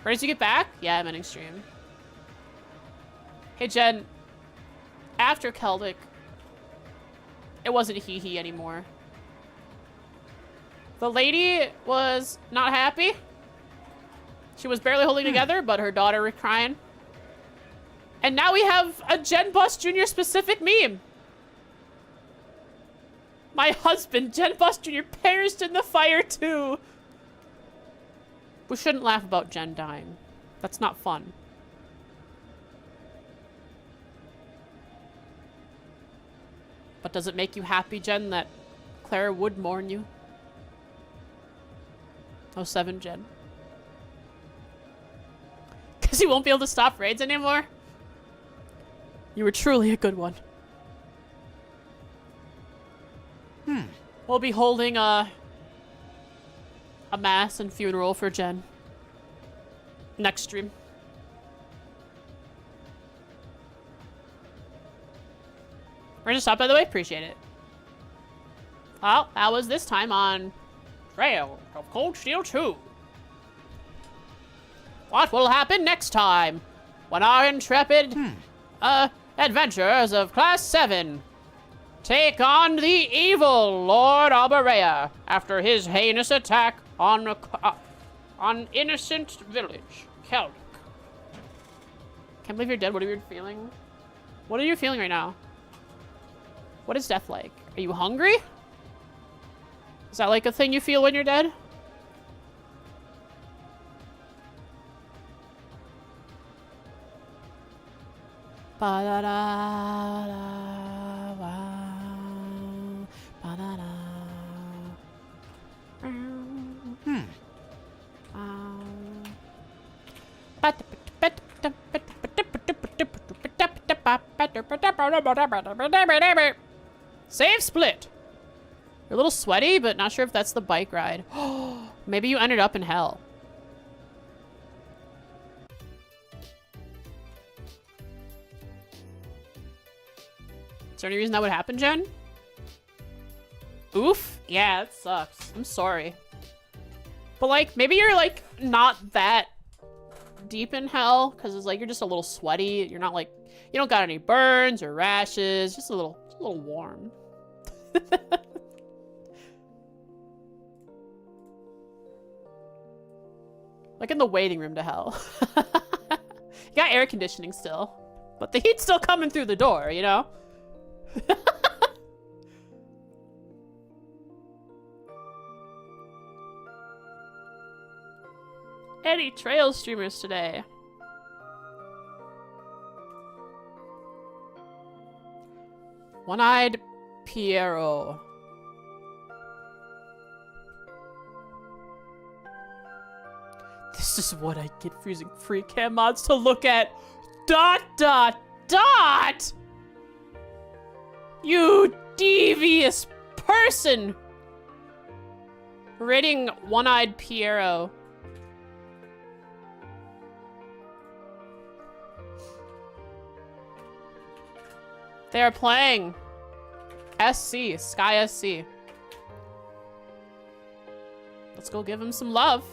Where did you get back? Yeah, I'm ending stream. Hey, Jen. After Keldic, it wasn't hee-hee anymore. The lady was not happy. She was barely holding together, but her daughter was crying. And now we have a Gen Bus Jr. specific meme. My husband, Gen Bus Jr., perished in the fire too. We shouldn't laugh about Jen dying. That's not fun. But does it make you happy, Jen, that Clara would mourn you? 07, Jen. Because he won't be able to stop raids anymore? You were truly a good one. We'll be holding a mass and funeral for Jen. Next stream. We're gonna stop, by the way. Appreciate it. Well, that was this time on Trail of Cold Steel 2. What will happen next time when our intrepid adventurers of Class 7 take on the evil Lord Alberea after his heinous attack on innocent village, Keldic. Can't believe you're dead. What are you feeling? What are you feeling right now? What is death like? Are you hungry? Is that like a thing you feel when you're dead? Save split. You're a little sweaty, but not sure if that's the bike ride. Maybe you ended up in hell. Is there any reason that would happen, Jen? Oof. Yeah, it sucks. I'm sorry. But like, maybe you're like not that deep in hell because it's like you're just a little sweaty. You're not like, you don't got any burns or rashes. Just a little warm. Like in the waiting room to hell. You got air conditioning still. But the heat's still coming through the door, you know? Any trail streamers today? One-eyed Piero. This is what I get for using free cam mods to look at. ... You devious person! Rating One-eyed Piero. They are playing SC, Sky SC. Let's go give them some love.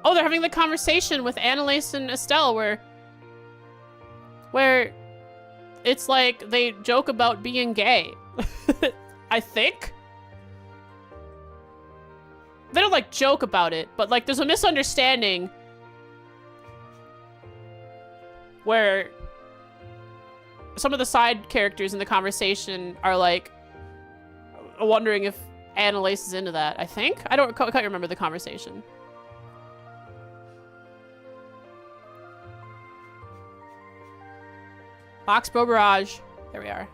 Oh, they're having the conversation with Annalise and Estelle where it's like they joke about being gay. I think. They don't like joke about it, but like there's a misunderstanding where some of the side characters in the conversation are like wondering if Annalise is into that, I think. I can't remember the conversation. Oxbow Barrage. There we are.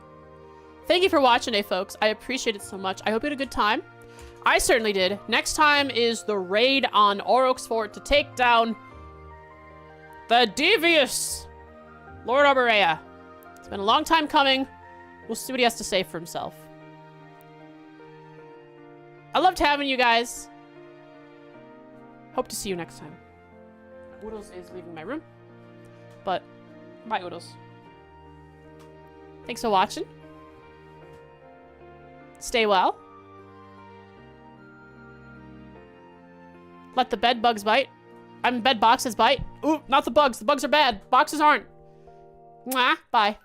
Thank you for watching today, folks. I appreciate it so much. I hope you had a good time. I certainly did. Next time is the raid on Aurochs Fort to take down the devious Lord Arborea. It's been a long time coming. We'll see what he has to say for himself. I loved having you guys. Hope to see you next time. Oodles is leaving my room. But, bye, Oodles. Thanks for watching. Stay well. Let the bed bugs bite. Bed boxes bite. Ooh, not the bugs. The bugs are bad. Boxes aren't. Mwah. Bye.